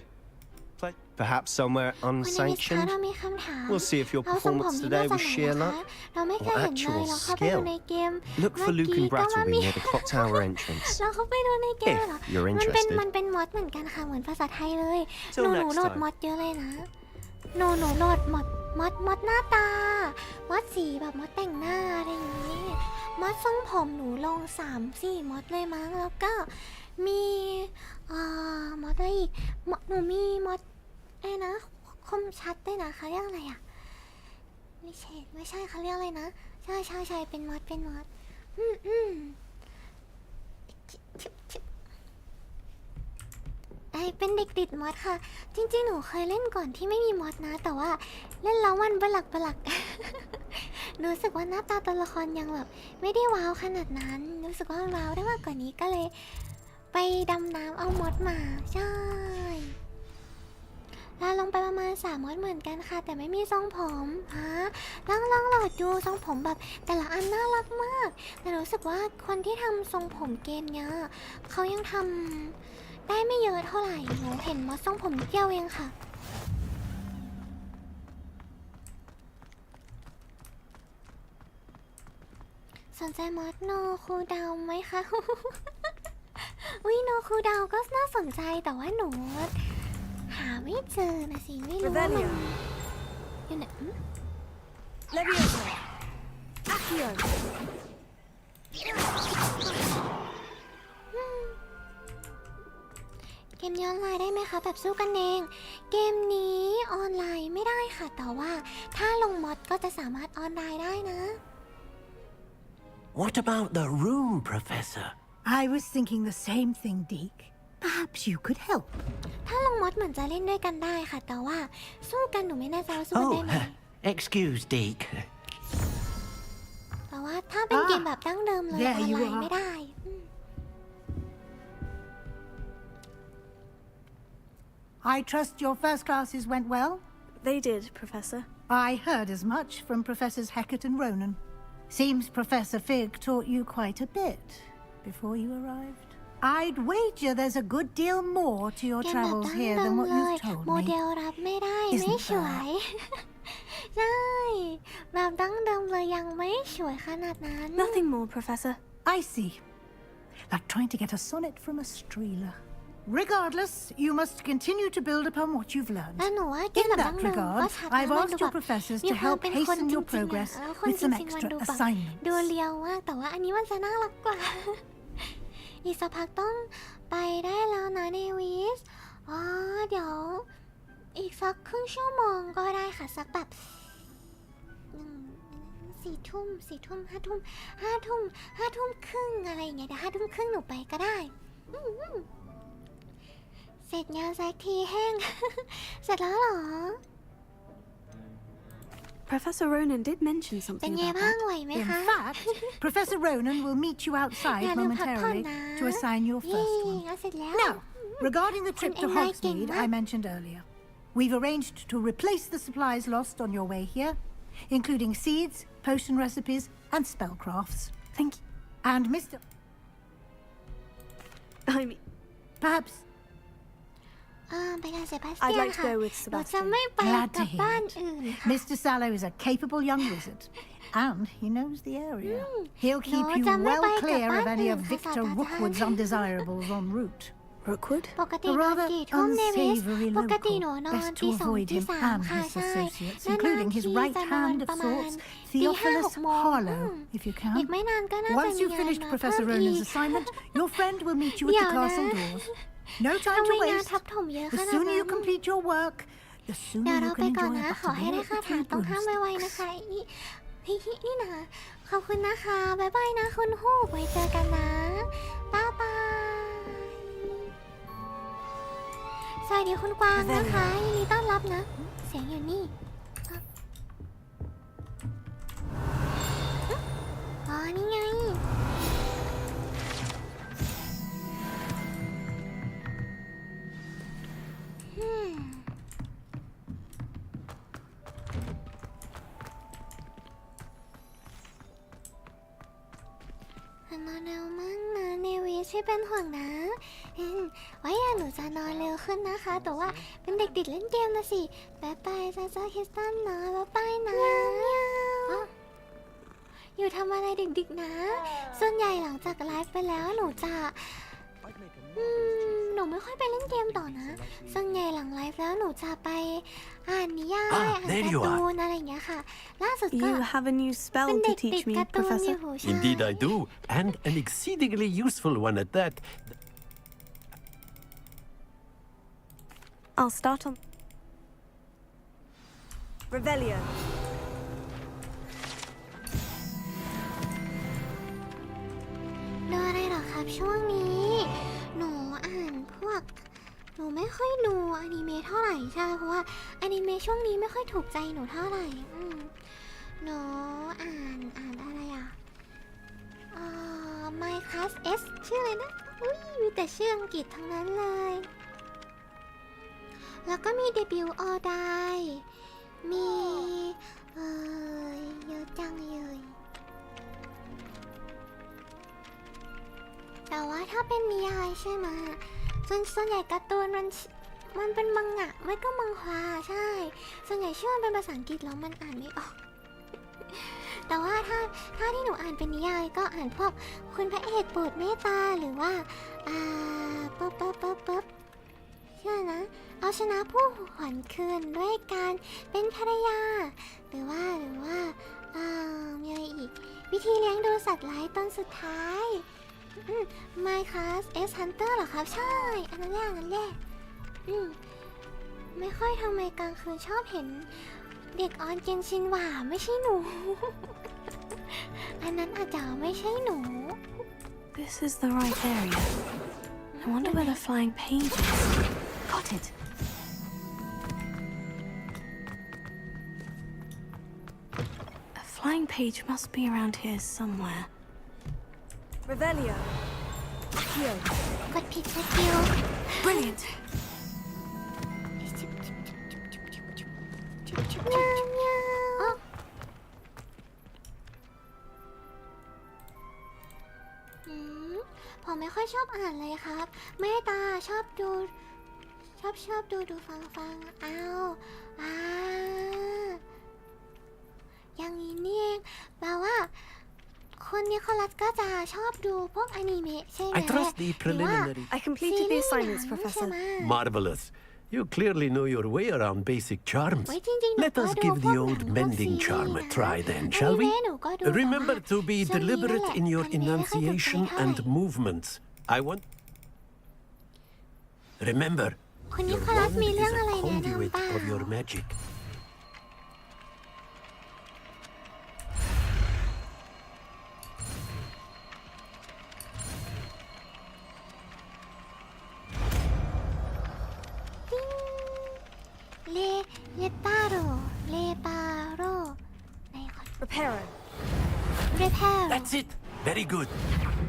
Perhaps somewhere คุณ unsanctioned. เรามีคำถาม We'll see if your เราส่งผม performance ที่ today มาจาก was ไหน sheer นะคะ luck เราไม่เค or ยเห็นเลย actual เราเข้าไปดู skill. ในเกม Look for เมื่อ Luke กี้ and ก็มา Brattleby มี near the clock tower entrance. เราเข้าไปดูในเกม If เหรอ you're มัน interested. เป็นมอดเหมือนกันค่ะเหมือนภาษาไทยเลย Till หนู next โหลด time. มอดเยอะเลยนะหนูโหลดมอดหน้าตามอดสีแบบมอดแต่งหน้าอะไรอย่างนี้มอดทรงผมหนูลง3-4มอดเลยมั้งแล้วก็มีมอดอะไรอีกหนูมีมอดไอ้นะคมชัดด้วยนะเขาเรียกอะไรอ่ะไม่ใช่เขาเรียกอะไรนะใช่เป็นมอดไอเป็นเด็กติดมอดค่ะจริงๆหนูเคยเล่นก่อนที่ไม่มีมอดนะแต่ว่าเล่นแล้วมันบลัก รู้สึกว่าหน้าตาตัวละครยังแบบไม่ได้ว้าวขนาดนั้นรู้สึกว่าว้าวได้มากกว่านี้ก็เลยไปดำน้ำเอามอดมาใช่เราลงไปประมาณ3มอดเหมือนกันค่ะแต่ไม่มีทรงผมลองโหลดดูทรงผมแบบแต่ละอันน่ารักมากแต่รู้สึกว่าคนที่ทำทรงผมเกมเนี้ยเขายังทำได้ไม่เยอะเท่าไหร่หนูเห็นมอดทรงผมนิดเดียวเองค่ะสนใจมอดโนคูดาวไหมคะ โนคูดาวก็น่าสนใจแต่ว่าหนูหาไม่เจอนะสิไม่รู้ว่ามันอยู่ไหนLeviosa. Accio. เกมนี้ออนไลน์ได้ไหมคะแบบสู้กันเองเกมนี้ออนไลน์ไม่ได้ค่ะแต่ว่าถ้าลงมอดก็จะสามารถออนไลน์ได้นะ What about the room, Professor? I was thinking the same thing, Deke. Perhaps you could help. ถ้าลงมอดเหมือนจะเล่นด้วยกันได้ค่ะแต่ว่าสู้กันหนูไม่แน่ใจว่าสู้กันได้ไหม Excuse, Deke. แต่ว่าถ้าเป็นเกมแบบดั้งเดิมเลยออนไลน์ไม่ได้ I trust your first classes went well? They did, Professor. I heard as much from Professors Hecat and Ronan. Seems Professor Fig taught you quite a bit before you arrived. I'd wager there's a good deal more to your travels here than what you've told โมเด me. ลรับไม่ได้ไม่สวย ใช่แบบดั้งเดิมเลยยังไม่สวยขนาดนั้น Nothing more, Professor. I see. Like trying to get a sonnet from a streeler. Regardless, you must continue to build upon what you've learned. In that regard, I've asked your professors to help hasten your progress with some extra assignments. ดูเลียวมากแต่ว่าอันนี้มันจะน่ารักกว่า อีกสักพักต้องไปได้แล้วนะเนวิสเดี๋ยวอีกสักครึ่งชั่วโมงก็ได้ค่ะสักแบบ4 ทุ่ม5 ทุ่มครึ่งอะไรอย่างเงี้ยเดี๋ยว5 ทุ่มครึ่งหนูไปก็ได้เสร็จงานสักทีแห้ง เสร็จแล้วเหรอ Professor Ronan did mention something เป็นไง about บ้าง that. ไหวไหม In คะ fact, Professor Ronan will meet you outside momentarily to assign your first one. เสร็จแล้ว Now, regarding the trip to Enlighten Hogsmeade I mentioned earlier, we've arranged to replace the supplies lost on your way here, including seeds, potion recipes, and spellcrafts. Thank you. And Mr. I mean, perhaps ไปงานเซบาสเตียน I'd like to ค่ะ go with หนูจะ Sebastian. ไม่ไป Glad กั to บ hear บ้าน it. อื่นค่ะ Mr. Sallow is a capable young wizard, and he knows the area. He'll keep you No, well jam clear of any of bye-bye, Victor Papa. Rookwood's undesirables en route. Rookwood? ปกตินอนกี่ทุ่มเนวิสปกติหนูนอน Best ตี to สอง avoid ตี him สาม and ค่ะ his ใช่ associates, นาน including ๆ his ที right จะนอน hand ประ of มาณ sorts, ตีห้าห Theophilus กโมง Harlow, if you อีก can. ไม่นานก็น่าจะ Once มี you've งาน finished มา Professor เพิ่มอี Rona's ก assignment, your friend will meet you at เดี๋ย the วนะ castle doors. No time ทำ to ไมงาน waste. ทับถมเยอะข The นาด sooner นั้น you complete your work, the เดี๋ยว sooner เรา you ไป can ก่อน enjoy นะ a ขอให้ได้ buttermilk คา with ถา two ต้องห้าม broomsticks. ไวๆนะคะนี่นะขอบคุณนะคะบ๊ายบายนะคุณฮูกไว้เจอกันนะบ๊ายบายสวัสดีคุณกวางนะคะยินดีต้อนรับนะเสียงอยู่นี่อ๋อนี่ไงนอนเร็วมั้งนะเนวิช่วยเป็นห่วงนะไว้หนูจะนอนเร็วขึ้นนะคะ แต่ว่าเป็นเด็กติดเล่นเกมนะสิบ๊ายบายจ้าคิสตันนะบ๊ายบายนะอยู่ทำอะไรดึกๆนะส่วนใหญ่หลังจากไลฟ์ไปแล้วหนูจะหนูไม่ค่อยไปเล่นเกมต่อนะส่วนใหญ่หลังไลฟ์แล้วหนูจะไปอ่านนิยายอ่านการ์ตูนอะไรอย่างเงี้ยค่ะล่าสุดก็ You have a new spell เป็น to เด็กติ teach ด me, การ์ตูนอยู่ Professor. ใช่ Indeed I do, and an exceedingly useful one at that. I'll start on Revelio. ดูอะไรหรอครับช่วงนี้หนูอ่านพวกหนูไม่ค่อยดูอนิเมะเท่าไหร่ใช่เพราะว่าอนิเมะช่วงนี้ไม่ค่อยถูกใจหนูเท่าไหร่หนูอ่านอะไรอ่ะMy Class S ชื่ออะไรนะมีแต่ชื่ออังกฤษทั้งนั้นเลยแล้วก็มี Debut All Die มีเยอะจังเลยแต่ว่าถ้าเป็นนิยายใช่ไหมส่วนใหญ่การ์ตูนมันเป็นมังงะไม่ก็มังฮวาใช่ส่วนใหญ่ชื่อมันเป็นภาษาอังกฤษแล้วมันอ่านไม่ออก แต่ว่าถ้าที่หนูอ่านเป็นนิยายก็อ่านพวกคุณพระเอกโปรดเมตตาหรือว่าปุ๊บชื่อนะเอาชนะผู้หวนคืนด้วยการเป็นภรรยาหรือว่ามีอะไรอีกวิธีเลี้ยงดูสัตว์ร้ายตอนสุดท้ายMy Class S Hunter เหรอครับใช่อันนั้นแหละไม่ค่อยทำไมกลางคืนชอบเห็นเด็กออนเกนชินหว่าไม่ใช่หนู อันนั้นอาจจะไม่ใช่หนู This is the right area. I wonder where the flying page is. Got it. A flying page must be around here somewhere. Revelio. กดผิดสกิล Brilliant. ผมไม่ค่อยชอบอ่านเลยครับแม่ตาชอบดูฟังอย่างนี้นี่เองแปลว่าคนนิโคลัสก็จะชอบดูพวกอนิเมะใช่ไหม I trust the preliminary. I completed the assignments, Professor. Marvelous. You clearly know your way around basic charms. Let us give the old mending charm a try then, shall we? Remember to be deliberate in your enunciation and movements. I want... Remember, your wand is a conduit of your magic. Reparo. That's it. Very good.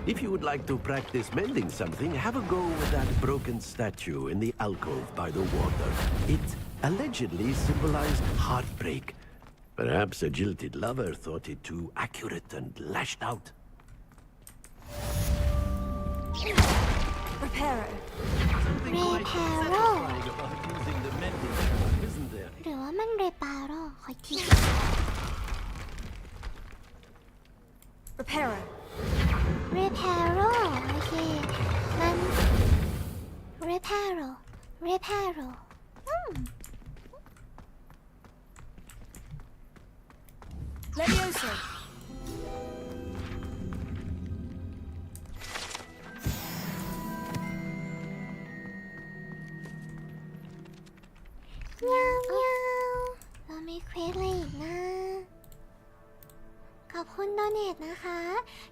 If you would like to practice mending something, have a go with that broken statue in the alcove by the water. It allegedly symbolized heartbreak. Perhaps a jilted lover thought it too accurate and lashed out. Reparo. Reparo. Isn't there? หรือว่ามัน Reparo ขอที Reparo. Reparo โอเคมัน reparo reparo Leviosa. เงี้ยวเงี้ยวเรามีเควสอะไรอีกนะขอบคุณโดเนทนะคะ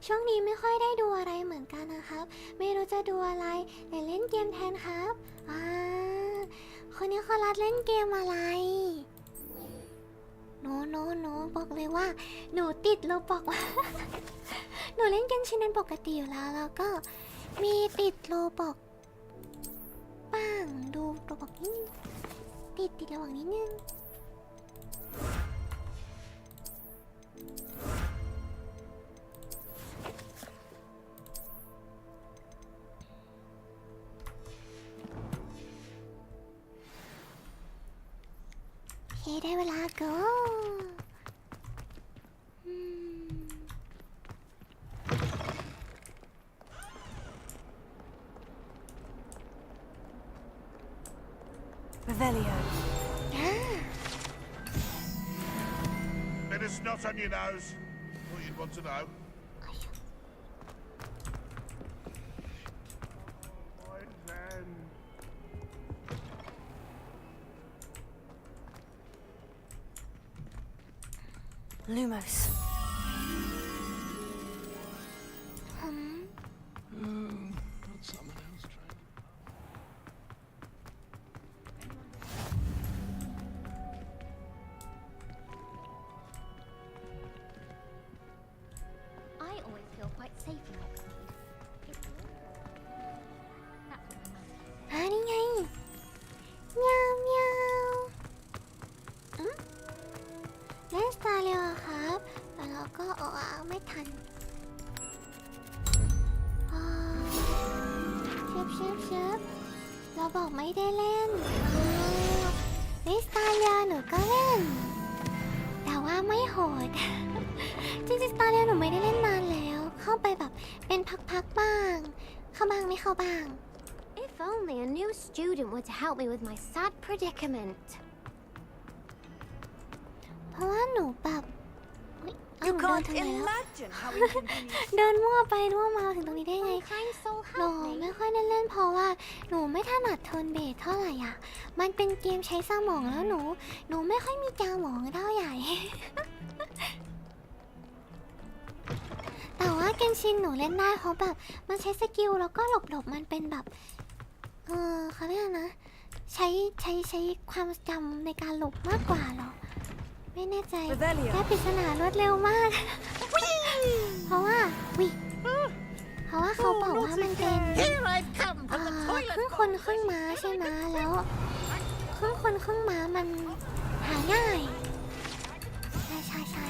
ช่วงนี้ไม่ค่อยได้ดูอะไรเหมือนกันนะครับ ไม่รู้จะดูอะไรแต่เล่นเกมแทนครับคนนี้เขารัดเล่นเกมอะไรโนบอกเลยว่าหนูติดโลบอกว่า หนูเล่นเกมชินเป็นปกติอยู่แล้วก็มีติดโลบอกบ้างดูโลบอกนิดนึงติดระหว่างนิดนึงโอเคได้เวลา go Revelio. Bit of snot on your nose. Thought you'd want to know. Lumos. I always feel quite safe in Oxford. That's what I meant. นี่ไงเมียวเมียวเล่นสตาร์เรียวครับแต่เราก็ไม่ทันเชฟเราบอกไม่ได้เล่นเล่นสตาร์เรียวหนูก็เล่นแต่ว่าไม่โหด จริงๆสตาร์เรียวหนูไม่ได้เล่นนานแล้วเข้าไปแบบเป็นพักๆบ้างเข้าบ้างไม่เข้าบ้าง If only a new student were to help me with my sad predicament. เพราะว่าหนูแบบ You can't imagine how inconvenient. เดินมั่วไปมั่วมาถึงตรงนี้ได้ไงหนูไม่ค่อยได้เล่นเพราะว่าหนูไม่ถนัดเทิร์นเบสเท่าไหร่อ่ะมันเป็นเกมใช้สมองแล้วหนูไม่ค่อยมีจามองเท่าไหร่ แต่ว่าเกมชินหนูเล่นได้เพราะแบบมันใช้สกิลแล้วก็หลบมันเป็นแบบเขาเรียกนะใช้ความจำในการหลบมากกว่าหรอไม่แน่ใจแค่ปริศนารวดเร็วมาก เพราะว่าเขาบอกว่ามันเป็นครึ่งคนครึ่งม้าใช่ไหมแล้วครึ่งคนครึ่งม้ามันหาง่ายใช่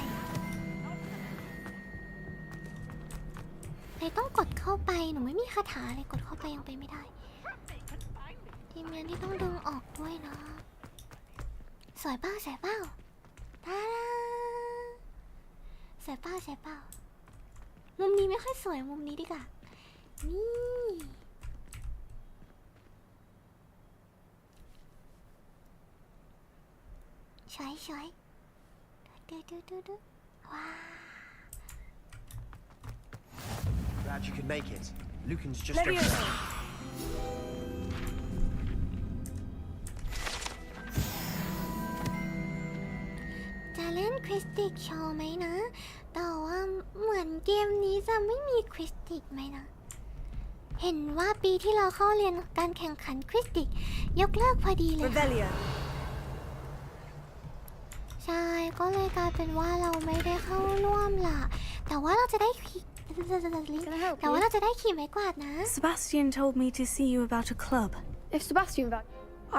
เลยต้องกดเข้าไปหนูไม่มีคาถาเลยกดเข้าไปยังไปไม่ได้ทีมงานที่ต้องดึงออกด้วยเนาะสวยเป้าตาดาสวยเป้ามุมนี้ไม่ค่อยสวยมุมนี้ดีกว่านี่สวยดูว้า Glad you could make it. Lucan's just Leviosa. จะเล่นคริสติกโชว์ไหมนะแต่ว่าเหมือนเกมนี้จะไม่มีคริสติกไหมนะเห็นว่าปีที่เราเข้าเรียนการแข่งขันคริสติกยกเลิกพอดีเลยค่ะใช่ก็เลยกลายเป็นว่าเราไม่ได้เข้าร่วมล่ะแต่ว่าเราจะได้ขี่ไม้กวาดนะ Sebastian told me to see you about a club. If Sebastian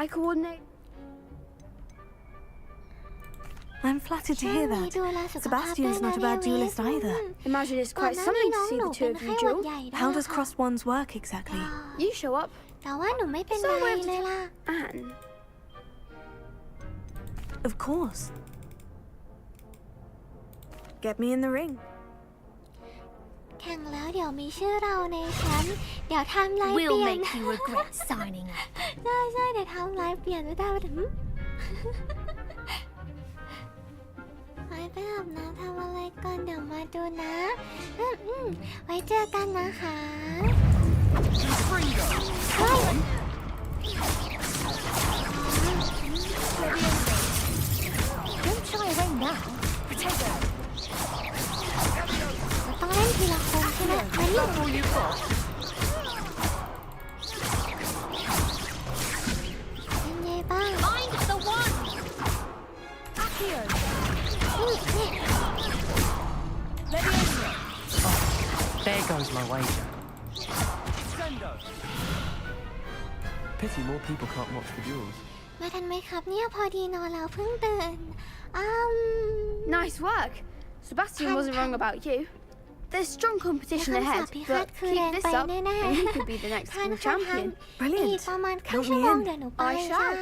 I coordinate. I'm flattered to hear that. Sebastian's not a bad duelist either. Imagine it's quite something to see the two of you duel. How does cross ones work exactly? You show up. แต่ว่าหนูไม่เป็นไรเลยล่ะ Anne. Of course. Get me in the ring. แข่งแล้ว เดี๋ยวมีชื่อเราในชั้นเดี๋ยวทำไลฟ์เปลี่ยน We'll make you regret signing up. ใช่เดี๋ยวทำไลฟ์เปลี่ยนไม่ได้ถึงไปอาบน้ำทำอะไรก่อนเดี๋ยวมาดูนะไว้เจอกันนะคะDon't shy away now. Potato. ต้องเล่นทีละคนใช่ไหมมานี่เป็นไงบ้าง Find the one. Accio. There goes my wager. Pity more people can't watch the duels. มาทันไหมครับเนี่ยพอดีนอนแล้วเพิ่งตื่นNice work. Sebastian wasn't wrong about you. There's strong competition ahead, but keep this up and you could be the next school champion. Brilliant. Count me in. I shall.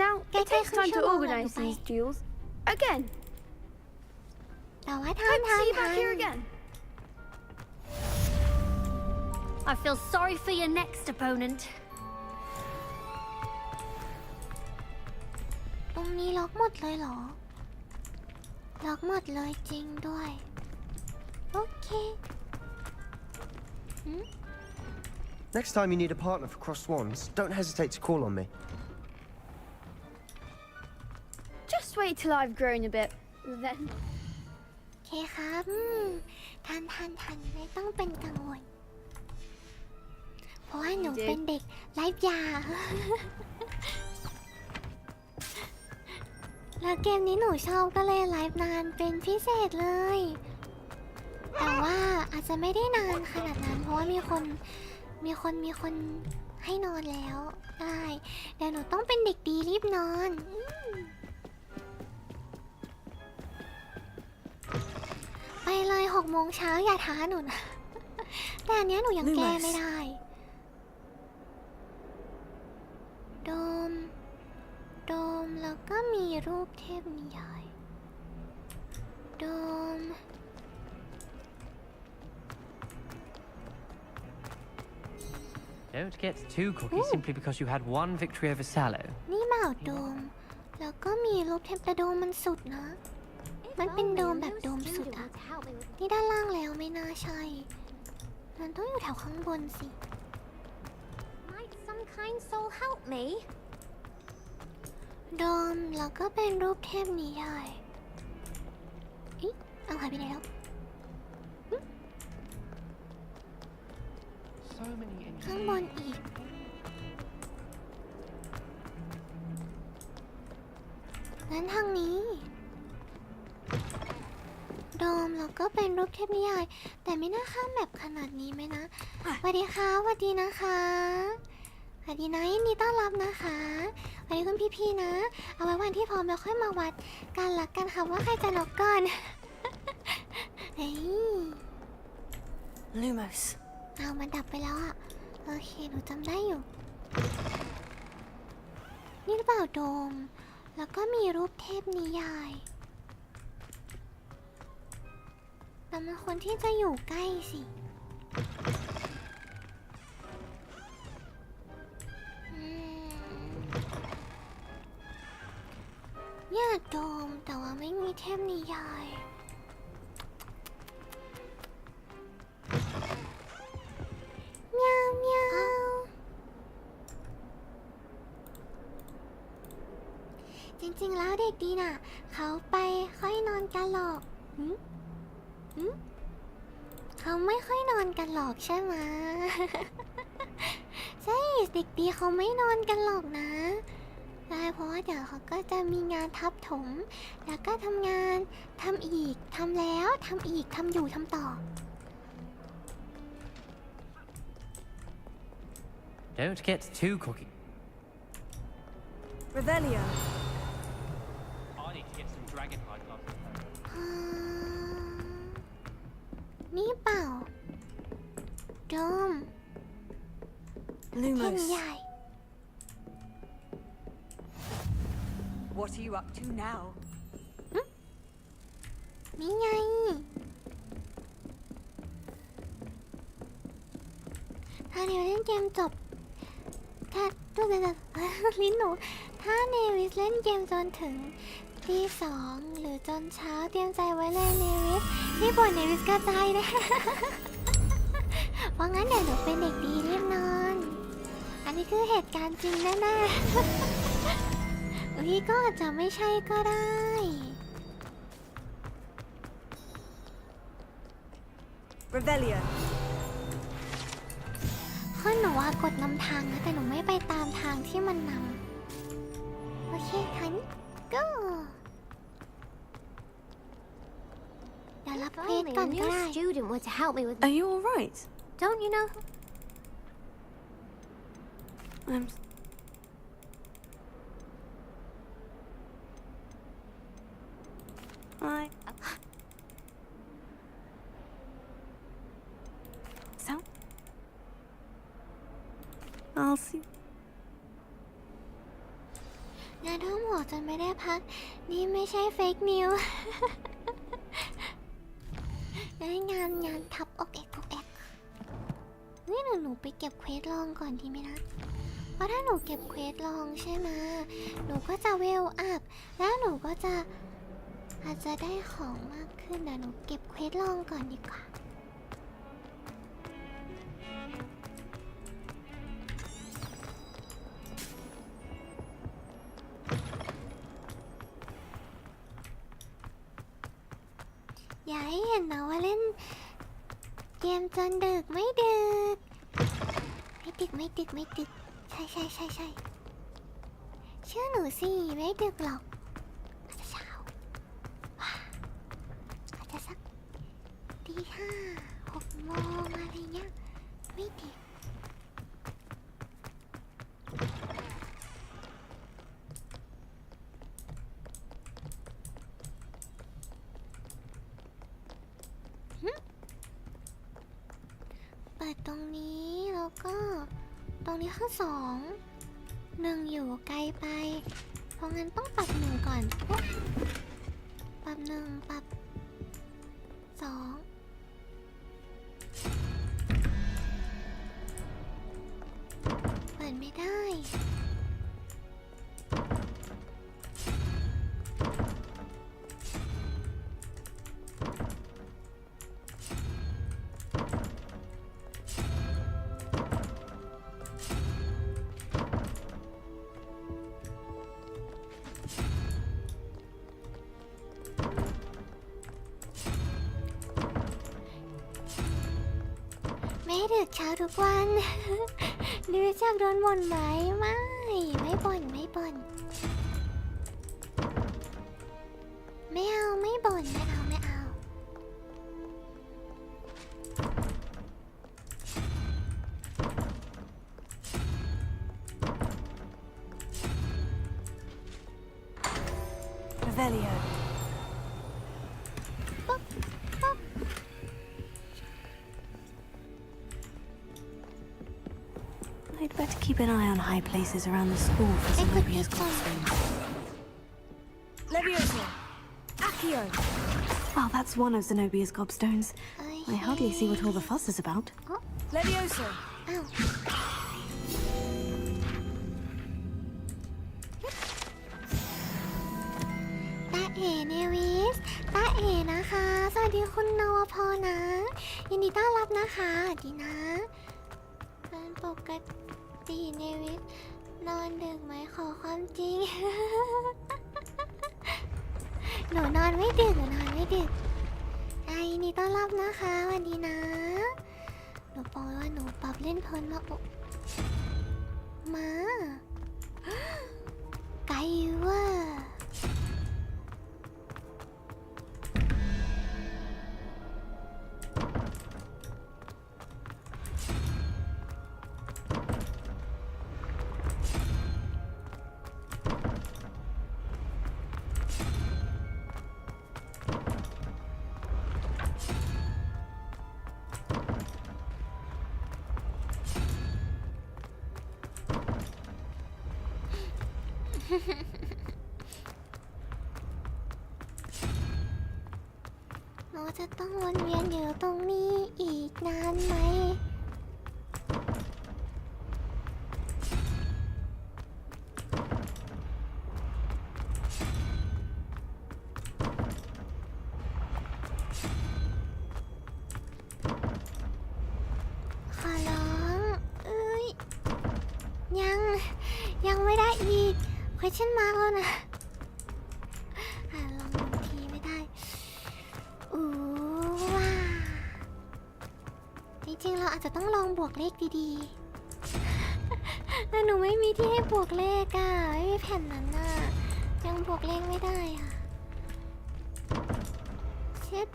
Now, it takes time to organise these duels. Again. Hope to see you back here again. I feel sorry for your next opponent. ตรงนี้ล็อกหมดเลยเหรอล็อกหมดเลยจริงด้วยโอเค Next time you need a partner for Cross Swans, don't hesitate to call on me. Just wait till I've grown a bit, then. โอเคครับทันไม่ต้องเป็นกังวลเพราะว่าหนูเป็นเด็กไร้ยาแล้วเกมนี้หนูชอบก็เลยไลฟ์นานเป็นพิเศษเลยแต่ว่าอาจจะไม่ได้นานขนาดนั้นเพราะว่ามีคนให้นอนแล้วได้เดี๋ยวหนูต้องเป็นเด็กดีรีบนอนไปเลย6 โมงเช้าอย่าท้าหนูนะแต่อันเนี้ยหนูยังแก้ไม่ได้โดมแล้วก็มีรูปเทพนิยายโดม Don't get too cocky simply because you had one victory over Sallow. นี่เปล่าโดมแล้วก็มีรูปเทพแต่โดมมันสุดนะมันเป็นโดมแบบโดมสุดอะนี่ด้านล่างแล้วไม่น่าใช่มันต้องอยู่แถวข้างบนสิ Might some kind soul help me? โดมแล้วก็เป็นรูปเทพนิยายเอาหายไปไหนแล้วข้างบนอีกงั้นทางนี้โดมแล้วก็เป็นรูปเทพนิยายแต่ไม่น่าข้ามแบบขนาดนี้ไหมนะสวัสดีค่ะสวัสดีนะคะสวัสดีนะยินดีต้อนรับนะคะสวัสดีคุณพี่ๆนะเอาไว้วันที่พร้อมแล้วค่อยมาวัดกันละกันค่ะว่าใครจะน็อกก่อนเฮ้ย Lumos เอามันดับไปแล้วอะโอเคหนูจำได้อยู่นี่หรือเปล่าโดมแล้วก็มีรูปเทพนิยายแต่มันคนที่จะอยู่ใกล้สิเนี่ยโดมแต่ว่าไม่มีเทพนิยายเมียวเมียวจริงๆแล้วเด็กดีน่ะเขาไปค่อยนอนกันหรอกเขาไม่ค่อยนอนกันหรอกใช่ไหม ใช่เด็กดีเขาไม่นอนกันหรอกนะได้เพราะว่าเดี๋ยวเขาก็จะมีงานทับถมแล้วก็ทำงานทำอีกทำแล้วทำอีกทำอยู่ทำต่อ Don't get too cocky. Revelio. I need to get some dragonhide glasses. นี่เปล่าโดมเท่นใหญ่ What are you up to now? นี่ไง ถ้าเนวิสเล่นเกมจบถ้าลิ้นหนูถ้าเนวิสเล่นเกมจนถึงตี 2หรือจนเช้าเตรียมใจไว้เลยเนวิสที่บ่นเนวิสกระจายนะ เพราะงั้นเดี๋ยวหนูเป็นเด็กดีรีบนอนอันนี้คือเหตุการณ์จริงแน่ๆอุ้ยก็อาจจะไม่ใช่ก็ได้ Revelio คือหนูว่ากดนำทางนะแต่หนูไม่ไปตามทางที่มันนำโอเคทางนี้ก็เดี๋ยวรับเควสก่อนก็ได้ student were to help me with. Are you all right? Don't you know? So? I'll see. งานทั้งหมดจนไม่ได้พักนี่ไม่ใช่เฟกนิว งานทับอกเอกนี่หนูไปเก็บเควสลองก่อนดีไหมนะเพราะถ้าหนูเก็บเควสลองใช่ไหมหนูก็จะเวลอัพแล้วหนูก็จะอาจจะได้ของมากขึ้นนะหนูเก็บเควสลองก่อนดีกว่าอย่าให้เห็นนะว่าเล่นเกมจนดึกไม่ดึกใช่เชื่อหนูสิไม่ดึกหรอกอาจจะเช้าอาจจะสักตี 5 6 โมงอะไรเงี้ยไม่ดึกเปิดตรงนี้แล้วก็ตรงนี้ข้อ1อยู่ไกลไปเพราะงั้นต้องปรับ1ก่อนปรับ1ปรับ2เปิดไม่ได้ไม่ดึกเช้าทุกวัน ดูจากโดนบ่นไหมไม่บ่นไม่เอาไม่บ่นไม่เอาRevelio. I'd better keep an eye on high places around the school for Zenobia's gobstones. Leviosa! Accio! Well, that's one of Zenobia's gobstones. I hardly see what all the fuss is about. Leviosa! Ow. ตาเอ๋เนวิสตาเอ๋นะคะสวัสดีคุณนวพรนะยินดีต้อนรับนะคะดีนะเป็นปกติเนวิสนอนดึกไหมขอความจริง หนูนอนไม่ดึกยินดีต้อนรับนะคะสวัสดีนะหนูบอกว่าหนูปรับเล่นเพลินมาไกเวอร์หนูจะต้องวนเวียนอยู่ตรงนี้อีกนานไหม ยังไม่ได้อีก question mark แล้วนะลองดูทีไม่ได้ว้าจริงๆเราอาจจะต้องลองบวกเลขดีๆแต่หนูไม่มีที่ให้บวกเลขอ่ะไม่มีแผ่นนั้นน่ะยังบวกเลขไม่ได้อ่ะเช็ด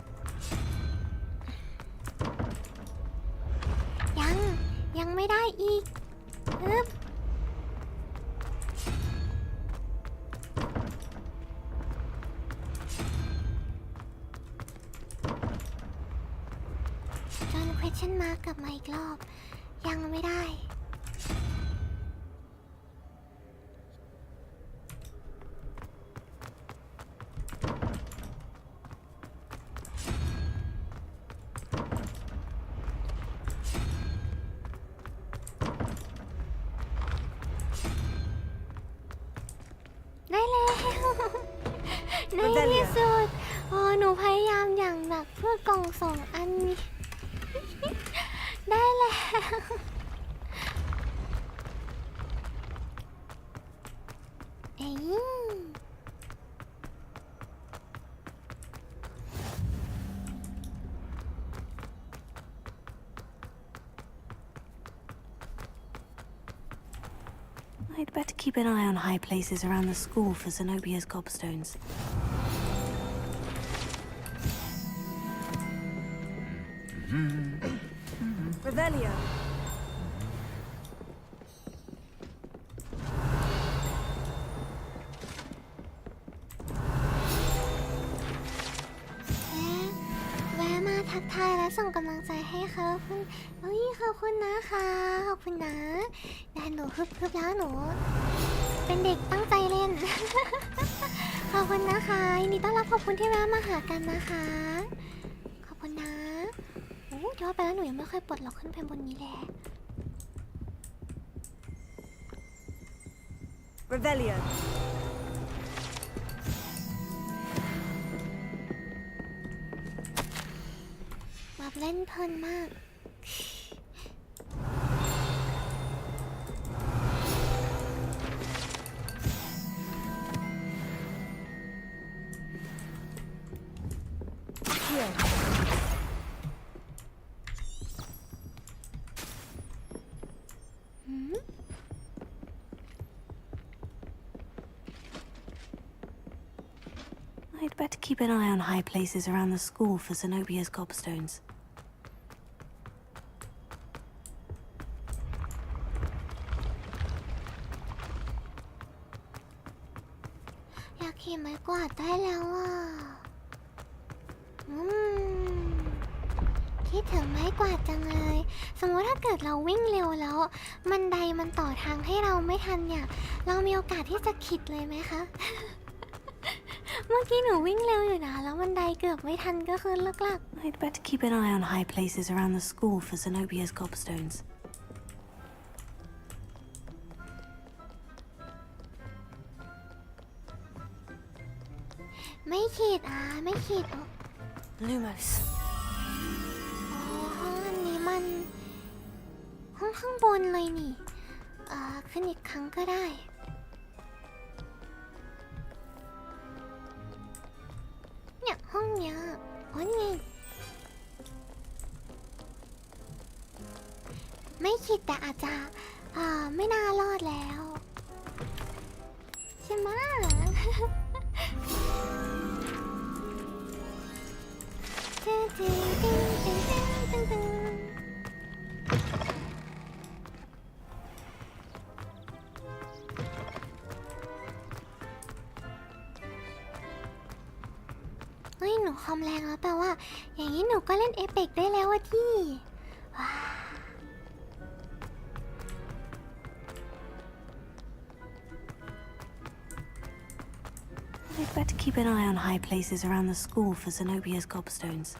ยังไม่ได้อีกฮึบจน question mark กลับมาอีกรอบยังไม่ได้ในที่สุดหนูพยายามอย่างหนักเพื่อกล่อง2 อันนี้ ได้แล้วเอ้ย I'd better keep an eye on high places around the school for Zenobia's gobstones. Revelio. แวะมาทักทายและส่งกำลังใจให้เขาขอบคุณนะคะขอบคุณนะแต่หนูฮึบแล้วหนูเป็นเด็กตั้งใจเล่น ขอบคุณนะคะยินดีต้อนรับขอบคุณที่แวะมาหากันนะคะขอบคุณนะโอ้ย้อนไปแล้วหนูยังไม่เคยปลดล็อกขึ้นไปบนนี้เลย Revelio. แบบเล่นเพลินมากI'd better keep an eye on high places around the school for Zenobia's gobstones. อยากขี่ไม้กวาดได้แล้วอ่ะคิดถึงไม้กวาดจังเลยสมมติถ้าเกิดเราวิ่งเร็วแล้วบันไดมันต่อทางให้เราไม่ทันเนี่ยเรามีโอกาสที่จะขิดเลยไหมคะ เมื่อกี้หนูวิ่งเร็วอยู่นะแล้วบันไดเกือบไม่ทันก็คือเลิกลัก I'd better keep an eye on high places around the school for Zenobia's gobstones. ไม่ขีดไม่ขีดLumos. ห้องอันนี้มันห้องข้างบนเลยนี่ขึ้นอีกครั้งก็ได้เนี่ยห้องเนี้ยนี่ไม่คิดแต่อาจจะไม่น่ารอดแล้วใช่ไหม เฮ้ยหนูคอมแรงแล้วแปลว่าอย่างนี้หนูก็เล่นเอเปกได้แล้วอะที่ว้า I'd better keep an eye on high places around the school for Zenobia's gobstones.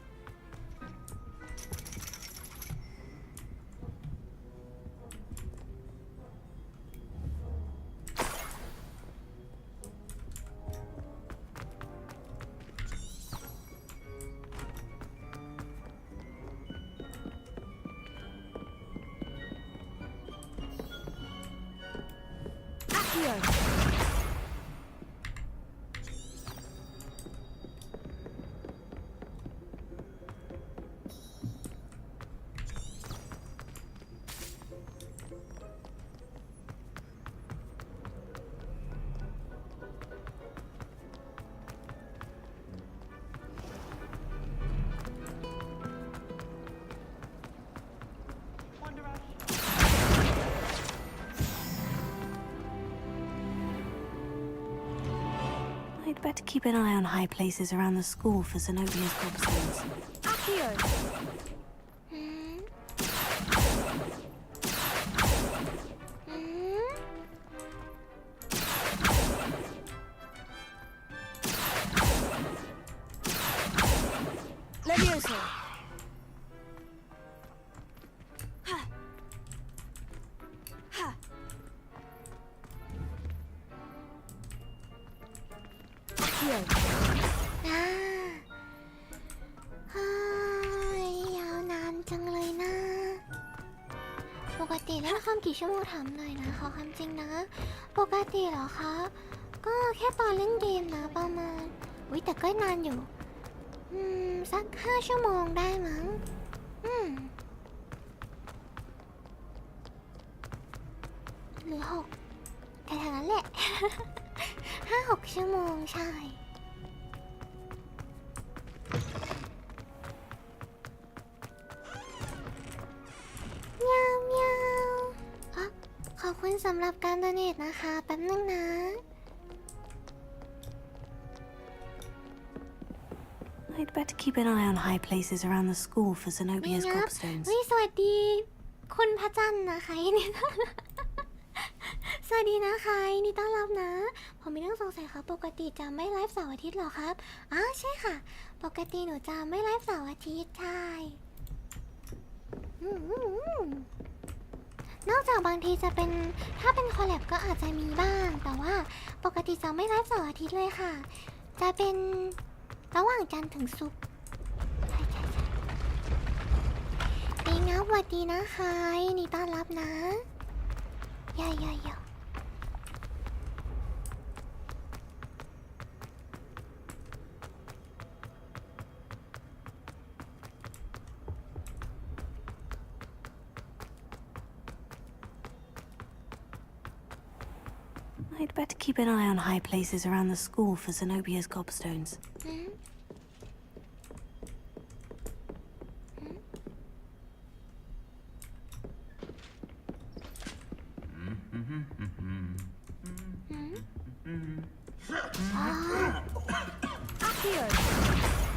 I'd better keep an eye on high places around the school for Zenobia's gobstones. Accio! Levioso! Accio! ยาวนานจังเลยนะปกติเล่นคอมกี่ชั่วโมงถามหน่อยนะขอคำจริงนะปกติเหรอคะก็แค่ตอนเล่นเกมนะประมาณแต่ก็นานอยู่สัก5 ชั่วโมงได้มั้งหรือ6แต่ทางนั้นแหละ 5-6 ชั่วโมงใช่เมียวเมียวขอบคุณสำหรับการโดเนทนะคะแป๊บนึงนะ I'd better keep an eye on high places around the school for Zenobia's gobstones. สวัสดีคุณพระจันทร์นะคะนี่สวัสดีนะคะนี่ต้อนรับนะผมมีเรื่องสงสัยครับปกติจะไม่ไลฟ์เสาร์อาทิตย์หรอครับใช่ค่ะปกติหนูจะไม่ไลฟ์เสาร์อาทิตย์ใช่นอกจากบางทีจะเป็นถ้าเป็นคอลแลบก็อาจจะมีบ้างแต่ว่าปกติจะไม่ไลฟ์เสาร์อาทิตย์เลยค่ะจะเป็นระหว่างจันทร์ถึงศุกร์ใช่ดีนะสวัสดีนะคะนี่ต้อนรับนะย่าI'd better keep an eye on high places around the school for Zenobia's gobstones.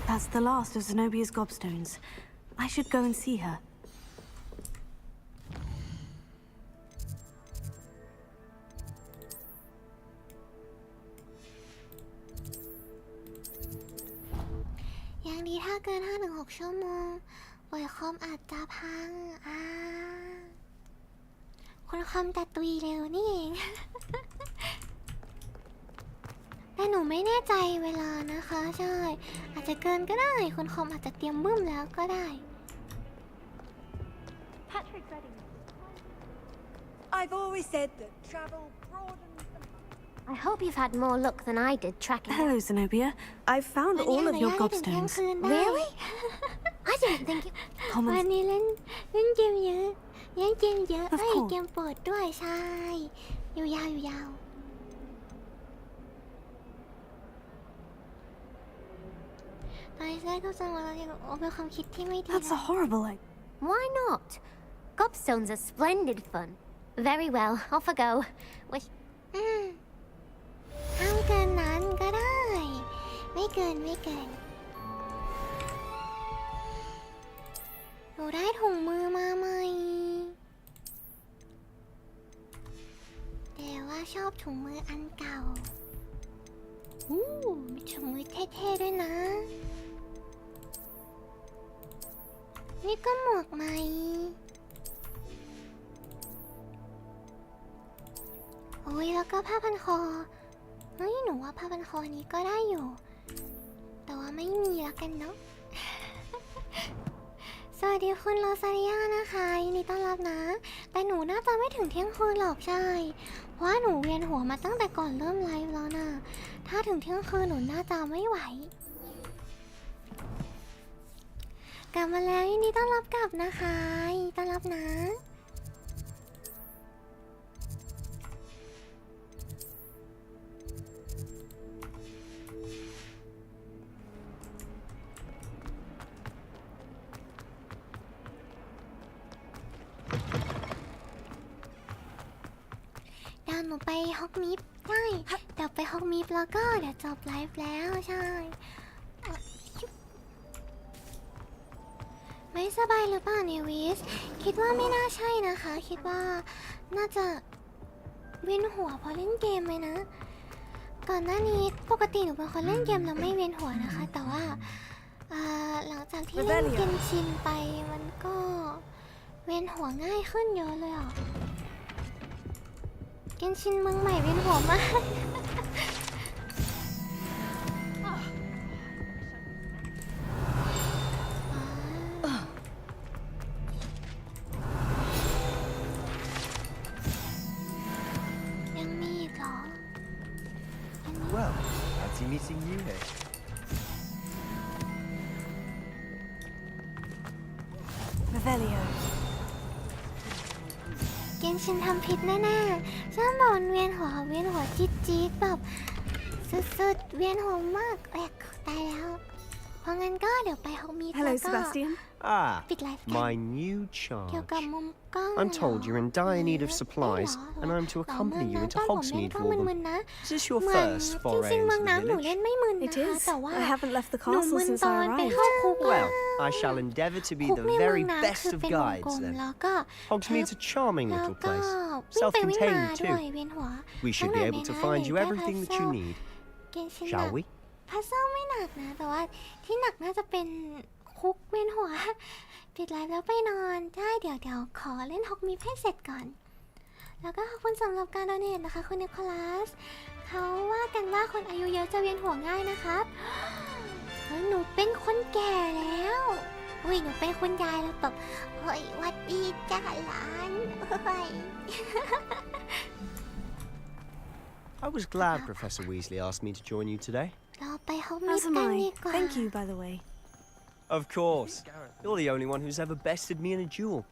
That's the last of Zenobia's gobstones. I should go and see her.ยังดีถ้าเกิน 5-6 ชั่วโมงปล่อยคอมอาจจะพังคนคอมจะตุยเร็วนี่เอง แต่หนูไม่แน่ใจเวลานะคะใช่อาจจะเกินก็ได้คนคอมอาจจะเตรียมบึ้มแล้วก็ได้ I've always said that travel broadens I hope you've had more luck than I did tracking Hello, Zenobia. I've found all of your gobstones. Really? I didn't think you... วันนี้เล่นเกมเยอะเล่นเกมเยอะเกมโปรดด้วยใช่อยู่ยาวตอนแรกก็จะมาเป็นความคิดที่ไม่ดี That's a horrible idea. Why not? Gobstones are splendid fun. Very well, off I go. Wish... ห้ามเกินนั้นก็ได้ไม่เกินหนูได้ถุงมือมาใหม่แต่ว่าชอบถุงมืออันเก่ามีถุงมือเท่ๆด้วยนะนี่ก็หมวกใหม่แล้วก็ผ้าพันคอหนูว่าผ้าพันคอนี้ก็ได้อยู่แต่ว่าไม่มีแล้วกันเนาะ สวัสดีคุณโรซาริยานะคะยินดีต้อนรับ บนะแต่หนูน่าจะไม่ถึงเที่ยงคืนหรอกใช่เพราะว่าหนูเวียนหัวมาตั้งแต่ก่อนเริ่มไลฟ์แล้วนะถ้าถึงเที่ยงคืนหนูน่าจะไม่ไหวกลับมาแล้วยินดีต้อนรับกลับนะคะยินดีต้อนรับนะเดี๋ยวหนูไปฮอกมิฟใช่เดี๋ยวไปฮอกมิฟแล้วก็เดี๋ยวจบไลฟ์แล้วใช่ไม่สบายหรือเปล่าเนวิสคิดว่าไม่น่าใช่นะคะคิดว่าน่าจะเวียนหัวเพราะเล่นเกมไหมนะก่อนหน้านี้ปกติหนูเป็นคนเล่นเกมแล้วไม่เวียนหัวนะคะแต่ว่าหลังจากที่เล่นเกมชินไปมันก็เวียนหัวง่ายขึ้นเยอะเลยอ่ะเกมชินเมืองใหม่เวียนหัวมากWell, fancy meeting you here. Revelio. เกมชินทำผิดแน่ๆฉันบอกมันเวียนหัวจี๊ดแบบสุดๆเวียนหัวมากตายแล้วเพราะงั้นก็เดี๋ยวไปฮอกมีด Hello, Sebastian. My new charge. I'm told you're in dire need of supplies, and I'm to accompany you into Hogsmeade for them. Is this your first foray into the village? It is. I haven't left the castle since I arrived. Well, I shall endeavour to be the very best of guides then. Hogsmeade's a charming little place, self-contained too. We should be able to find you everything that you need. Shall we? พัซเซิลไม่หนักนะแต่ว่าที่หนักน่าจะเป็นคุกเวียนหัวปิดไลฟ์แล้วไปนอนใช่เดี๋ยวขอเล่นฮอกมีให้เสร็จก่อนแล้วก็ขอบคุณสำหรับการโดเนทนะคะคุณนิโคลัสเขาว่ากันว่าคนอายุเยอะจะเวียนหัวง่ายนะครับหนูเป็นคนแก่แล้วหนูเป็นคุณยายแล้วแบบเฮ้ยวัดดีจ้าหลานเฮ้ย I was glad Professor Weasley asked me to join you today. As am I. Thank you, by the way. Of course. You're the only one who's ever bested me in a duel.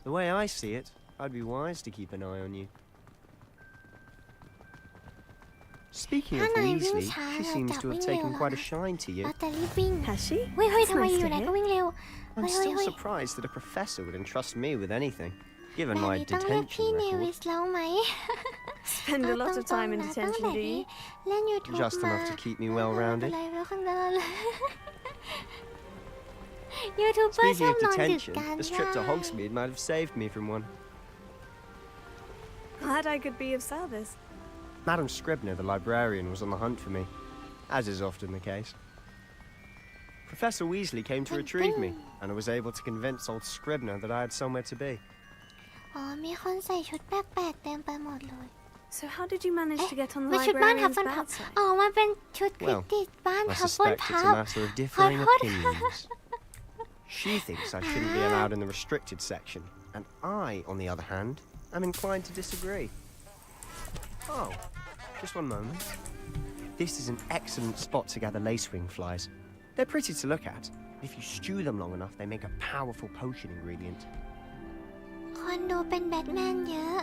The way I see it, I'd be wise to keep an eye on you. Speaking of Weasley, she seems to have taken quite a shine to you. Has she? I'm still surprised that a professor would entrust me with anything, given my detention record. Spend a lot of time in detention, do you? Just enough to keep me well-rounded. Speaking of detention, this trip to Hogsmeade might have saved me from one. Glad I could be of service. Madam Scribner, the librarian, was on the hunt for me, as is often the case. Professor Weasley came to retrieve me, and I was able to convince old Scribner that I had somewhere to be. So how did you manage to get on the librarian's bad side? Well, I suspect it's a matter of differing opinions. She thinks I shouldn't be allowed in the restricted section, and I, on the other hand, am inclined to disagree. Oh, just one moment. This is an excellent spot to gather lacewing flies. They're pretty to look at. If you stew them long enough, they make a powerful potion ingredient. คนดูเป็นแบทแมนเยอะ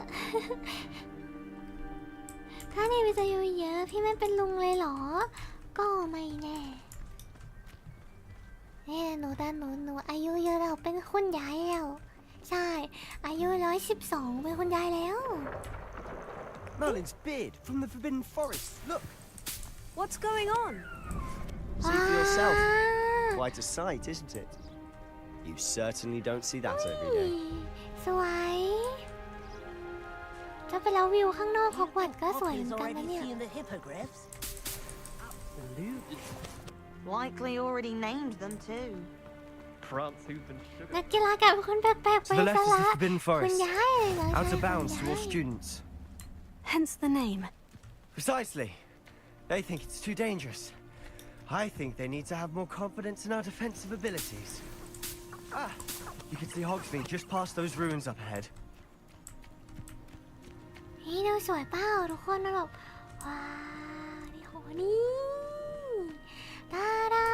ถ้าในวิทยุเยอะพี่ไม่เป็นลุงเลยเหรอก็ไม่แน่หนูอายุเยอะแล้วเป็นคุณยายแล้วใช่อายุ112เป็นคุณยายแล้ว Merlin's beard from the Forbidden Forest. Look. What's going on? See for yourself. Quite a sight, isn't it? You certainly don't see that every day. สวยจะไปแล้ววิวข้างนอกฮอกวอตส์ก็สวยเหมือนกันนะเนี่ย Likely already named them too. นักกีฬากับคนแปลกๆไป To the left ซะ is ละ the Forbidden คุณ Forest. ย้ายเลยเหรอ Out of bounds to all students. Hence the name. Precisely. They think it's too dangerous. I think they need to have more confidence in our defensive abilities. You can see Hogsmeade just past those ruins up ahead. นี่ดูสวยเปล่าทุกคนมันแบบว้าวนี่โหนี่ตาดา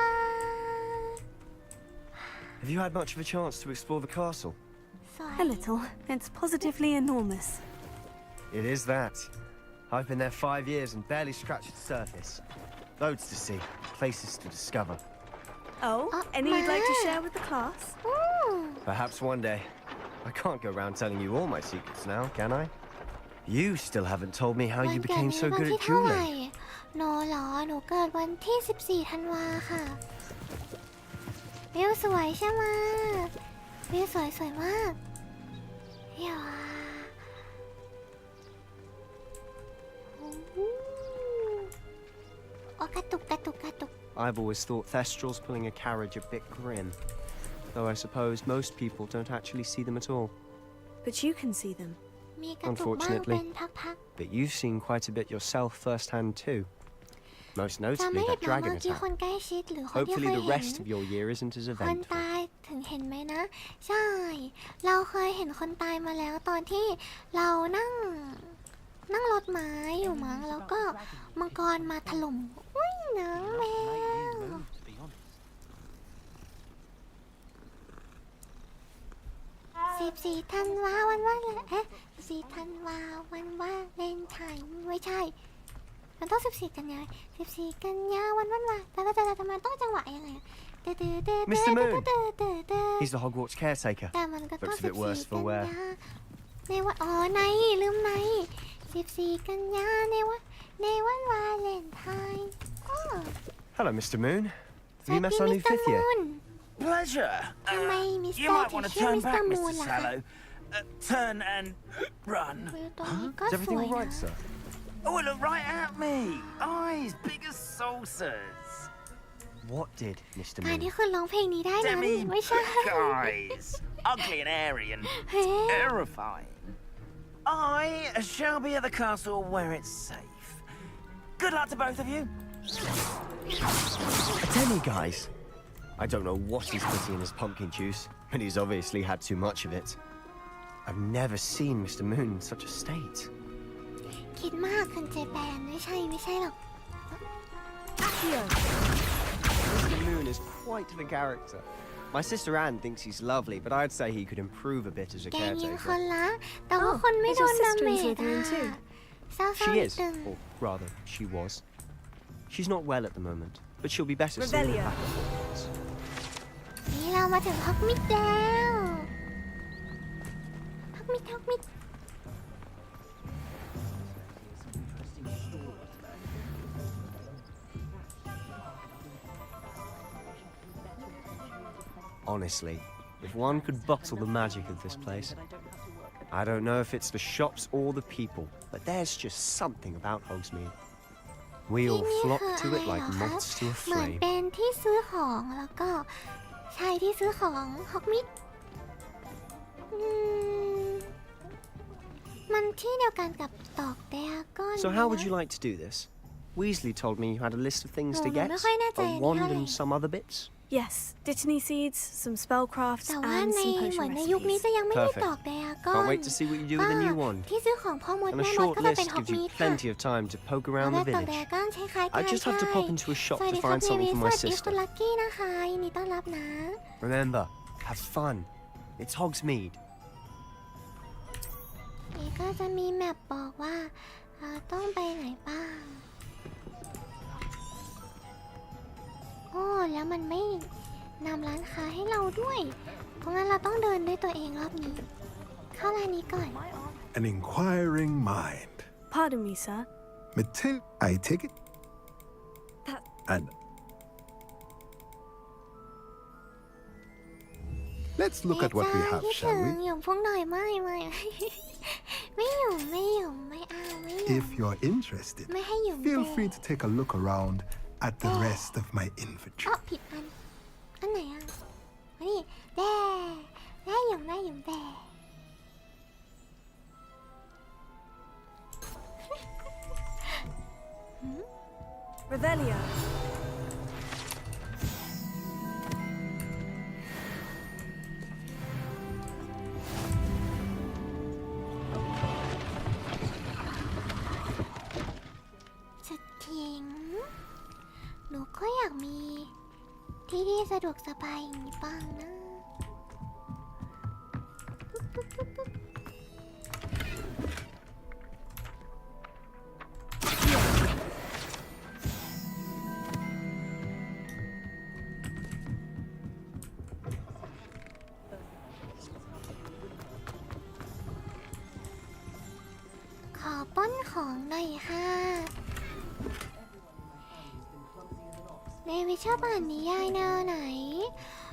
Have you had much of a chance to explore the castle? A little. It's positively enormous. It is that. I've been there 5 years and barely scratched the surface. Loads to see, places to discover. Oh, any you'd like to share with the class? Perhaps one day. I can't go around telling you all my secrets now, can I? You still haven't told me how you became so good at dueling. หนูเหรอหนูเกิดวันที่14ธันวาค่ะวิวสวยใช่ไหมวิวสวยมากเดี๋ยวโอ้กระตุก I've always thought Thestrals pulling a carriage a bit grim, though I suppose most people don't actually see them at all. But you can see them. มีกระตุกบ้างเป็นพัก But you've seen quite a bit yourself firsthand too. Most ๆจะไม่ notably เห็น that หรอ dragon เมื่อกี้คน attack. ใกล้ชิดหรือคนที่เค Hopefully ย the เห็น rest of your year isn't as คน eventful. ตายถึงเห็นไหมนะ ใช่ เราเคยเห็นคนตายมาแล้วตอนที่เรานั่งรถม้าอยู่มั้งแล้วก็มังกรมาถล่มอุ้ยน้องแมว14 ธันวาวันว่า14 ธันวาวันว่าเลนไทน์ไม่ใช่มันต้อง14 กันยา14 กันยาวันว่าแต่ทำไมต้องจังหวะยังไง Mr. Moon! He's the Hogwarts caretaker. แต่มันก็ต้อง Looks a bit worse 14 for กัน wear. ยาในวันลืม14 กันยาในวันวาเลนไทน์ Hello, Mr. Moon. สวัส Have you ดี met our มิ new สเตอร์ fifth มู year? น Pleasure. ทำไมมิสเต You อร์ might ถึง want to ชื่อ turn มิสเตอ back, ร์มูน Mr. ล่ะคะ Sallow. Turn and run. วิวตรงนี้ก็ Is ส everything วย all นะ right, sir? Oh, it looked right at me. Eyes big as saucers. What did, Mr. การ Moon? ที่คุณร้องเพลงนี้ได้นั้น Demi ไม่ใช่ eyes. Ugly and airy and terrifying. I shall be at the castle where it's safe. Good luck to both of you. Demi, guys. I don't know what he's putting in his pumpkin juice, but he's obviously had too much of it. I've never seen Mr. Moon in such a state. คิดมากคุณเจแปนไม่ใช่หรอก Mr. Moon is quite the character. My sister Anne thinks he's lovely, but I'd say he could improve a bit as a แกยิงคน caretaker. ละแต่ว่าคนไม่ is โด your นดา sister เม in จ Slytherin อ่ะ too? เศร้า She ๆนิด is, นึง or rather, she was. She's not well at the moment, but she'll be better soon. Revelio. Back at Hogwarts. นี่เรามาถึงฮอกมิดแล้วฮอกมิด Honestly, if one could bottle the magic of this place, I don't know if it's the shops or the people, but there's just something about Hogsmeade. We all ที่นี่ flock คือ to อะไร it เหรอ like คะ moths to a เหมือน flame. เป็นที่ซื้อของแล้วก็ชายที่ซื้อของฮอกมิดมันที่เดียวกันกับตอกแดกอน So how would you like to do this? Weasley told me you had a list of things to get, ไม่ค่อยแน่ใจ a อันนี้ wand เท่าไหร่ and some other bits. Yes, dittany seeds, some spellcrafts, แต่ว่า and ใน some เหมือ potion นในยุคนี้ recipes. จะยังไม่มี Perfect. ตอกแดกอน Can't wait to see what you do with the new wand. ที่ซื้อของพ่อมด And แม่ a มด short ก็จะเป็น list ฮอก gives มิ you ดค่ะ plenty of time to poke แล้ว around ก็ the ตอกแด village. กอนใช้คล้ายกัน I just have to pop into a shop สวัส to ดีครับ find something เน for วิ my สสวัสดีคุณ sister. ลักกี้นะคะยินดีต้อนรับนะ Remember, have fun. It's Hogsmeade. นี่ก็จะมีแมปบอกว่าเราต้องไปไหนบ้าง โอ้แล้วมันไม่นำร้านค้าให้เราด้วย เพราะงั้นเราต้องเดินด้วยตัวเองรอบนี้ เข้าร้านนี้ก่อน An inquiring mind. Pardon me, sir. Matilda, I take it? And let's look at what we have, คิด shall ถึง we? หยุ่มฟุ้งหน่อยไม่ไม่หยุ่มไม่เอาไม่หยุ่ม If you're interested, ไม่ให้หยุ่ม feel แต่ free to take a look around at the rest of my inventory. อ๋อผิดอันไหนอ่ะอันนี้แด่หยุ่มแด่ Revelio. ที่สะดวกสบายอย่างนี้บ้างนะขอป้นของหน่อยค่ะเนวิชอบอ่านนิยายแนวไหน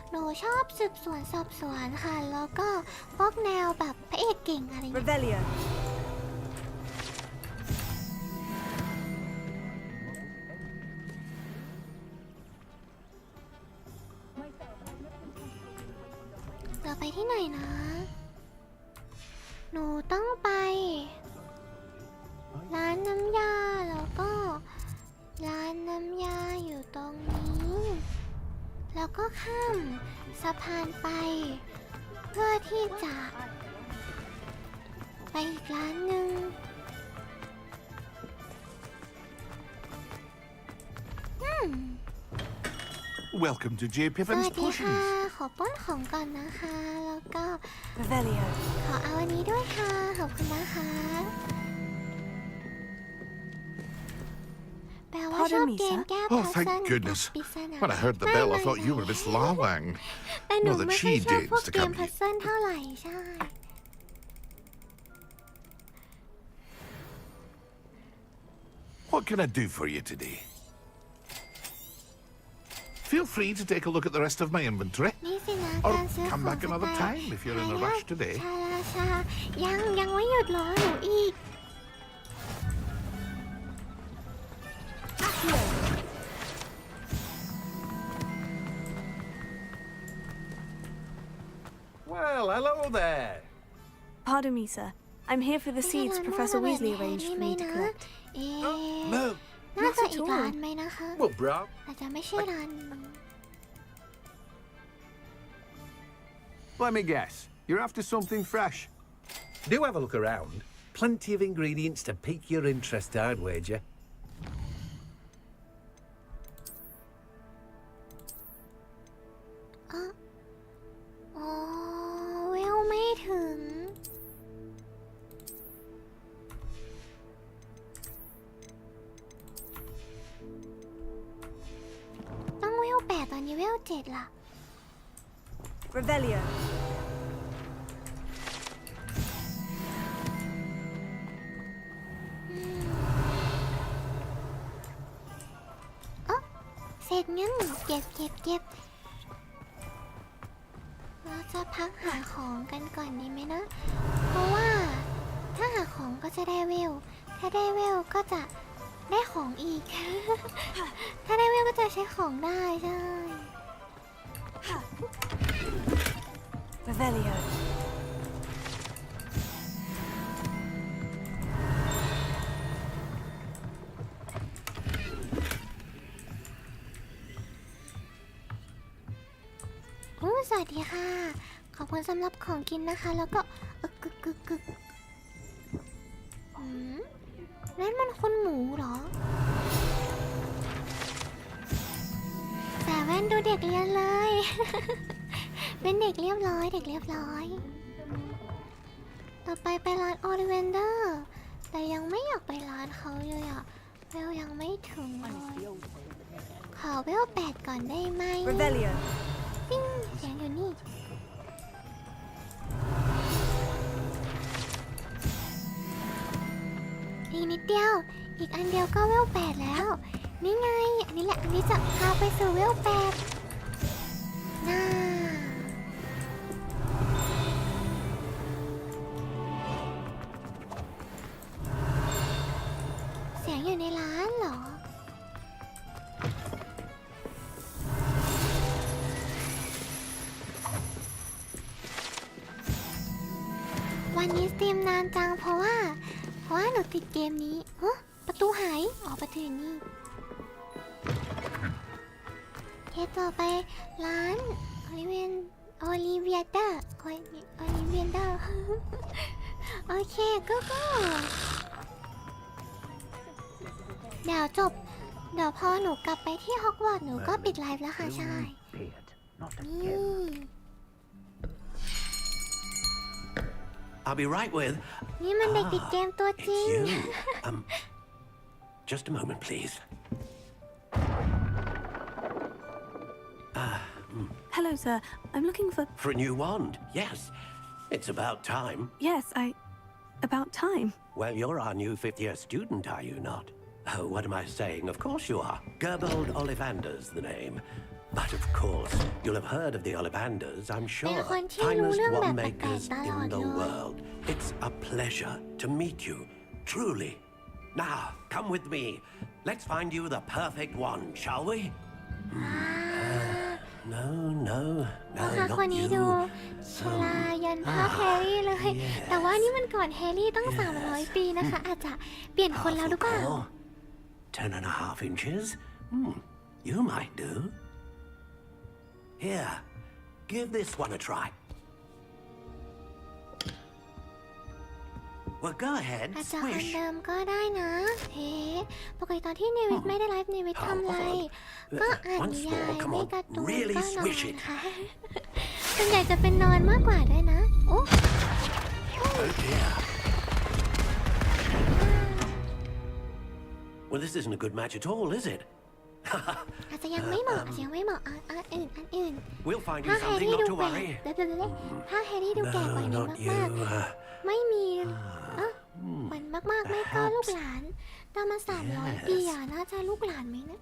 หนูชอบสืบสวนสอบสวนค่ะแล้วก็พวกแนวแบบพระเอกเก่งอะไรอย่างเงี้ยเราไปที่ไหนนะหนูต้องไปร้านน้ำยาแล้วก็ร้านน้ำยาอยู่ตรงนี้แล้วก็ข้ามสะพานไปเพื่อที่จะไปอีกร้านหนึ่งWelcome to J. ส Pippin's วัสดีค่ะ Potions. ขอป้นของก่อนนะคะแล้วก็ขอเอาอันนี้ด้วยค่ะขอบคุณนะคะแปลว่าชอบเกมแก้พัซ Oh, เซิล thank goodness. ปริศนา When I heard the bell, I thought you were Miss Lawang. แต่หนู No, the ไม่ค่อย Chi ชอบพวก dates to เกม come พัซ here. เซิลเท่าไหร่ใช่ What can I do for you today? Feel free to take a look at the rest of my inventory. นี่สินะ Or การซื้อข come อง back ส another ไตล์ time if you're in a rush today. ชาลาชายังไม่หยุดรอหนูอีก Well, hello there. Pardon me, sir. I'm here for the seeds Professor Weasley arranged for me to collect. เอ๊ะ No. น่าจะอีกร้านไหมนะคะ Well, bruh. อาจจะไม่ใช่ร้านนี้ Let me guess. You're after something fresh. Do have a look around. Plenty of ingredients to pique your interest, I'd wager. อ๋อเวลไม่ถึงต้องเวล8ตอนนี้เวล7ล่ะ Revelio. เสร็จงั้นเก็บเราจะพักหาของกันก่อนดีไหมนะ เพราะว่าถ้าหาของก็จะได้เวล ถ้าได้เวลก็จะได้ของอีก ถ้าได้เวลก็จะใช้ของได้ใช่ Revelio. สวัสดีค่ะ ขอบคุณสำหรับของกินนะคะ แล้วก็กึกนั่นมันคุณหมูเหรอ แต่แว่นดูเด็กเรียนเลย เป็นเด็กเรียบร้อย ต่อไปร้านโอลิเวนเดอร์แต่ยังไม่อยากไปร้านเขาเลยอ่ะเวลยังไม่ถึงเลยขอเวล8ก่อนได้ไหม Revelio. ปิ้งเสียงอยู่นี่อีกนิดเดียวอีกอันเดียวก็เวล8แล้วนี่ไงอันนี้แหละอันนี้จะพาไปสู่เวล8น่าเสียงอยู่ในร้านเหรอวันนี้สตรีมนานจังเพราะว่าหนูติดเกมนี้ประตูหายประตูอยู่นี่เคสต่อไปร้านโอลิเวียเดอร์โอเคก็เดี๋ยวพอหนูกลับไปที่ฮอกวอตส์หนูก็ปิดไลฟ์แล้วค่ะใช่ นี่ I'll be right with. นี่มันเด็กติดเกมตัวจริง You. Just a moment, please. Hello, sir. I'm looking for... For a new wand, yes. It's about time. Yes, About time. Well, you're our new fifth-year student, are you not? Oh, what am I saying? Of course you are. Gerbold Ollivander's the name. But of course, you'll have heard of the Ollivanders, I'm sure. Finest wand makers in the world. It's a pleasure to meet you, truly. Now, come with me. Let's find you the perfect wand, shall we? No, นะคะคนนี้ดูชลายันภาพแฮร์รี่เลย แต่ว่านี่มันก่อนแฮร์รี่ตั้ง300 ปีนะคะ อาจจะเปลี่ยนคนแล้วหรือเปล่า 10.5 inches? You might do. Here, give this one a try. Well, go ahead, อาจจะอัน swish. เดิมก็ได้นะเฮ้ปกติตอนที่เนวิสไม่ได้ไลฟ์เนวิสทำอะไรก็อ่านนิยายไม่การ์ตูนก็นอนค่ะส่วนใหญ่จะเป็นนอนมากกว่าด้วยนะโอ้ Oh dear. Well, this isn't a good match at all, is it? อาจจะยังไม่เหมาะอันอื่น We'll find ถ้า you แฮร์ something รี่ not ดู to แก่ worry. ถ้าแฮร์รี่ดูแก่กว่านี้ not มาก you. ๆไม่มีเหมือนมากๆไม่ก็ลูกหลานตอนมา300 ปีน่าจะลูกหลานไหมนะ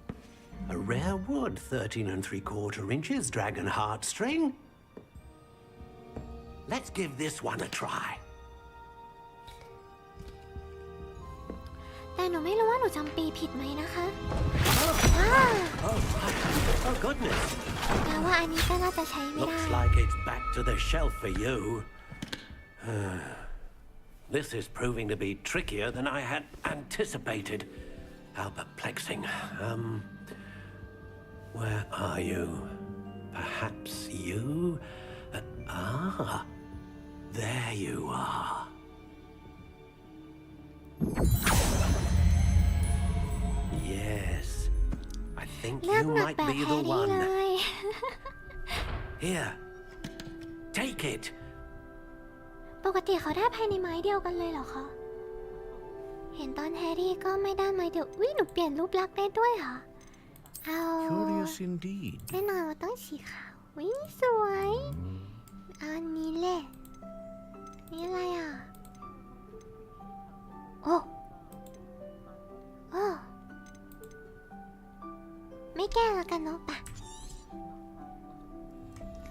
A rare wood, 13 3/4 inches, dragon heartstring. Let's give this one a try. แต่หนูไม่รู้ว่าหนูจำปีผิดไหมนะคะ Oh goodness. แต่ว่าอันนี้ก็น่าจะใช้ไม่ได้ Looks like it's back to the shelf for you. This is proving to be trickier than I had anticipated. How perplexing. Where are you? Perhaps you? There you are. Yes, I think เลือก you หนัก might แบบ be แฮ the ร์รี่เล one. ย Here, take it. ปกติเขาได้ภายในไม้เดียวกันเลยเหรอคะ เห็นตอนแฮร์รี่ก็ไม่ได้ไม้เดียวอุ๊ยหนูเปลี่ยนรูปลักษณ์ได้ด้วยเหรอ เอา Curious indeed. แน่นอนว่าต้องสีขาวอุ๊ยสวยเอาอันนี้แหละนี่อะไรอ่ะ โอ้ไม่แก้แล้วกันเนาะปะ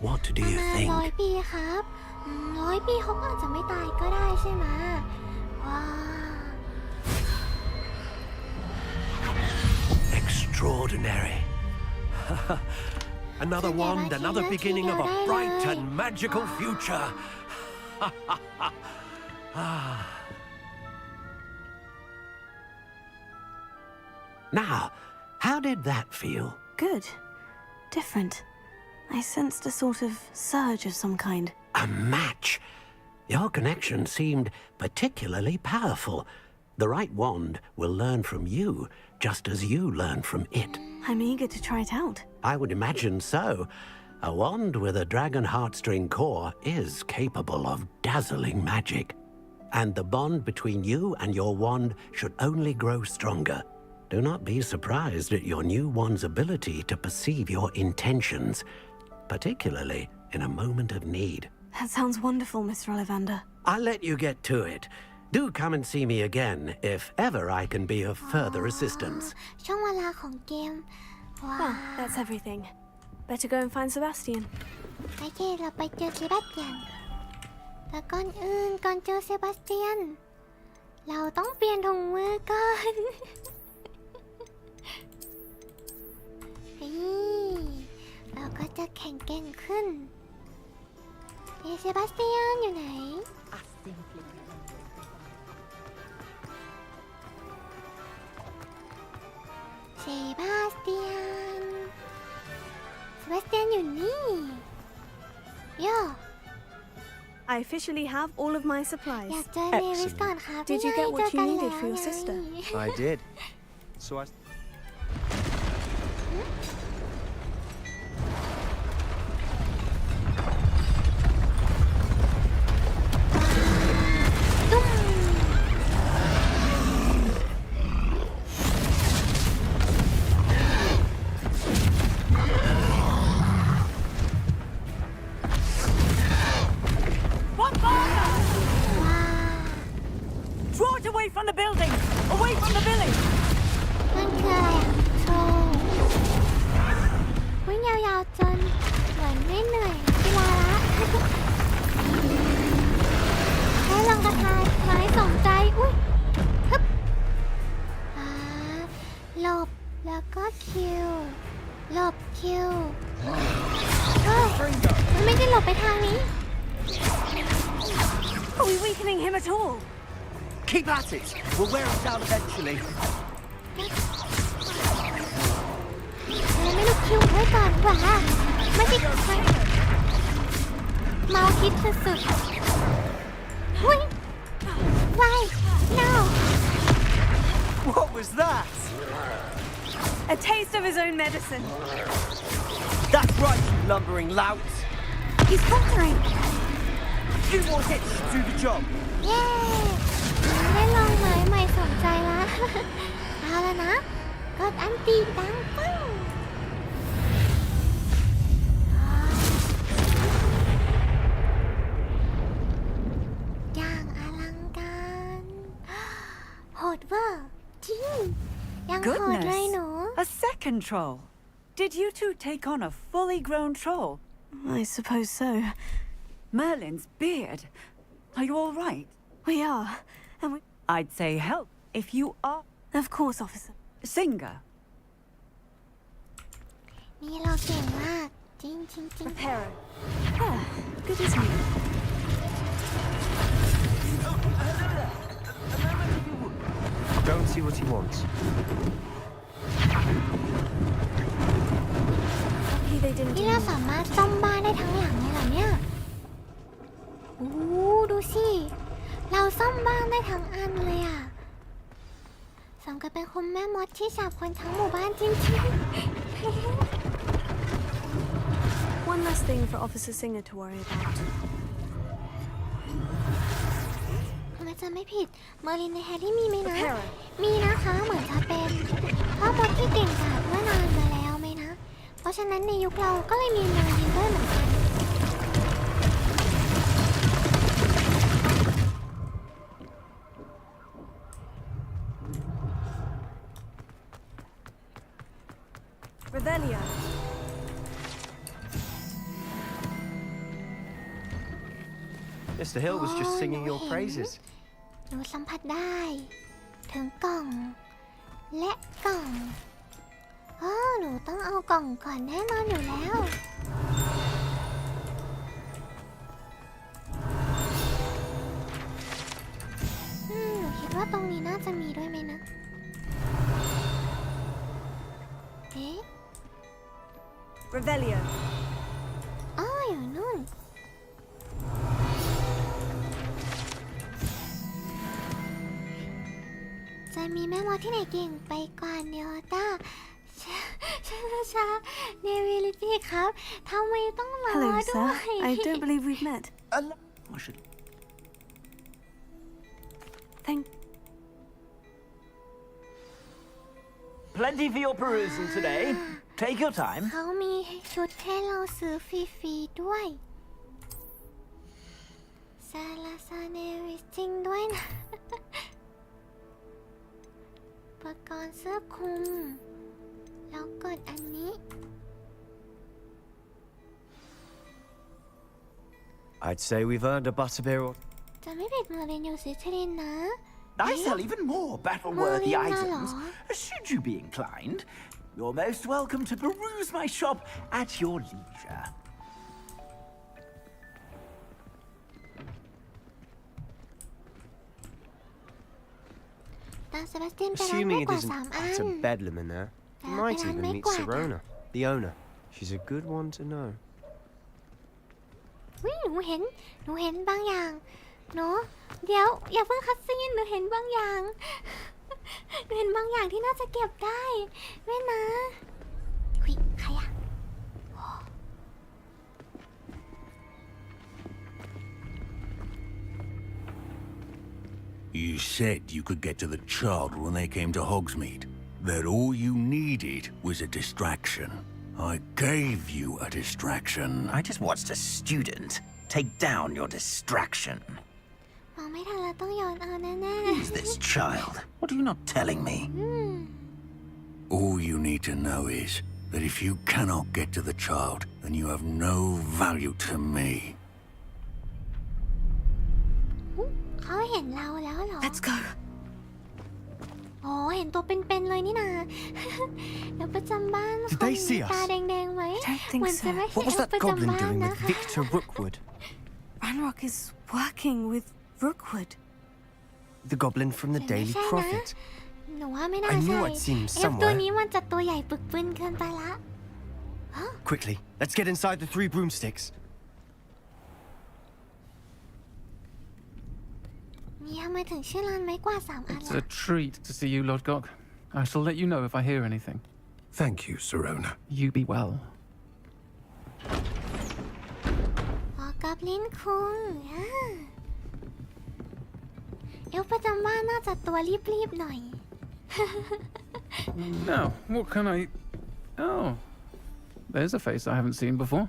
What do ประ you มาณ think? 100 ปีครับ100 ปีเขาก็อาจจะไม่ตายก็ได้ใช่ไหมว้า Extraordinary. Another wand, another beginning of a bright and magical future. Now, how did that feel? Good. Different. I sensed a sort of surge of some kind. A match. Your connection seemed particularly powerful. The right wand will learn from you, just as you learn from it. I'm eager to try it out. I would imagine so. A wand with a dragon heartstring core is capable of dazzling magic. And the bond between you and your wand should only grow stronger. Do not be surprised at your new wand's ability to perceive your intentions, particularly in a moment of need. That sounds wonderful, Mr. Ollivander. I'll let you get to it. Do come and see me again if ever I can be of further assistance. ช่วงเวลาของเกม ว้าว Well, that's everything. Better go and find Sebastian. โอเคเราไปเจอเซบาสเตียนแต่ก่อนอื่นก่อนเจอเซบาสเตียน เราต้องเปลี่ยนถุงมือก่อนเราก็จะแข็งแกร่งขึ้นเซบาสเตียนอยู่ไหน เซบาสเตียนอยู่นี่โย่ I officially have all of my supplies. อยากเจอเนวิสก่อนครับ Did you get what you needed for your sister? I did. So I... เ Away from the building! Away from the village! มันคืออะไรอ่ะโชว์วิ่งยาวๆจนเหมือนไม่เหนื่อยกีฬาละให้ลองกระทายไม้สมใจอุ้ยฮึบหลบแล้วก็คิวหลบคิวมันไม่ได้หลบไปทางนี้ Are we weakening him at all? Keep at it. We'll wear him down eventually. ไม่ลูกคิวไว้ก่อนกว่าไม่ใช่เมาคิดสุดๆหุ้ย Why no What was that? A taste of his own medicine. That's right, you lumbering lout. He's faltering. Few more hits to do the job. เย้ได้ลองไม้ใหม่สนใจละเอาแล้วนะกดอันตีดังปึ้งอย่างอลังการโหดเวอร์จริงยังโหดเลยหนู A second troll. Did you two take on a fully grown troll? I suppose so. Merlin's beard. Are you all right? We are, and we... I'd say help if you are. Of course, officer. Singer. นี่เราเก่งมากจริงจริงจริง Repairer. Ah, good as new. Don't see what he wants. Lucky they didn't. นี่เราสามารถซ่อมบ้านได้ทั้งหลังเลยเหรอเนี่ยโอ้ดูสิเราซ่อมบ้านได้ทั้งอันเลยอ่ะสมกับเป็นคุณแม่มดที่จับคนทั้งหมู่บ้านจริงๆ One last thing for Officer Singer to worry about. มันจะไม่ผิดเมอร์ลินในแฮร์รี่มีไหมนะมีนะคะเหมือนจะเป็นพ่อมดที่เก่งกาจเมื่อนานมาแล้วไหมนะเพราะฉะนั้นในยุคเราก็เลยมีเมอร์ลินด้วยเหมือนกัน Revelio. Mr. Hill was just singing your praises. หนูสัมผัสได้ถึงกล่องและกล่องหนูต้องเอากล่องก่อนแน่นอนอยู่แล้วหนูคิดว่าตรงนี้น่าจะมีด้วยไหมนะเอ๊ะ Revelio. อยู่นู่นจะมีแม่มดที่ไหนเก่งไปกว่าเนโอต้าชาเนวิลิตี้ครับทำไมต้องรอ Hello, ด้ว sir. ย I don't believe we've met. Thank. Plenty for your perusal today. Take your time. เขามีชุดให้เราซื้อฟรีๆด้วยซาลาซาเนวิสจริงด้วยนะอุปกรณ์เสื้อคลุมแล้วกดอันนี้ I'd say we've earned a butterbeer or... จะไม่ผิดเมอร์ลินอยู่ซิทรินนะ I sell even more battle-worthy items. Should you be inclined, you're most welcome to peruse my shop at your leisure. Assuming it isn't utter bedlam in there, you might even meet Sirona, the owner. She's a good one to know. หนูเห็นบางอย่างเนาะเดี๋ยวอย่าเพิ่งคัดซีนหนูเห็นบางอย่างหนูเห็นบางอย่างที่น่าจะเก็บได้แม่นะคุยใครอะ You said you could get to the child when they came to Hogsmeade. That all you needed was a distraction. I gave you a distraction. I just watched a student take down your distraction. อ๋อ ไม่ทันแล้วต้องโยนเอาแน่ Who's this child? What are you not telling me? All you need to know is that if you cannot get to the child, then you have no value to me. ๆเขาเห็นเราแล้วเหรอ Let's go. อ๋อเห็นตัวเป็นๆเลยนี่นาเดี๋ยวประจำบ้าน Did they see us? ตาแดงๆไหม think เหมือน so. จะไม่ใช่ What was that ประ goblin จำบ้าน doing นะ with คะ Victor Rookwood? Ranrock is working with Rookwood. The goblin from the แต่ไม่ Daily ใช่นะ Prophet. หนูว่าไม่น่า I ใช่ knew I'd seen him ตัว somewhere. นี้มันจะตัวใหญ่ปึกปืนเกินไปละ Quickly, let's get inside the 3 broomsticks. นี่ทำไมถึงชื่อร้านไม้กวาด3 อัน It's ล่ะ a treat to see you, Lord Gok. I shall let you know if I hear anything. Thank you, Sirona. You be well. อ๋อกอบลินคุงเอลประจำบ้านน่าจะตัวรีบๆหน่อย Now, what can I... Oh, there's a face I haven't seen before.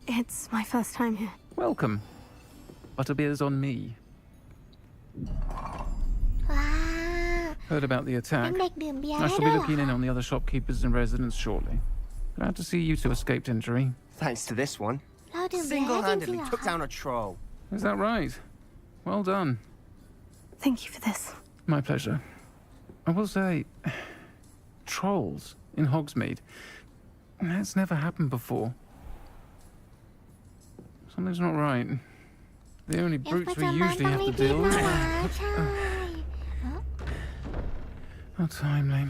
It's my first time here. Welcome. Butterbeer's on me. ว้า Heard about the เป็ attack. นเด็กดื่มเบียร์ I ได้ shall ด้ว be ยเหรอ looking in on the other shopkeepers and residents shortly. Glad to see you two escaped injury. Thanks to this one. เราดื่มเบียร์ได้จริงๆ Single-handedly เหรอ took คะ down a troll. Is that right? Well done. Thank you for this. My pleasure. I will say, trolls in Hogsmeade. That's never happened before. Something's not right. The only เอล brutes ประ we จำบ้าน usually ต้อง have รี to บ deal ๆ with. นะใช่ How timely.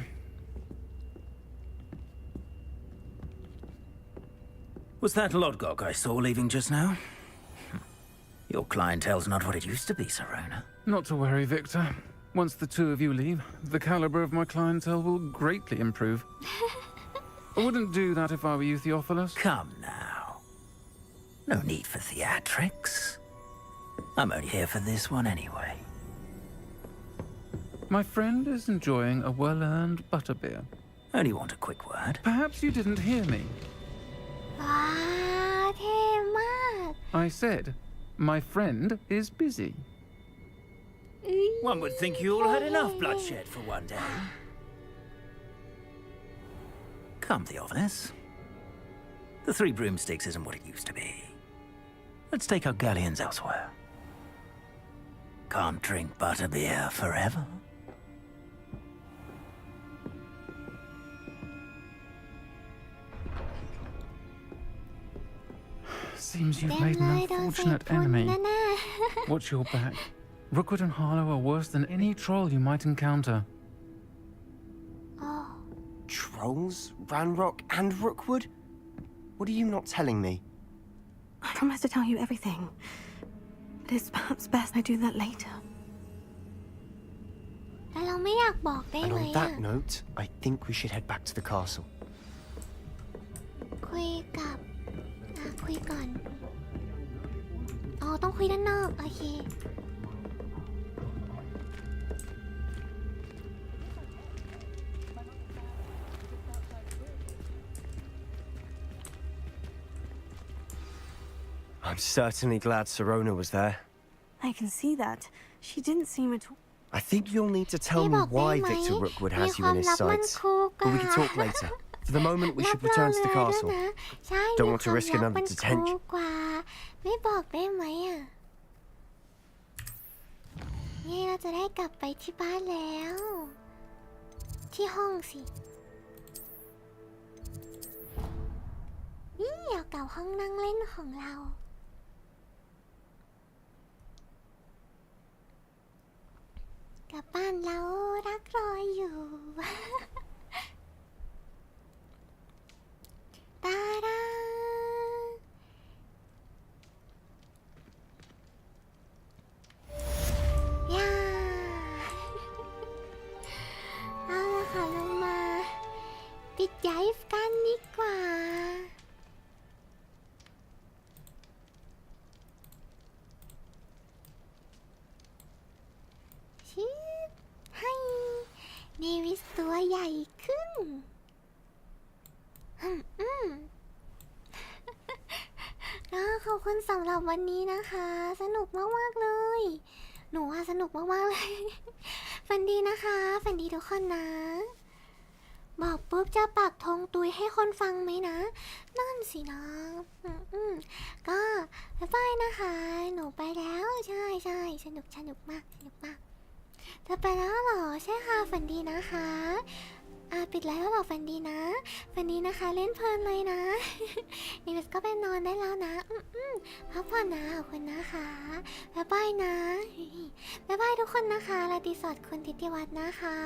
Was that Lodgok I saw leaving just now? Your clientele's not what it used to be, Sirona. Not to worry, Victor. Once the two of you leave, the caliber of my clientele will greatly improve. I wouldn't do that if I were you, Theophilus. Come now. No need for theatrics. I'm only here for this one anyway. My friend is enjoying a well-earned butterbeer. Only want a quick word. Perhaps you didn't hear me. ว้าเท่มาก I said, my friend is busy. One would think you all had enough bloodshed for one day. Come, Theophilus. The 3 broomsticks isn't what it used to be. Let's take our galleons elsewhere. Can't drink butterbeer forever. Seems you've เต็ม made เล an ยโดนใส่ unfortunate ฝุ่น enemy. แน่ Watch your back. Rookwood and Harlow are worse than any troll you might encounter. ๆอ๋อ Trolls, Ranrock, and Rookwood? What are you not telling me? I promised to tell you everything. But it's perhaps best I do that later. แต่เราไม่อยากบอกได้ And ไหม on อะ that note, I think we should head back to the castle. คุยกับคุยก่อน อ๋อ ต้องคุยด้านนอก โอเค I'm certainly glad Sirona was there. I can see that. She didn't seem at all. I think you'll need to tell me why Victor Rookwood has you in his sights. But we can talk later. For the moment, we should return to the castle. ใช่ Don't want to risk มีความลับ another มันคูล detention. กว่า ไม่บอกได้ไหมอ่ะนี่เราจะได้กลับไปที่บ้านแล้ว ที่ห้องสิ นี่อยากกลับห้องนั่งเล่นของเรา กลับบ้านเรารักรออยู่ ตาดาย่า เอาละค่ะลงมาปิดไลฟ์กันดีกว่า ชิบให้เนวิสตัวใหญ่ขึ้น ก็ ขอบคุณสำหรับวันนี้นะคะ สนุกมากๆเลย หนูว่าสนุกมากๆเลย ฝันดีนะคะฝันดีทุกคนนะ บอกปุ๊บจะปักธงตุยให้คนฟังไหมนะ นั่นสินะก็บ๊ายบายนะคะ หนูไปแล้วใช่สนุกมากจะไปแล้วเหรอใช่ค่ะฝันดีนะคะปิดแล้วเหรอฝันดีนะฝันดีนะคะเล่นเพลินเลยนะ นี่ก็ไปนอนได้แล้วนะพักผ่อนนะขอบคุณนะคะบ๊ายบายนะบ๊ายบายทุกคนนะคะราตรีสวัสดิ์คุณทิติวัฒน์นะคะ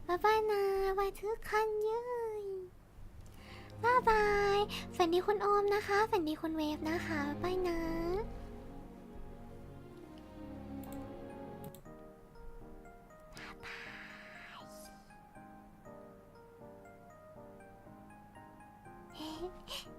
บ๊ายบายนะบายทุกคนเย้ยบ๊ายบายฝันดีคุณโอมนะคะฝันดีคุณเวฟนะคะบ๊ายบายนะบ๊ายบาย